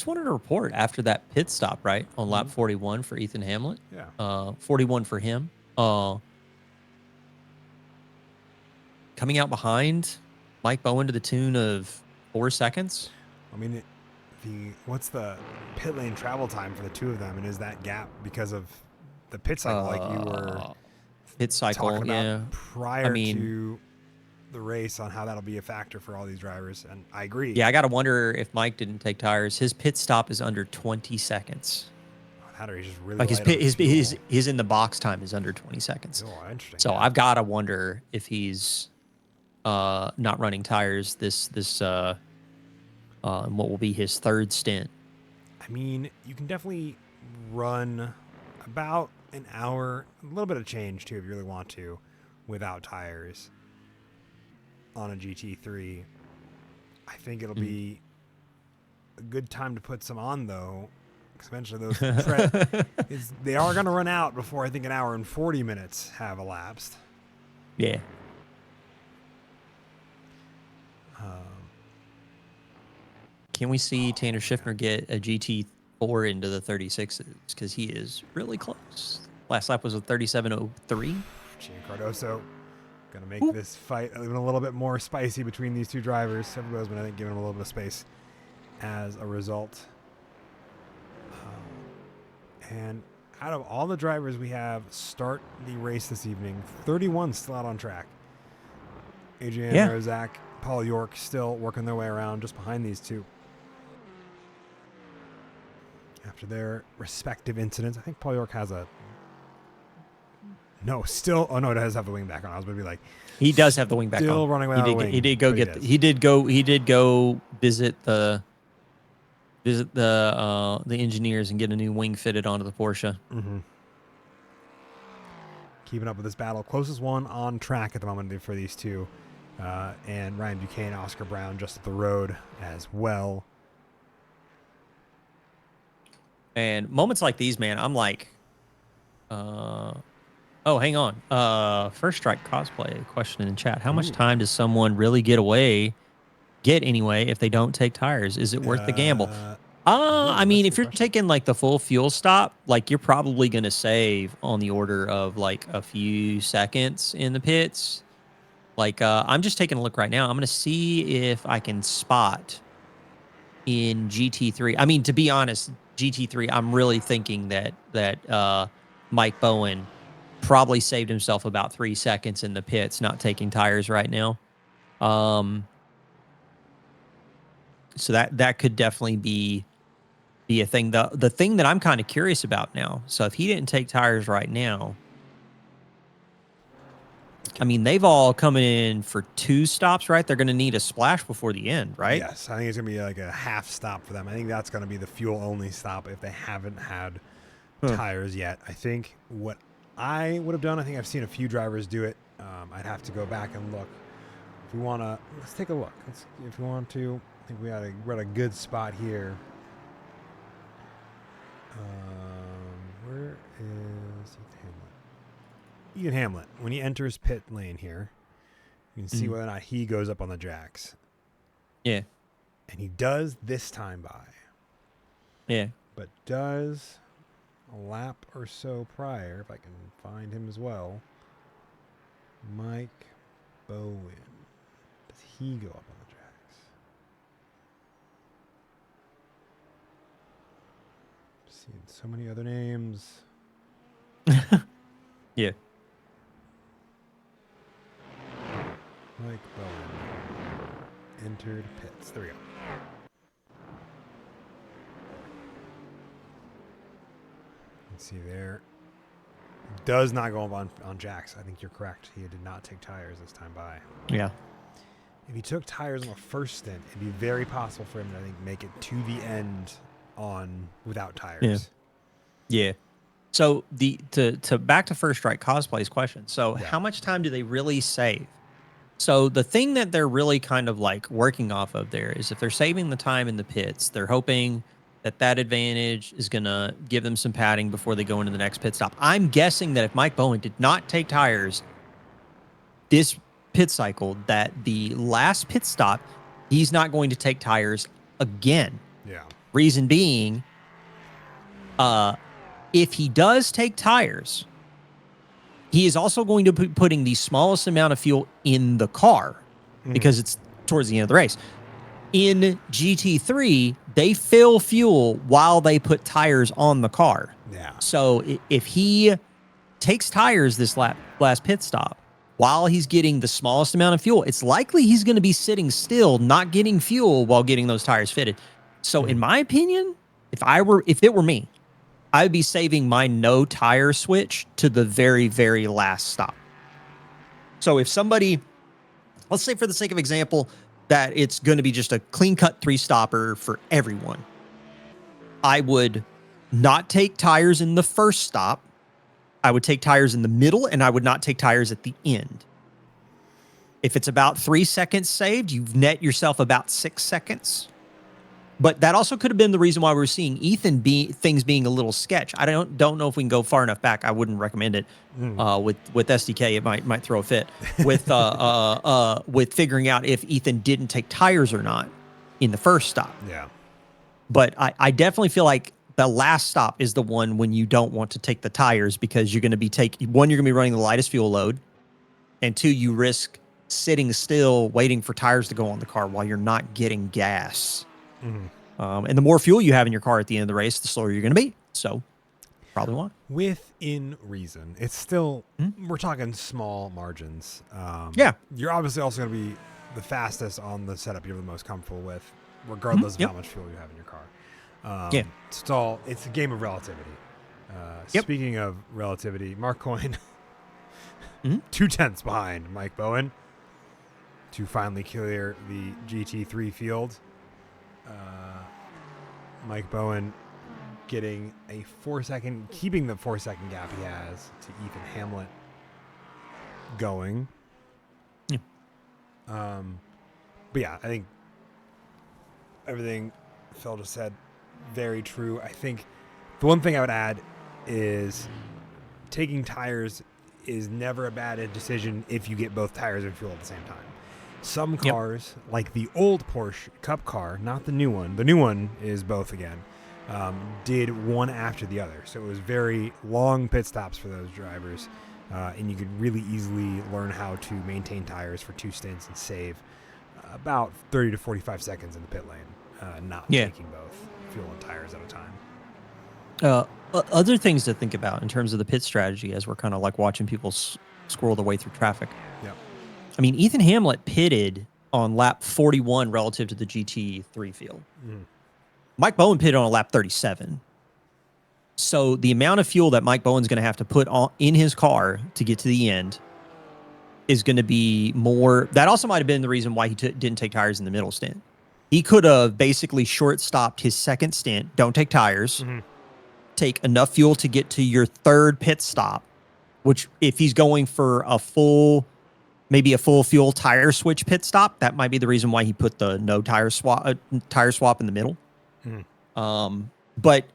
wanted to report after that pit stop, right, on lap 41 for Ethan Hamlet. Yeah. 41 for him. Coming out behind Mike Bowen to the tune of 4 seconds. I mean, what's the pit lane travel time for the two of them, and is that gap because of the pit cycle, like you were pit cycle, talking about yeah, prior to the race, on how that'll be a factor for all these drivers? And I agree. Yeah, I gotta wonder if Mike didn't take tires. His pit stop is under 20 seconds. That, or he's just really Like his in the box time is under 20 seconds. Oh, interesting. So yeah. I've got to wonder if he's not running tires this what will be his 3rd stint. I mean, you can definitely run about an hour, a little bit of change too, if you really want to, without tires on a GT3. I think it'll be a good time to put some on, though, because eventually those they are going to run out before I think an hour and 40 minutes have elapsed. Yeah. Can we see Tanner Schiffner get a GT4 into the 36s? Because he is really close. Last lap was a 37.03. Gian Cardoso going to make this fight even a little bit more spicy between these two drivers. Sophie Bozeman, I think, giving him a little bit of space as a result. And out of all the drivers we have start the race this evening, 31 still out on track. Adrian Rozak, Paul York still working their way around just behind these two. After their respective incidents, I think Paul York has a... No, still... Oh, no, it does have the wing back on. I was going to be like... He does have the wing back on. Still running without a wing. He did go get... He did go visit the engineers and get a new wing fitted onto the Porsche. Mm-hmm. Keeping up with this battle. Closest one on track at the moment for these two. And Ryan Buchanan, Oscar Brown just up the road as well. And moments like these, man, I'm like, oh, hang on. First Strike Cosplay question in chat. How much time does someone really get anyway if they don't take tires? Is it worth the gamble? I mean, if you're taking like the full fuel stop, like you're probably going to save on the order of like a few seconds in the pits. Like, I'm just taking a look right now. I'm going to see if I can spot in GT3. I mean, to be honest, GT3, I'm really thinking that Mike Bowen probably saved himself about 3 seconds in the pits, not taking tires right now. So that could definitely be be a thing. The thing that I'm kind of curious about now. So if he didn't take tires right now, I mean, they've all coming in for 2 stops, right? They're going to need a splash before the end, right? Yes, I think it's going to be like a half stop for them. I think that's going to be the fuel-only stop if they haven't had tires yet. I think what I would have done, I think I've seen a few drivers do it. I'd have to go back and look. If we want to, let's take a look. If we want to, I think we're at a good spot here. Where is Ethan Hamlet? When he enters pit lane here, you can see whether or not he goes up on the jacks. Yeah. And he does this time by. Yeah. But does a lap or so prior, if I can find him as well, Mike Bowen. Does he go up on the jacks? Seeing so many other names. Yeah. Mike Bowen entered pits. There we go. Let's see there. Does not go up on jacks. I think you're correct. He did not take tires this time by. Yeah. If he took tires on the first stint, it'd be very possible for him to, I think, make it to the end without tires. Yeah. So to back to First Strike Cosplay's question. So how much time do they really save? So the thing that they're really kind of like working off of there is if they're saving the time in the pits, they're hoping that advantage is going to give them some padding before they go into the next pit stop. I'm guessing that if Mike Bowen did not take tires this pit cycle, that the last pit stop, he's not going to take tires again. Yeah. Reason being, if he does take tires, he is also going to be putting the smallest amount of fuel in the car because it's towards the end of the race. In GT3, they fill fuel while they put tires on the car. Yeah. So if he takes tires this last pit stop while he's getting the smallest amount of fuel, it's likely he's going to be sitting still, not getting fuel while getting those tires fitted. So in my opinion, if it were me, I would be saving my no tire switch to the very, very last stop. So if somebody, let's say for the sake of example, that it's going to be just a clean cut 3-stopper for everyone, I would not take tires in the first stop. I would take tires in the middle, and I would not take tires at the end. If it's about 3 seconds saved, you've net yourself about 6 seconds. But that also could have been the reason why we're seeing Ethan things being a little sketch. I don't know if we can go far enough back. I wouldn't recommend it. With SDK, it might throw a fit with figuring out if Ethan didn't take tires or not in the first stop. Yeah. But I definitely feel like the last stop is the one when you don't want to take the tires because you're going to be you're going to be running the lightest fuel load, and 2, you risk sitting still waiting for tires to go on the car while you're not getting gas. And the more fuel you have in your car at the end of the race, the slower you're going to be. So probably won't. Within reason. It's still, we're talking small margins. Yeah. You're obviously also going to be the fastest on the setup you're the most comfortable with, regardless of how much fuel you have in your car. It's a game of relativity. Speaking of relativity, Mark Coyne, 2/10 behind Mike Bowen to finally clear the GT3 field. Mike Bowen getting a 4-second, keeping the 4-second gap he has to Ethan Hamlet going. Yeah. But yeah, I think everything Phil just said, very true. I think the one thing I would add is taking tires is never a bad decision if you get both tires and fuel at the same time. Some cars, like the old Porsche Cup car, not the new one is both again, did one after the other. So it was very long pit stops for those drivers, and you could really easily learn how to maintain tires for 2 stints and save about 30 to 45 seconds in the pit lane, not taking both fuel and tires at a time. Other things to think about in terms of the pit strategy as we're kind of like watching people squirrel their way through traffic. Yep. I mean, Ethan Hamlet pitted on lap 41 relative to the GT3 field. Mike Bowen pitted on a lap 37. So the amount of fuel that Mike Bowen's going to have to put on in his car to get to the end is going to be more. That also might have been the reason why he didn't take tires in the middle stint. He could have basically short-stopped his second stint, don't take tires, take enough fuel to get to your third pit stop, which if he's going for maybe a full fuel tire switch pit stop, that might be the reason why he put the no tire swap in the middle. But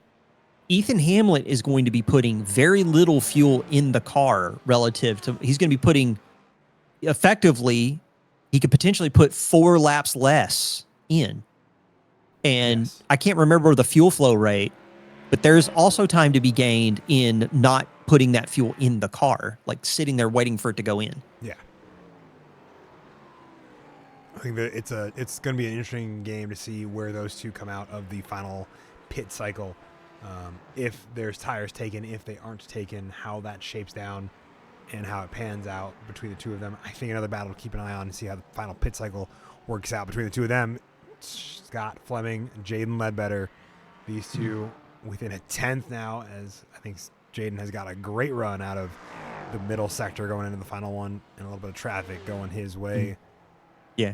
Ethan Hamlet is going to be putting very little fuel in the car relative to, he's going to be putting effectively, he could potentially put 4 laps less in. And I can't remember the fuel flow rate, but there's also time to be gained in not putting that fuel in the car, like sitting there waiting for it to go in. Yeah. I think that it's going to be an interesting game to see where those two come out of the final pit cycle. If there's tires taken, if they aren't taken, how that shapes down and how it pans out between the two of them. I think another battle to keep an eye on and see how the final pit cycle works out between the two of them. Scott Fleming, Jaden Ledbetter, these two within a 10th now, as I think Jaden has got a great run out of the middle sector going into the final one and a little bit of traffic going his way. Yeah.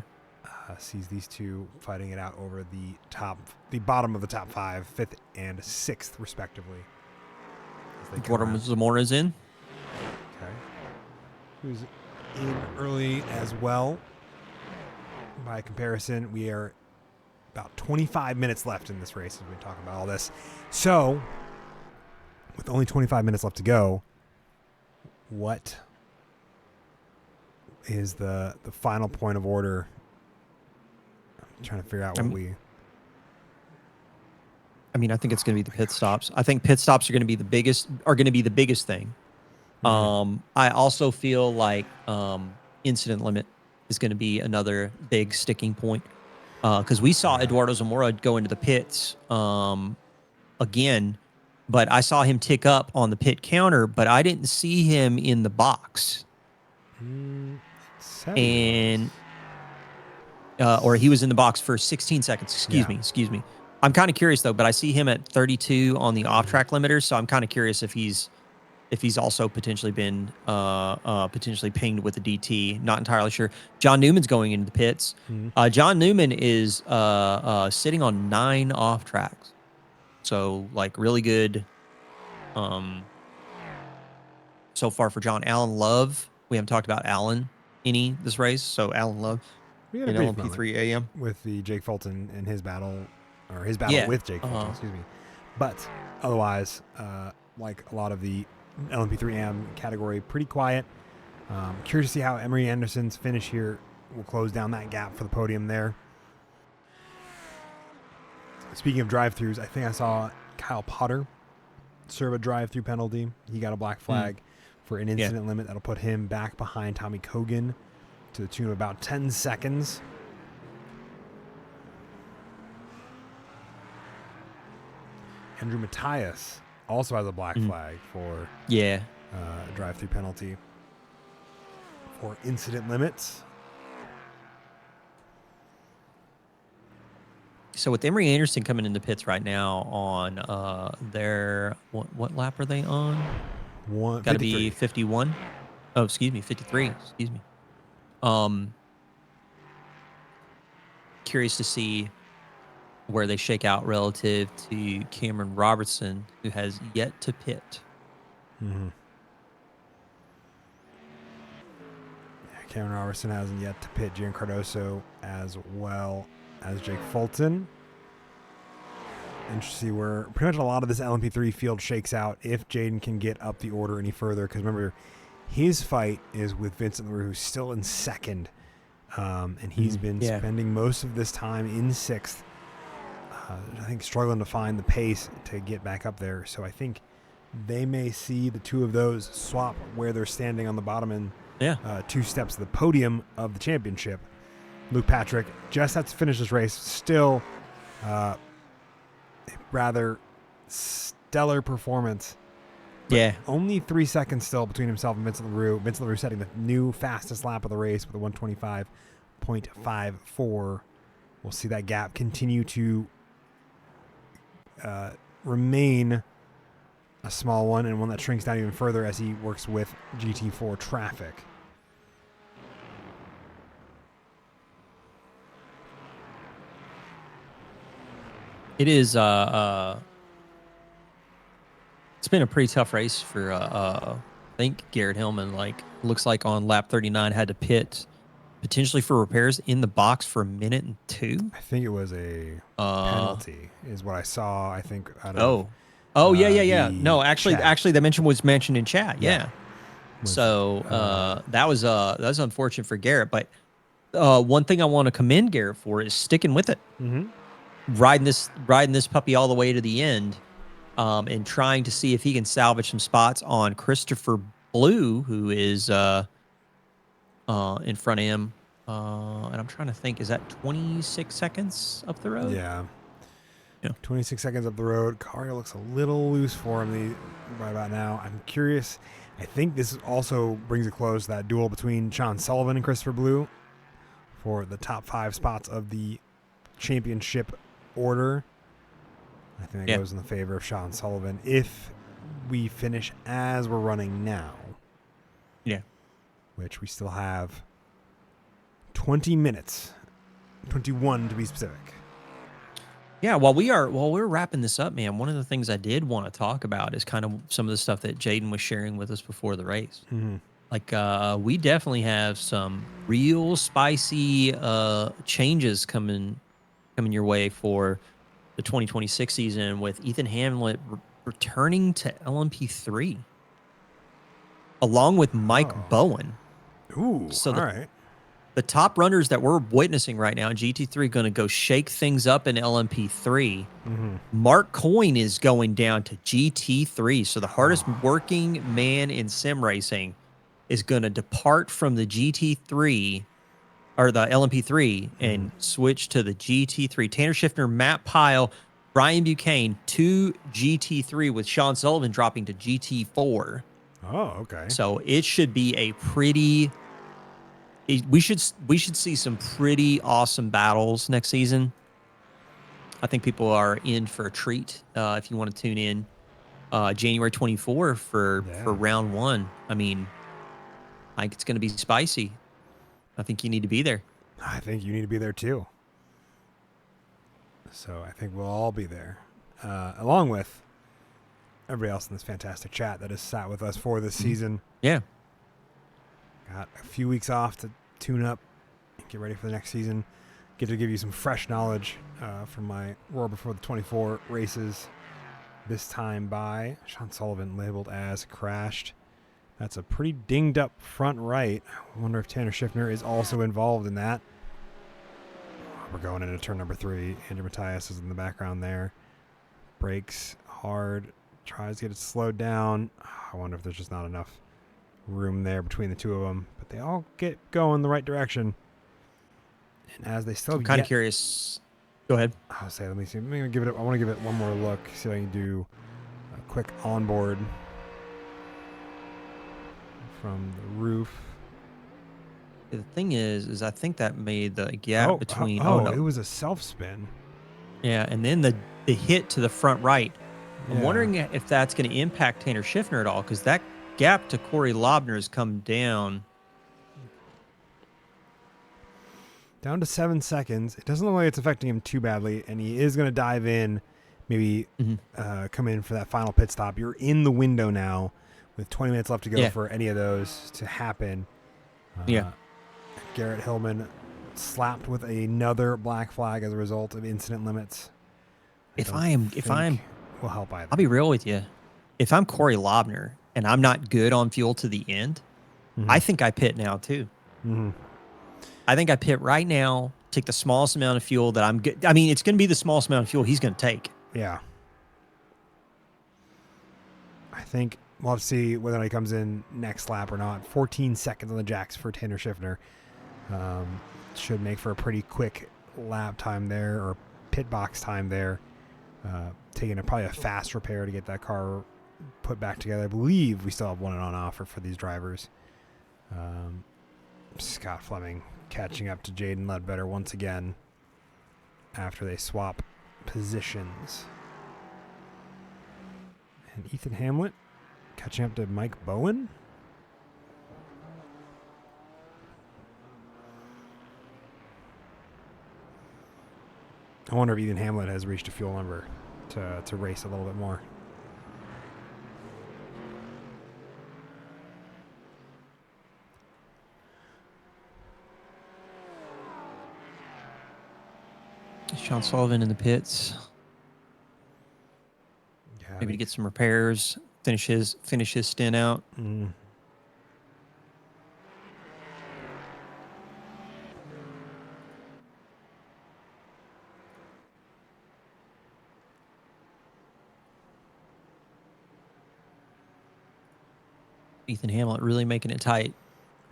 Sees these two fighting it out over the bottom of the top 5, 5th and 6th respectively. Zamora's in. Okay. Who's in early as well. By comparison, we are about 25 minutes left in this race as we talk about all this. So, with only 25 minutes left to go, what is the final point of order? I'm trying to figure out what I think it's going to be the pit stops. I think pit stops are going to be the biggest thing. I also feel like incident limit is going to be another big sticking point because we saw Eduardo Zamora go into the pits again, but I saw him tick up on the pit counter, but I didn't see him in the box. Or he was in the box for 16 seconds. Excuse me. I'm kind of curious though, but I see him at 32 on the off-track limiter, so I'm kind of curious if he's also potentially been potentially pinged with a DT. Not entirely sure. John Newman's going into the pits. John Newman is sitting on 9 off tracks, so like really good. So far for John. Alan Love, we haven't talked about Alan any this race, so Alan Love. We had a in brief LMP3 AM with the Jake Fulton and his battle with Jake Fulton, excuse me. But otherwise, like a lot of the LMP3 AM category, pretty quiet. Curious to see how Emery Anderson's finish here will close down that gap for the podium there. Speaking of drive-throughs, I think I saw Kyle Potter serve a drive-through penalty. He got a black flag for an incident limit that'll put him back behind Tommy Kogan to the tune of about 10 seconds. Andrew Matthias also has a black flag for a drive-through penalty for incident limits. So with Emery Anderson coming into pits right now on their what lap are they on? Got to be 51. Oh, excuse me, 53. Excuse me. Curious to see where they shake out relative to Cameron Robertson, who has yet to pit. Cameron Robertson hasn't yet to pit. Gian Cardoso as well as Jake Fulton. Interesting to see where pretty much a lot of this LMP3 field shakes out if Jaden can get up the order any further. Because remember, his fight is with Vincent LaRue, who's still in second. And he's been spending most of this time in 6th. I think struggling to find the pace to get back up there. So I think they may see the two of those swap where they're standing on the bottom and 2 steps to the podium of the championship. Luke Patrick just has to finish this race. Still rather stellar performance. But only 3 seconds still between himself and Vincent LaRue. Vincent LaRue setting the new fastest lap of the race with a 125.54. We'll see that gap continue to remain a small one and one that shrinks down even further as he works with GT4 traffic. It is. It's been a pretty tough race for. I think Garrett Hillman. Like, looks like on lap 39 had to pit potentially for repairs in the box for 1:02. I think it was a penalty, is what I saw. I think out of Yeah. the No, actually, chat. that was mentioned in chat. Yeah. Yeah. Was, So that was unfortunate for Garrett. But one thing I want to commend Garrett for is sticking with it, riding this puppy all the way to the end, and trying to see if he can salvage some spots on Christopher Blue, who is in front of him. And I'm trying to think, is that 26 seconds up the road? Yeah. Yeah. 26 seconds up the road. Car looks a little loose for him right about now. I'm curious. I think this also brings a close to that duel between Sean Sullivan and Christopher Blue for the top 5 spots of the championship order. I think that goes in the favor of Sean Sullivan if we finish as we're running now. Yeah. Which we still have 20 minutes. 21 to be specific. Yeah, while we're wrapping this up, man, one of the things I did want to talk about is kind of some of the stuff that Jaden was sharing with us before the race. Mm-hmm. Like, we definitely have some real spicy changes coming your way for the 2026 season, with Ethan Hamlet returning to LMP3 along with Mike Bowen. Ooh, so all right. The top runners that we're witnessing right now in GT3 going to go shake things up in LMP3. Mm-hmm. Mark Coyne is going down to GT3. So the hardest working man in sim racing is going to depart from the GT3 or the LMP3 and switch to the GT3. Tanner Schiffner, Matt Pyle, Brian Buchanan to GT3, with Sean Sullivan dropping to GT4. Oh, okay. So it should be a pretty... We should see some pretty awesome battles next season. I think people are in for a treat if you want to tune in January 24 for round 1. I mean, I think it's going to be spicy. I think you need to be there. I think you need to be there too. So I think we'll all be there, along with everybody else in this fantastic chat that has sat with us for this season. Yeah. Got a few weeks off to tune up and get ready for the next season. Get to give you some fresh knowledge from my Roar Before the 24 races. This time by Sean Sullivan, labeled as crashed. That's a pretty dinged up front right. I wonder if Tanner Schiffner is also involved in that. We're going into turn number 3. Andrew Matthias is in the background there. Brakes hard. Tries to get it slowed down. I wonder if there's just not enough room there between the two of them, but they all get going the right direction. And as they still, I'm kind of curious. Go ahead. I'll say, let me see. I want to give it one more look. See if I can do a quick onboard from the roof. The thing is I think that made the gap between. No, it was a self spin. Yeah, and then the hit to the front right. I'm Yeah. wondering if that's going to impact Tanner Schiffner at all, because that gap to Corey Lobner has come down. Down to 7 seconds. It doesn't look like it's affecting him too badly, and he is going to dive in, maybe come in for that final pit stop. You're in the window now with 20 minutes left to go for any of those to happen. Garrett Hillman slapped with another black flag as a result of incident limits. If will help either. I'll be real with you. If I'm Corey Lobner and I'm not good on fuel to the end, I think I pit now too. I think I pit right now, take the smallest amount of fuel that I'm good. I mean, it's going to be the smallest amount of fuel he's going to take. Yeah. I think we'll have to see whether he comes in next lap or not. 14 seconds on the jacks for Tanner Schiffner. Should make for a pretty quick lap time there, or pit box time there. Taking probably a fast repair to get that car put back together. I believe we still have one on offer for these drivers. Scott Fleming catching up to Jaden Ledbetter once again after they swap positions. And Ethan Hamlet catching up to Mike Bowen. I wonder if Ethan Hamlet has reached a fuel number to race a little bit more. Sean Sullivan in the pits. Yeah, Maybe to get some repairs, finish his stint out. Ethan Hamlet really making it tight.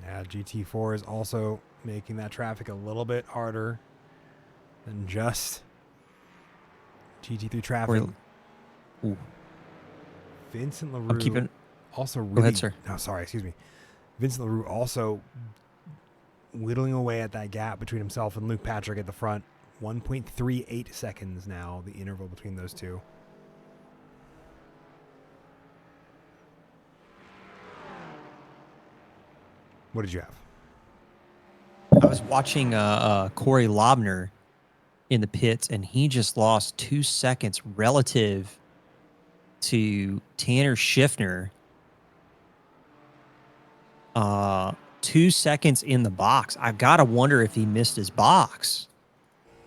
Yeah, GT4 is also making that traffic a little bit harder than just GT3 traffic. Ooh. Vincent I'm LaRue keeping. also really. Go ahead, sir. No, sorry, excuse me. Vincent LaRue also whittling away at that gap between himself and Luke Patrick at the front. 1.38 seconds now, the interval between those two. What did you have? I was watching Corey Lobner in the pits, and he just lost 2 seconds relative to Tanner Schiffner. 2 seconds in the box. I gotta wonder if he missed his box.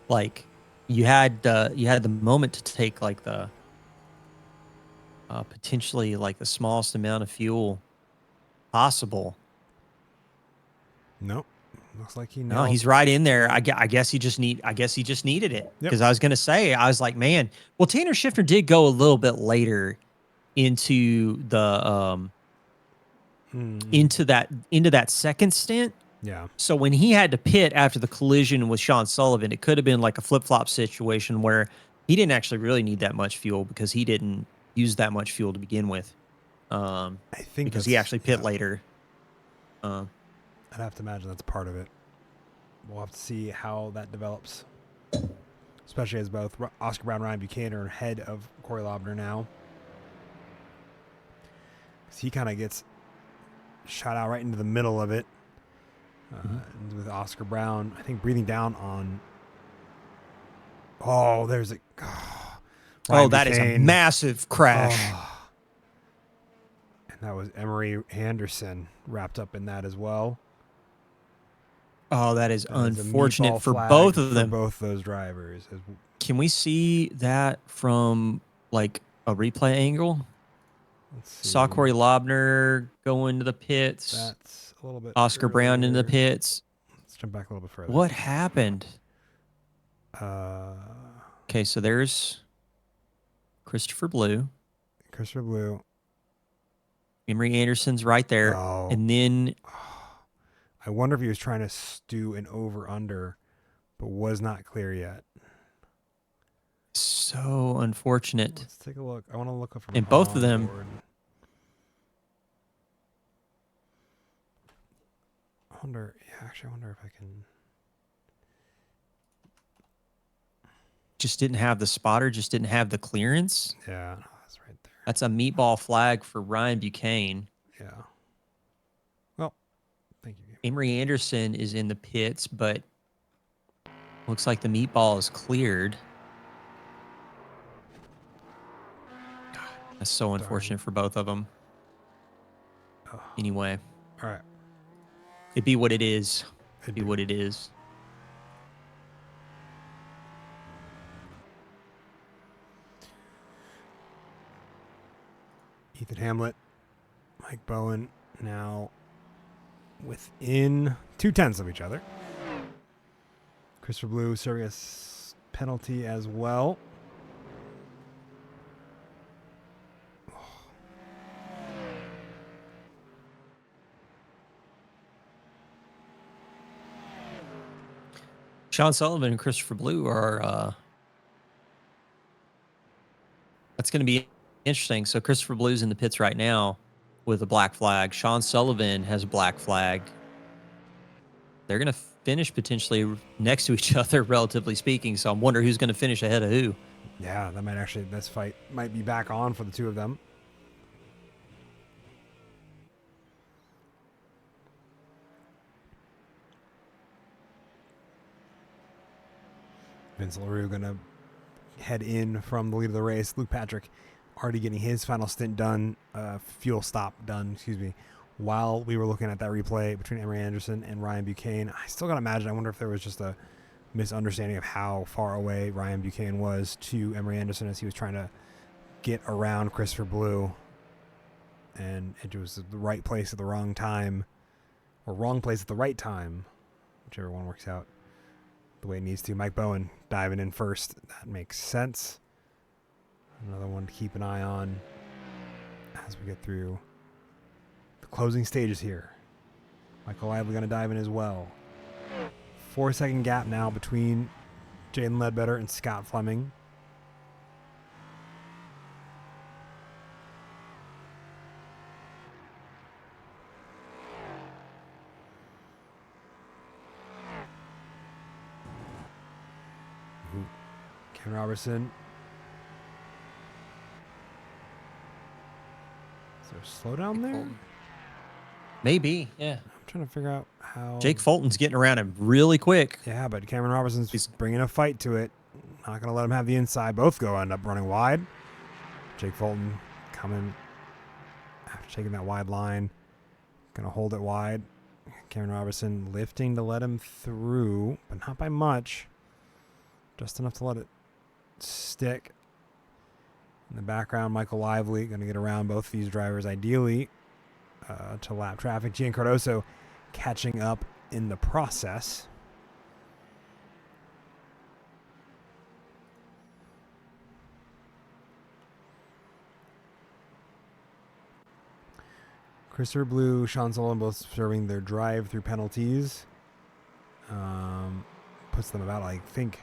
Like, you had the moment to take like the potentially like the smallest amount of fuel possible. Nope. Looks like he No, he's right in there. I guess he just needed it, because I was gonna say, I was like, man. Well, Tanner Schiffner did go a little bit later into the into that second stint. Yeah. So when he had to pit after the collision with Sean Sullivan, it could have been like a flip-flop situation where he didn't actually really need that much fuel because he didn't use that much fuel to begin with. I think because he actually pit later. I'd have to imagine that's part of it. We'll have to see how that develops, especially as both Oscar Brown and Ryan Buchanan are ahead of Corey Lobner now. Because he kind of gets shot out right into the middle of it. With Oscar Brown, I think, breathing down on. Oh, there's a. Oh, that is a massive crash. Oh. And that was Emery Anderson wrapped up in that as well. Oh, that is That is a unfortunate meatball for flag both of for them. both those drivers. Can we see that from like a replay angle? Let's see. Saw Corey Lobner go into the pits. That's a little bit. Oscar Brown in the earlier. pits. Let's jump back a little bit further. What happened? Uh, Okay, so there's Christopher Blue. Christopher Blue. Emery Anderson's right there. Oh. And then I wonder if he was trying to stew an over-under, but was not clear yet. so unfortunate. Let's take a look. I want to look up from And both of them. onboard. I wonder if I can. Just didn't have the spotter, just didn't have the clearance. Yeah, no, that's right there. That's a meatball flag for Ryan Buchanan. Yeah. Well, thank you. Emery Anderson is in the pits, but looks like the meatball is cleared. That's so unfortunate for both of them. Oh. Anyway, All right. it'd be what it is. It'd be what it is. Ethan Hamlet, Mike Bowen now within 0.2 of each other. Christopher Blue serving a penalty as well. Sean Sullivan and Christopher Blue are that's going to be interesting. So Christopher Blue's in the pits right now with a black flag. Sean Sullivan has a black flag. They're going to finish potentially next to each other, relatively speaking. So I'm wondering who's going to finish ahead of who. Yeah, that might actually, this fight might be back on for the two of them. Vincent LaRue going to head in from the lead of the race. Luke Patrick already getting his final stint done, fuel stop done, excuse me, while we were looking at that replay between Emery Anderson and Ryan Buchanan. I still got to imagine, I wonder if there was just a misunderstanding of how far away Ryan Buchanan was to Emery Anderson as he was trying to get around Christopher Blue. And it was the right place at the wrong time, or wrong place at the right time, whichever one works out the way it needs to. Mike Bowen diving in first. That makes sense. Another one to keep an eye on as we get through the closing stages here. Michael Lively going to dive in as well. 4-second gap now between Jaden Ledbetter and Scott Fleming. Ken Robertson. Is there a slowdown there? Maybe, yeah. I'm trying to figure out how. Jake Fulton's getting around him really quick. Yeah, but Cameron Robertson's bringing a fight to it. Not going to let him have the inside. Both end up running wide. Jake Fulton coming after taking that wide line. Going to hold it wide. Cameron Robertson lifting to let him through, but not by much. Just enough to let it stick. In the background, Michael Lively going to get around both these drivers ideally to lap traffic. Gian Cardoso catching up in the process. Christopher Blue, Sean Sullivan both serving their drive-through penalties. Puts them about, I think,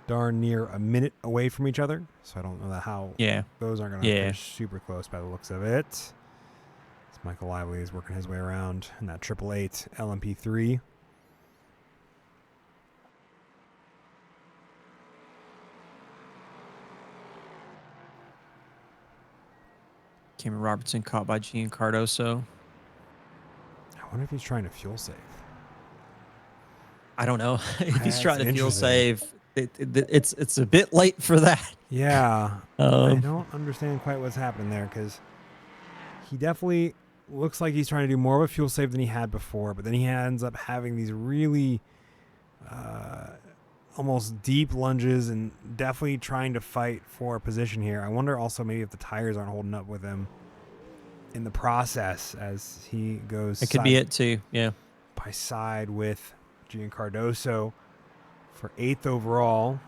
darn near a minute away from each other. So I don't know how those aren't going to finish super close by the looks of it. As Michael Lively is working his way around in that 888 LMP3. Cameron Robertson caught by Gian Cardoso. I wonder if he's trying to fuel save. I don't know. If he's That's trying to fuel interesting. save, it's a bit late for that. Yeah. I don't understand quite what's happening there because he definitely looks like he's trying to do more of a fuel save than he had before, but then he ends up having these really almost deep lunges and definitely trying to fight for a position here. I wonder also maybe if the tires aren't holding up with him in the process as he goes It could be it too, yeah. by side with Gian Cardoso for 8th overall.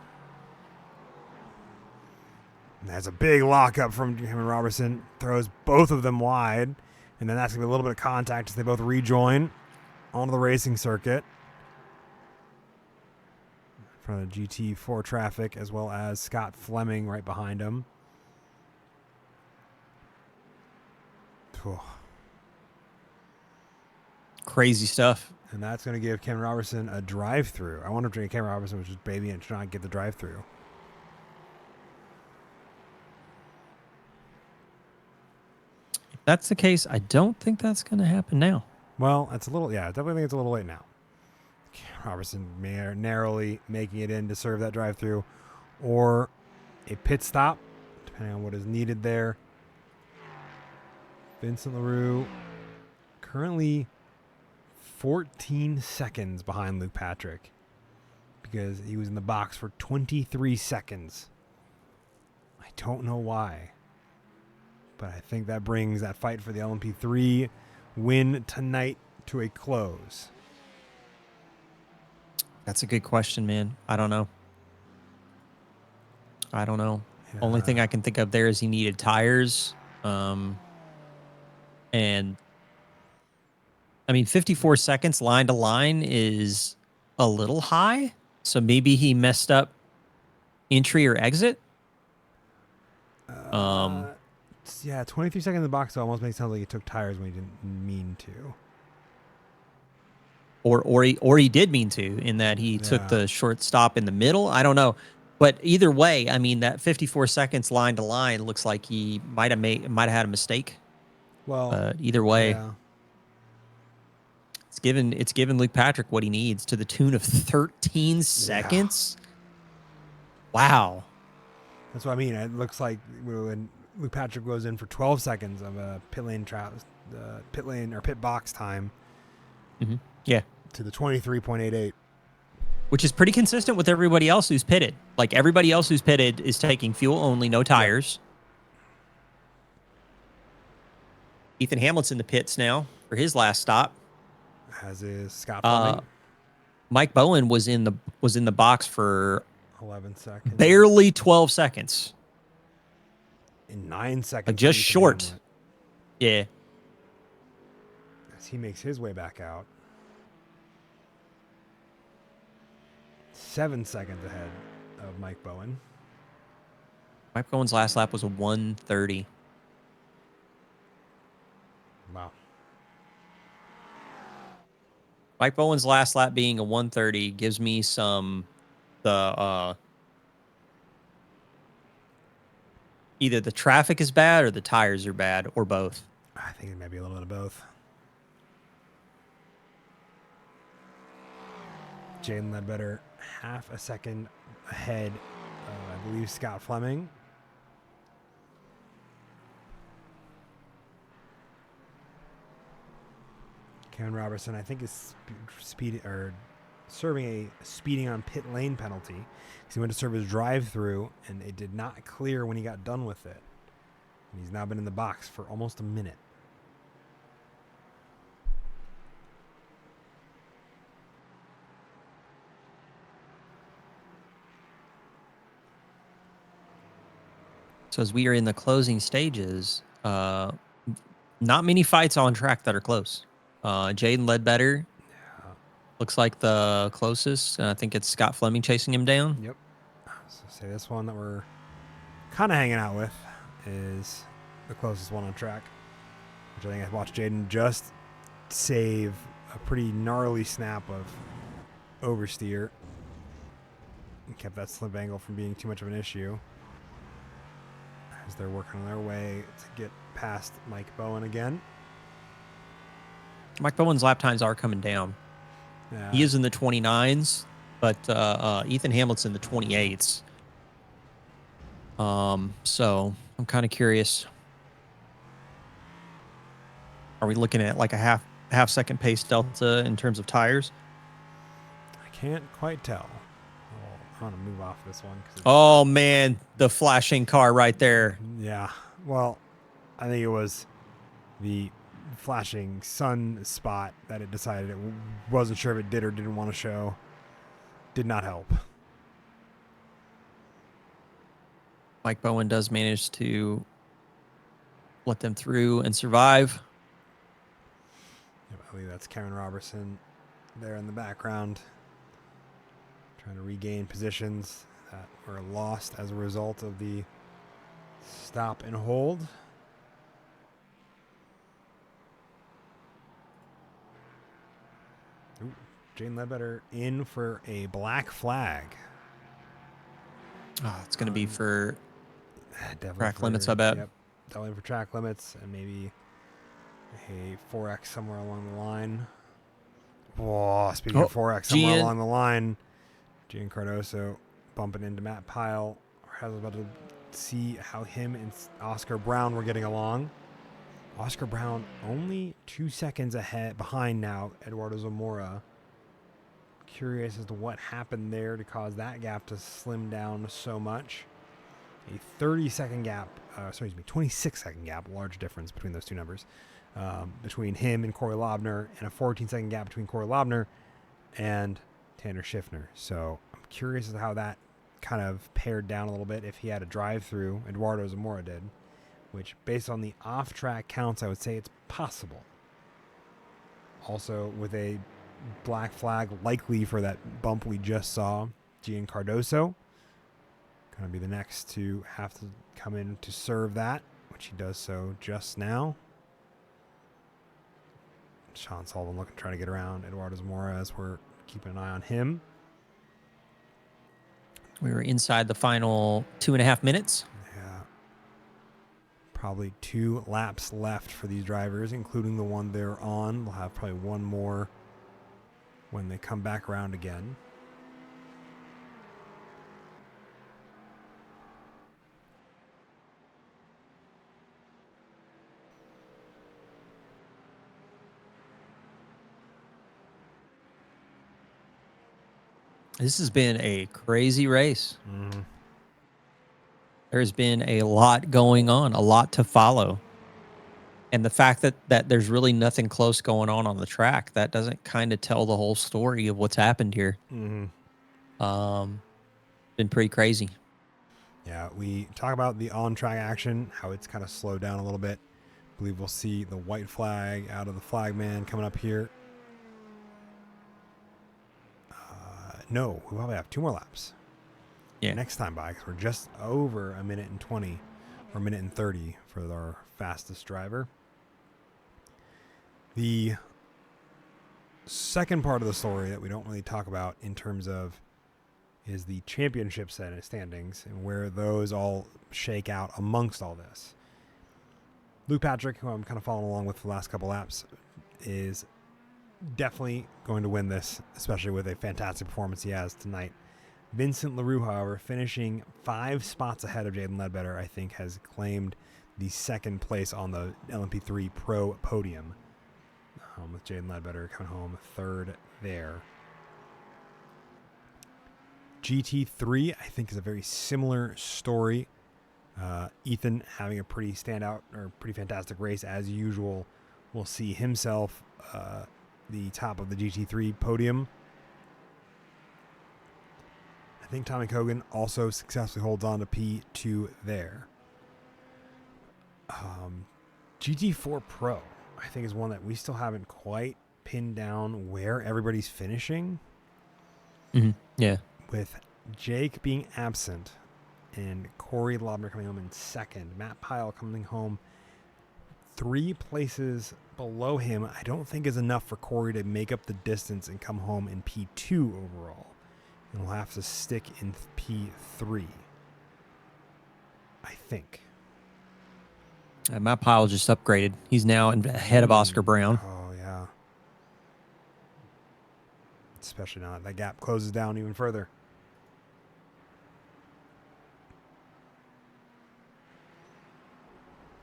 And that's a big lockup from Cameron Robertson. Throws both of them wide. And then that's going to be a little bit of contact as they both rejoin onto the racing circuit. In front of GT4 traffic, as well as Scott Fleming right behind him. Crazy stuff. And that's going to give Cameron Robertson a drive-through. I wonder if Cameron Robertson was just babying and trying to get the drive-through. If that's the case, I don't think that's going to happen now. Well, it's a little, I definitely think it's a little late now. Robertson narrowly making it in to serve that drive-through, or a pit stop, depending on what is needed there. Vincent LaRue currently 14 seconds behind Luke Patrick because he was in the box for 23 seconds. I don't know why, but I think that brings that fight for the LMP3 win tonight to a close. That's a good question, man. I don't know. Only thing I can think of there is he needed tires. And I mean, 54 seconds line to line is a little high. So maybe he messed up entry or exit. Yeah, 23 seconds in the box, so almost makes it sound like he took tires when he didn't mean to. Or he did mean to, in that he took the short stop in the middle. I don't know. But either way, I mean, that 54 seconds line to line looks like he might have had a mistake. Well, either way, yeah. it's given Luke Patrick what he needs to the tune of 13 seconds. Wow. That's what I mean. It looks like when Luke Patrick goes in for 12 seconds of a pit lane or pit box time Yeah. to the 23.88. Which is pretty consistent with everybody else who's pitted. Like everybody else who's pitted is taking fuel only, no tires. Ethan Hamlet's in the pits now for his last stop. As is Scott Fleming. Mike Bowen was in the box for 11 seconds. barely 12 seconds. In 9 seconds. Like just Ethan short. Hamlet, Yeah. as he makes his way back out. 7 seconds ahead of Mike Bowen. Mike Bowen's last lap was a 1:30. Wow. Mike Bowen's last lap being a 1:30 gives me either the traffic is bad or the tires are bad or both. I think it might be a little bit of both. Jaden Ledbetter half a second ahead of, I believe, Scott Fleming. Kevin Robertson, I think, is serving a speeding on pit lane penalty because he went to serve his drive-through and it did not clear when he got done with it. And he's now been in the box for almost a minute. So as we are in the closing stages, not many fights on track that are close. Jaden Ledbetter looks like the closest. I think it's Scott Fleming chasing him down. Yep. So say this one that we're kind of hanging out with is the closest one on track, which I think I watched Jaden just save a pretty gnarly snap of oversteer and kept that slip angle from being too much of an issue as they're working on their way to get past Mike Bowen again. Mike Bowen's lap times are coming down. He is in the 29s, but Ethan Hamlet's in the 28s. So I'm kind of curious. Are we looking at like a half second pace delta in terms of tires? I can't quite tell. I want to move off this one. Oh, man, the flashing car right there. Yeah. Well, I think it was the flashing sun spot that it decided it wasn't sure if it did or didn't want to show. Did not help. Mike Bowen does manage to let them through and survive. Yep, I believe that's Karen Robertson there in the background, trying to regain positions that were lost as a result of the stop and hold. Ooh, Jane Ledbetter in for a black flag. Oh, it's going to be for Definitely track for, limits, I bet. Yep, definitely for track limits and maybe a 4X somewhere along the line. Whoa, speaking of 4X somewhere along the line, Gian Cardoso bumping into Matt Pyle. I was about to see how him and Oscar Brown were getting along. Oscar Brown only 2 seconds behind now, Eduardo Zamora. Curious as to what happened there to cause that gap to slim down so much. A 30-second gap, 26-second gap, large difference between those two numbers, between him and Corey Lobner, and a 14-second gap between Corey Lobner and Tanner Schiffner. So I'm curious as to how that kind of pared down a little bit if he had a drive-through. Eduardo Zamora did, which based on the off-track counts, I would say it's possible. Also, with a black flag likely for that bump we just saw, Gian Cardoso going to be the next to have to come in to serve that, which he does so just now. Sean Sullivan trying to get around Eduardo Zamora as we're keeping an eye on him. We were inside the final 2.5 minutes. Yeah. Probably 2 laps left for these drivers, including the one they're on. They'll have probably one more when they come back around again. This has been a crazy race. Mhm. There's been a lot going on, a lot to follow. And the fact that there's really nothing close going on the track, that doesn't kind of tell the whole story of what's happened here. Mhm. Been pretty crazy. Yeah, we talk about the on-track action, how it's kind of slowed down a little bit. I believe we'll see the white flag out of the flagman coming up here. No, we probably have 2 more laps. Yeah. Next time by, because we're just over a minute and 20 or a minute and 30 for our fastest driver. The second part of the story that we don't really talk about in terms of is the championship standings and where those all shake out amongst all this. Luke Patrick, who I'm kind of following along with for the last couple laps, is definitely going to win this, especially with a fantastic performance he has tonight. Vincent LaRue, however, finishing 5 spots ahead of Jaden Ledbetter, I think has claimed the second place on the LMP3 Pro podium, with Jaden Ledbetter coming home third there. GT3, I think, is a very similar story. Ethan having a pretty standout or pretty fantastic race as usual. Will see himself the top of the GT3 podium. I think Tommy Kogan also successfully holds on to P2 there. GT4 Pro, I think, is one that we still haven't quite pinned down where everybody's finishing. Yeah. With Jake being absent and Corey Lobner coming home in second, Matt Pyle coming home 3 places below him, I don't think is enough for Corey to make up the distance and come home in P2 overall. And we'll have to stick in P3, I think. Matt Pyle just upgraded. He's now ahead of Oscar Brown. Oh, yeah. Especially now that gap closes down even further.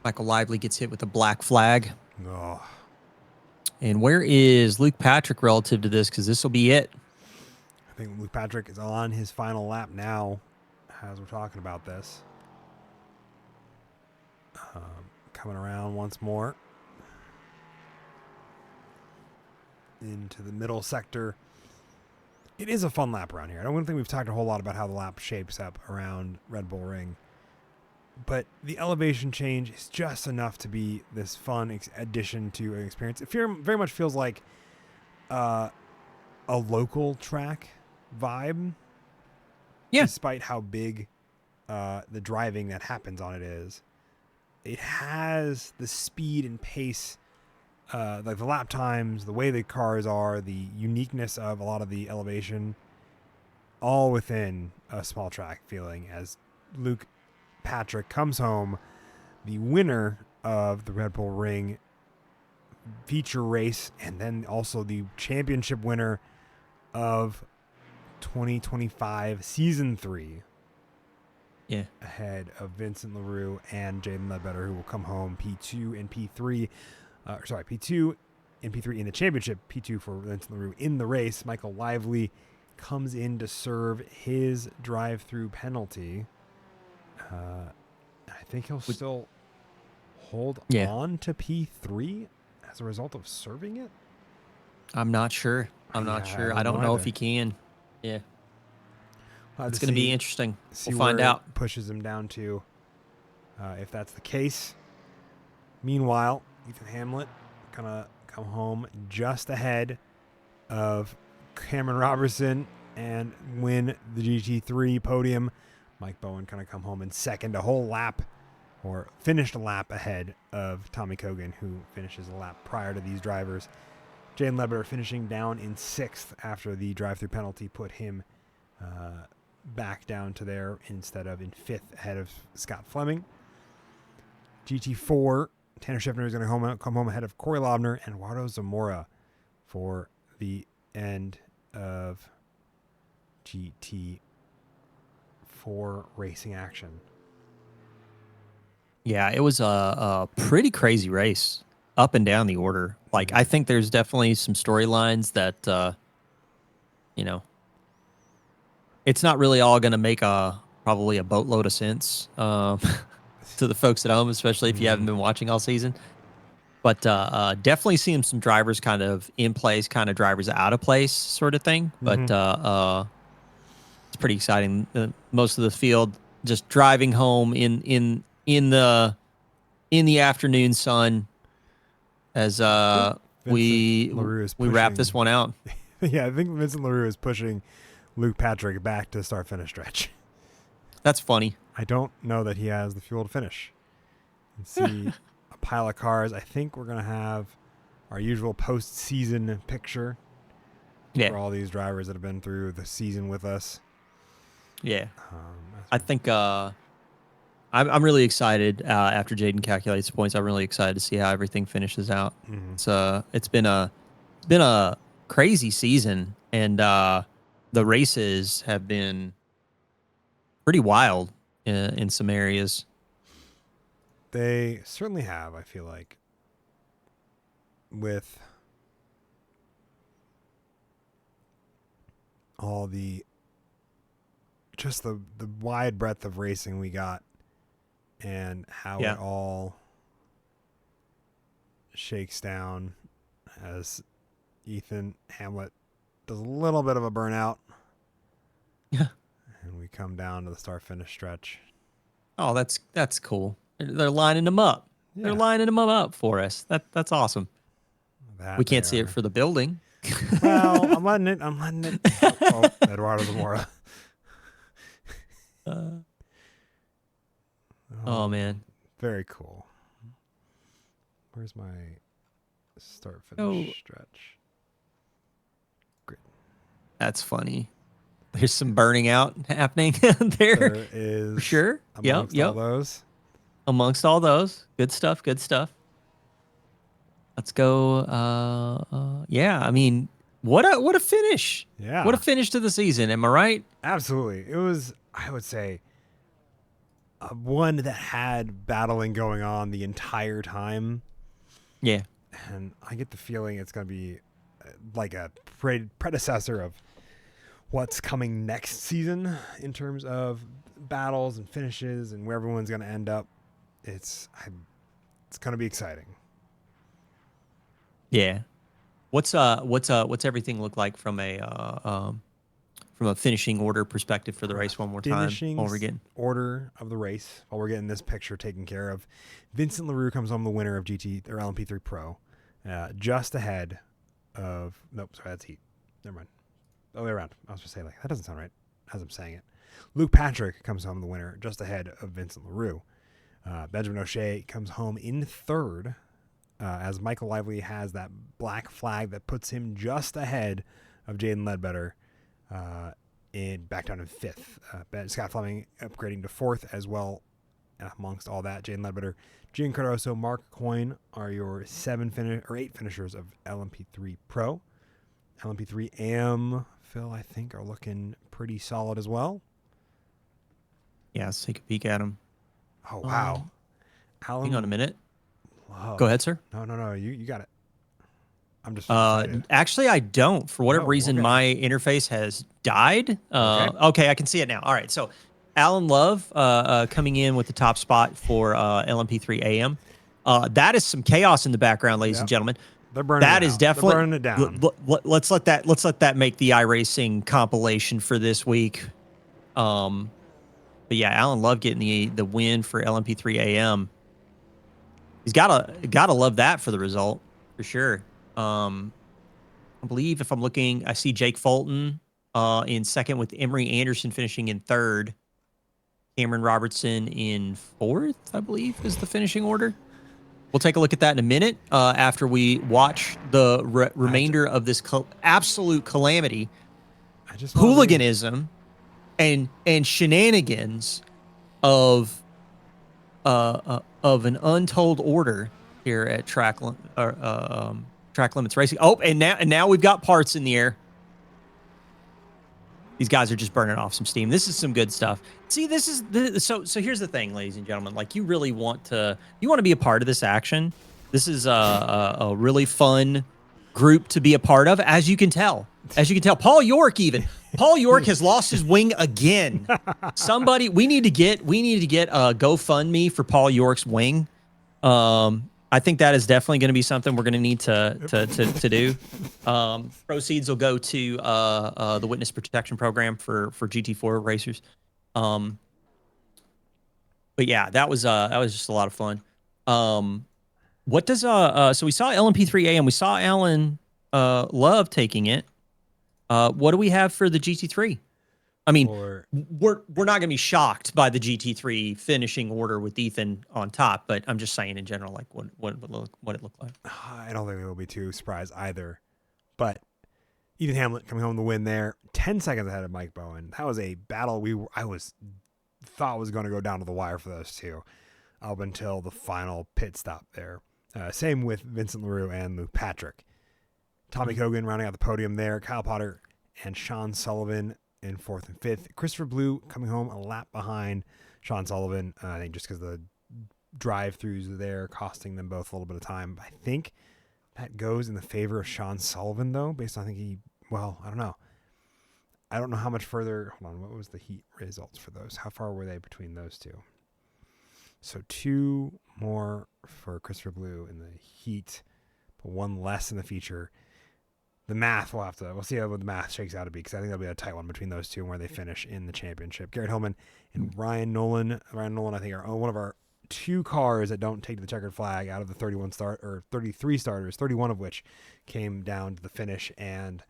Michael Lively gets hit with a black flag. Oh. And where is Luke Patrick relative to this? Because this will be it. I think Luke Patrick is on his final lap now as we're talking about this. Coming around once more into the middle sector. It is a fun lap around here. I don't think we've talked a whole lot about how the lap shapes up around Red Bull Ring. But the elevation change is just enough to be this fun addition to an experience. It very much feels like a local track vibe. Yeah. Despite how big the driving that happens on it is. It has the speed and pace, like the lap times, the way the cars are, the uniqueness of a lot of the elevation, all within a small track feeling as Luke Patrick comes home the winner of the Red Bull Ring feature race and then also the championship winner of 2025 Season 3. Yeah. Ahead of Vincent LaRue and Jaden Ledbetter, who will come home P2 and P3. P2 and P3 in the championship, P2 for Vincent LaRue in the race. Michael Lively comes in to serve his drive-through penalty. I think he'll still hold on to P3 as a result of serving it. I'm not sure. I don't know if he can. Yeah. It's going to be interesting. We'll find out. Pushes him down to, if that's the case. Meanwhile, Ethan Hamlet gonna come home just ahead of Cameron Robertson and win the GT3 podium. Mike Bowen gonna come home in second, a whole lap, or finished a lap ahead of Tommy Kogan, who finishes a lap prior to these drivers. Jaden Ledbetter finishing down in 6th after the drive-through penalty put him back down to there instead of in 5th ahead of Scott Fleming. GT4, Tanner Schiffner is going to come home ahead of Corey Lobner and Eduardo Zamora for the end of GT4 racing action. Yeah, it was a pretty crazy race up and down the order. Like, I think there's definitely some storylines that, it's not really all going to make probably a boatload of sense to the folks at home, especially if you haven't been watching all season. But definitely seeing some drivers kind of in place, kind of drivers out of place, sort of thing. But it's pretty exciting. Most of the field just driving home in the afternoon sun as we LaRue is wrap pushing- this one out. Yeah, I think Vincent LaRue is pushing Luke Patrick back to start finish stretch. That's funny. I don't know that he has the fuel to finish. You can see a pile of cars. I think we're going to have our usual postseason picture Yeah, for all these drivers that have been through the season with us. yeah. I think I'm really excited after Jaden calculates points. I'm really excited to see how everything finishes out. It's been a crazy season, and the races have been pretty wild in some areas. They certainly have, I feel like, with all the wide breadth of racing we got and how Yeah. it all shakes down as Ethan Hamlet does a little bit of a burnout. Yeah. And we come down to the start finish stretch. Oh, that's cool. They're lining them up. Yeah. They're lining them up for us. That's awesome. That We can't they see are. it for the building. Well, I'm letting it. Oh, Eduardo Zamora. Oh man. Very cool. Where's my start Oh. finish stretch? That's funny. There's some burning out happening there. There is For sure. amongst Yep. all those. Amongst all those. Good stuff. Good stuff. Let's go. Yeah. I mean, what a finish. Yeah. What a finish to the season. Am I right? Absolutely. It was, I would say, one that had battling going on the entire time. Yeah. And I get the feeling it's going to be like a predecessor of what's coming next season in terms of battles and finishes and where everyone's going to end up. It's going to be exciting. Yeah. What's everything look like from a finishing order perspective for the race one more time? Finishing While we're getting order of the race, while we're getting this picture taken care of, Vincent LaRue comes home the winner of GT or LMP3 Pro, just ahead of that's Heat. Never mind. The other way around. I was going to say that doesn't sound right as I'm saying it. Luke Patrick comes home the winner, just ahead of Vincent LaRue. Benjamin O'Shea comes home in third, as Michael Lively has that black flag that puts him just ahead of Jaden Ledbetter, back down in fifth. Scott Fleming upgrading to fourth as well. Amongst all that, Jaden Ledbetter, Gian Cardoso, Mark Coyne are your 8 finishers of LMP3 Pro. LMP3 AM, Phil, I think, are looking pretty solid as well. Yeah, let's take a peek at them. Oh, wow. Alan, Hang on a minute. Love. Go ahead, sir. No, you got it. I'm just excited. Actually, I don't. For whatever Oh, reason, okay. my interface has died. Okay. Okay, I can see it now. All right, so Alan Love coming in with the top spot for LMP3 AM. That is some chaos in the background, ladies and Yep. gentlemen. They're burning That it is out. definitely They're burning it down. Let's let that make the iRacing compilation for this week. But yeah, Alan Love getting the win for LMP3 AM. He's gotta love that for the result for sure. I believe if I'm looking, I see Jake Fulton in second with Emery Anderson finishing in third. Cameron Robertson in fourth, I believe, is the finishing order. We'll take a look at that in a minute after we watch the remainder of this absolute calamity, I just wanna read- hooliganism, and shenanigans of an untold order here at Track Limits Racing. Oh, and now we've got parts in the air. These guys are just burning off some steam. This is some good stuff. See, this is so here's the thing, ladies and gentlemen. Like, you really want to be a part of this action. This is a really fun group to be a part of, as you can tell. As you can tell, Paul York has lost his wing again. Somebody, we need to get a GoFundMe for Paul York's wing. I think that is definitely going to be something we're going to need to do. Proceeds will go to the Witness Protection Program for GT4 racers. But yeah, that was just a lot of fun. What does so we saw LMP3A and we saw Alan Love taking it. What do we have for the GT3? I mean, we're not going to be shocked by the GT3 finishing order with Ethan on top, but I'm just saying in general, like what it looked like. I don't think we will be too surprised either. But Ethan Hamlet coming home to win there, 10 seconds ahead of Mike Bowen. That was a battle I thought was going to go down to the wire for those two, up until the final pit stop there. Same with Vincent LaRue and Luke Patrick. Tommy Kogan rounding out the podium there. Kyle Potter and Sean Sullivan in 4th and 5th. Christopher Blue coming home a lap behind Sean Sullivan. I think just because the drive-throughs there costing them both a little bit of time. I think that goes in the favor of Sean Sullivan, though, based on, I don't know. I don't know how much further. Hold on. What was the heat results for those? How far were they between those two? So 2 more for Christopher Blue in the heat, but 1 less in the feature. The math, we'll see how the math shakes out to be, because I think that'll be a tight one between those two and where they finish in the championship. Garrett Hillman and Ryan Nolan. Ryan Nolan, I think, are one of our 2 cars that don't take the checkered flag out of the 33 starters, 31 of which came down to the finish and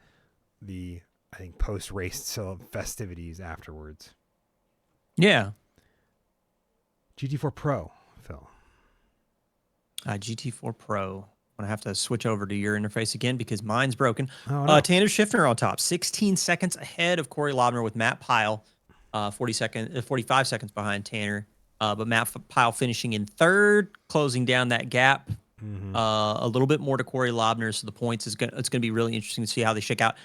the, I think, post-race festivities afterwards. Yeah. GT4 Pro, Phil. GT4 Pro. I'm going to have to switch over to your interface again because mine's broken. Oh, no. Tanner Schiffner on top, 16 seconds ahead of Corey Lobner with Matt Pyle, 45 seconds behind Tanner. But Matt Pyle finishing in 3rd, closing down that gap. A little bit more to Corey Lobner, so the points it's going to be really interesting to see how they shake out.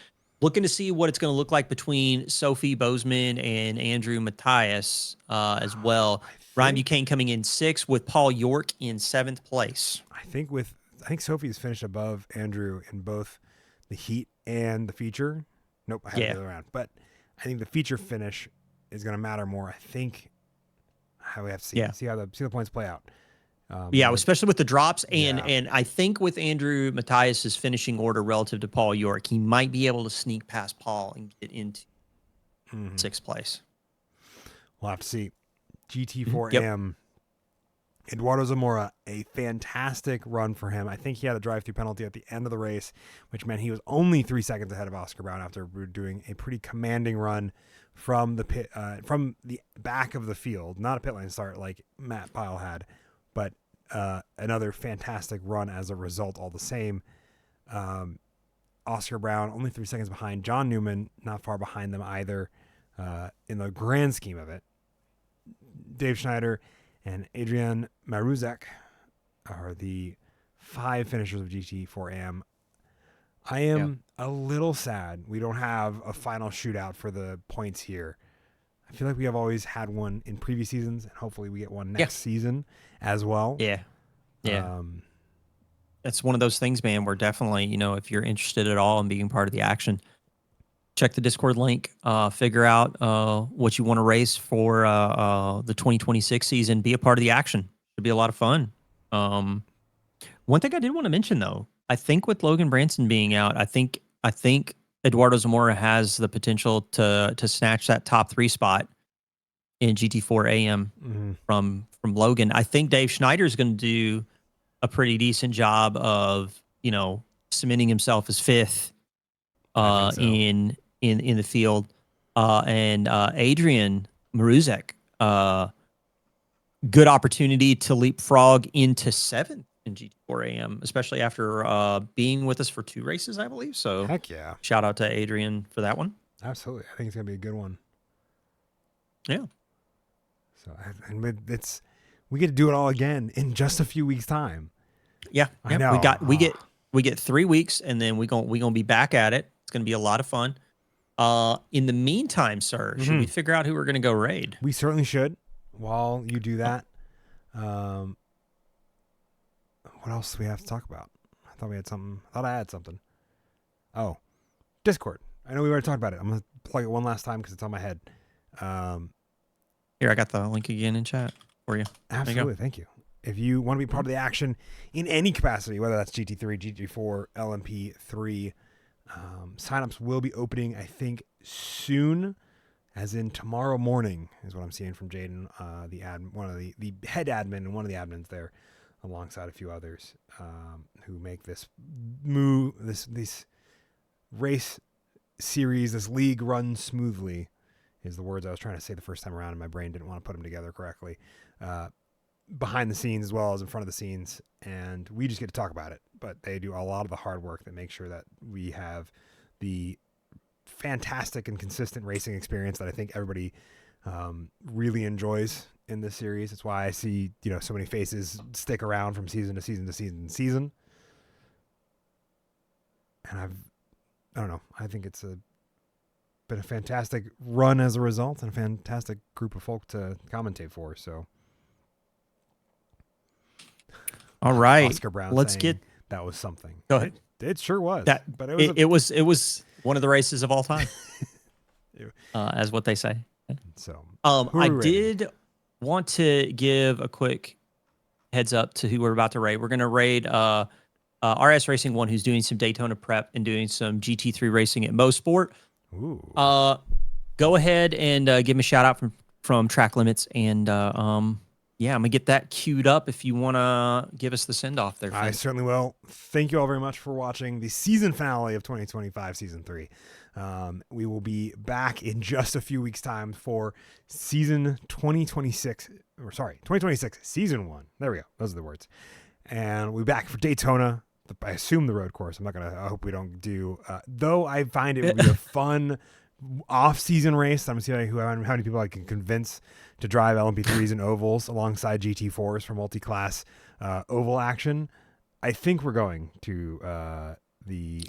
Looking to see what it's going to look like between Sophie Bozeman and Andrew Matthias as well. Ryan Buchanan coming in 6th with Paul York in 7th place. I think Sophie's finished above Andrew in both the heat and the feature. Nope, I had it the other way around. But I think the feature finish is going to matter more. I think how we have to see how the points play out. Especially with the drops and I think with Andrew Matthias's finishing order relative to Paul York, he might be able to sneak past Paul and get into 6th place. We'll have to see. GT4M. Eduardo Zamora, a fantastic run for him. I think he had a drive-through penalty at the end of the race, which meant he was only 3 seconds ahead of Oscar Brown after doing a pretty commanding run from the pit, from the back of the field. Not a pit lane start like Matt Pyle had, but another fantastic run as a result all the same. Oscar Brown only 3 seconds behind. John Newman not far behind them either in the grand scheme of it. Dave Schneider and Adrian Maruzek are the 5 finishers of GT4AM. I am a little sad we don't have a final shootout for the points here. I feel like we have always had one in previous seasons, and hopefully we get one next season as well. Yeah. It's one of those things, man, where definitely, if you're interested at all in being part of the action, check the Discord link, figure out what you want to race for the 2026 season. Be a part of the action. It'll be a lot of fun. One thing I did want to mention, though, I think with Logan Branson being out, I think Eduardo Zamora has the potential to snatch that top 3 spot in GT4 AM from Logan. I think Dave Schneider is going to do a pretty decent job of cementing himself as 5th in the field, and Adrian Maruzek, good opportunity to leapfrog into 7th in GT4 AM, especially after being with us for 2 races, I believe. So heck yeah, shout out to Adrian for that one. Absolutely, I think it's gonna be a good one. Yeah. So we get to do it all again in just a few weeks' time. Yeah, I know. We get 3 weeks, and then we're gonna be back at it. It's gonna be a lot of fun. In the meantime, sir, should we figure out who we're gonna go raid? We certainly should. While you do that, what else do we have to talk about? I thought we had something. I thought I had something. Oh, Discord. I know we already talked about it. I'm going to plug it one last time because it's on my head. Here, I got the link again in chat for you. Absolutely. Thank you. If you want to be part of the action in any capacity, whether that's GT3, GT4, LMP3, signups will be opening, I think, soon, as in tomorrow morning, is what I'm seeing from Jaden, one of the head admin and one of the admins there, alongside a few others who make this move, this race series, this league run smoothly, is the words I was trying to say the first time around, and my brain didn't want to put them together correctly. Behind the scenes as well as in front of the scenes, and we just get to talk about it, but they do a lot of the hard work that makes sure that we have the fantastic and consistent racing experience that I think everybody really enjoys in this series. It's why I see, so many faces stick around from season to season to season to season. And I don't know, I think it's been a fantastic run as a result, and a fantastic group of folk to commentate for. So all right, Oscar Brown, let's saying get that was something. Go ahead. It sure was. But it was one of the races of all time, as what they say. So I did want to give a quick heads up to who we're about to raid. We're going to raid RS Racing 1, who's doing some Daytona prep and doing some GT3 racing at Mosport. Ooh. Go ahead and give him a shout out from Track Limits, and yeah, I'm gonna get that queued up if you want to give us the send off there. I certainly will. Thank you all very much for watching the season finale of 2025 season 3. We will be back in just a few weeks' time for season 2026 season 1. There we go. Those are the words. And we'll be back for Daytona. I assume the road course. I hope we don't do, though I find it would be a fun off-season race. I'm seeing how many people I can convince to drive LMP3s and ovals alongside GT4s for multi-class oval action. I think we're going to the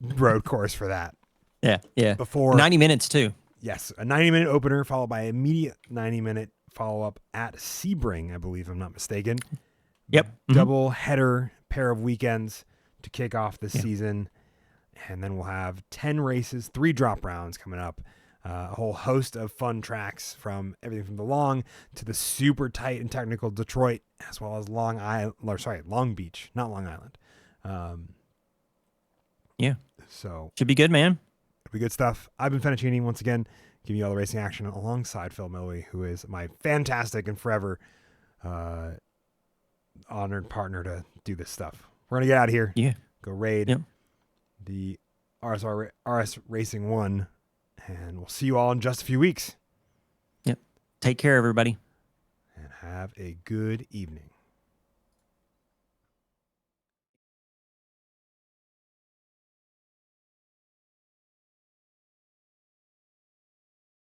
road course for that. Yeah. Before 90 minutes too. Yes, a 90-minute opener followed by an immediate 90-minute follow-up at Sebring, I believe, if I'm not mistaken. Yep. Double header pair of weekends to kick off this season. And then we'll have 10 races, 3 drop rounds coming up. A whole host of fun tracks, from everything from the long to the super tight and technical Detroit, as well as Long Beach, not Long Island. Yeah. So should be good, man. It'll be good stuff. I've been Fettuccini once again, giving you all the racing action alongside Phil Millway, who is my fantastic and forever honored partner to do this stuff. We're going to get out of here. Yeah. Go raid the RS Racing 1, and we'll see you all in just a few weeks. Yep. Take care, everybody. And have a good evening.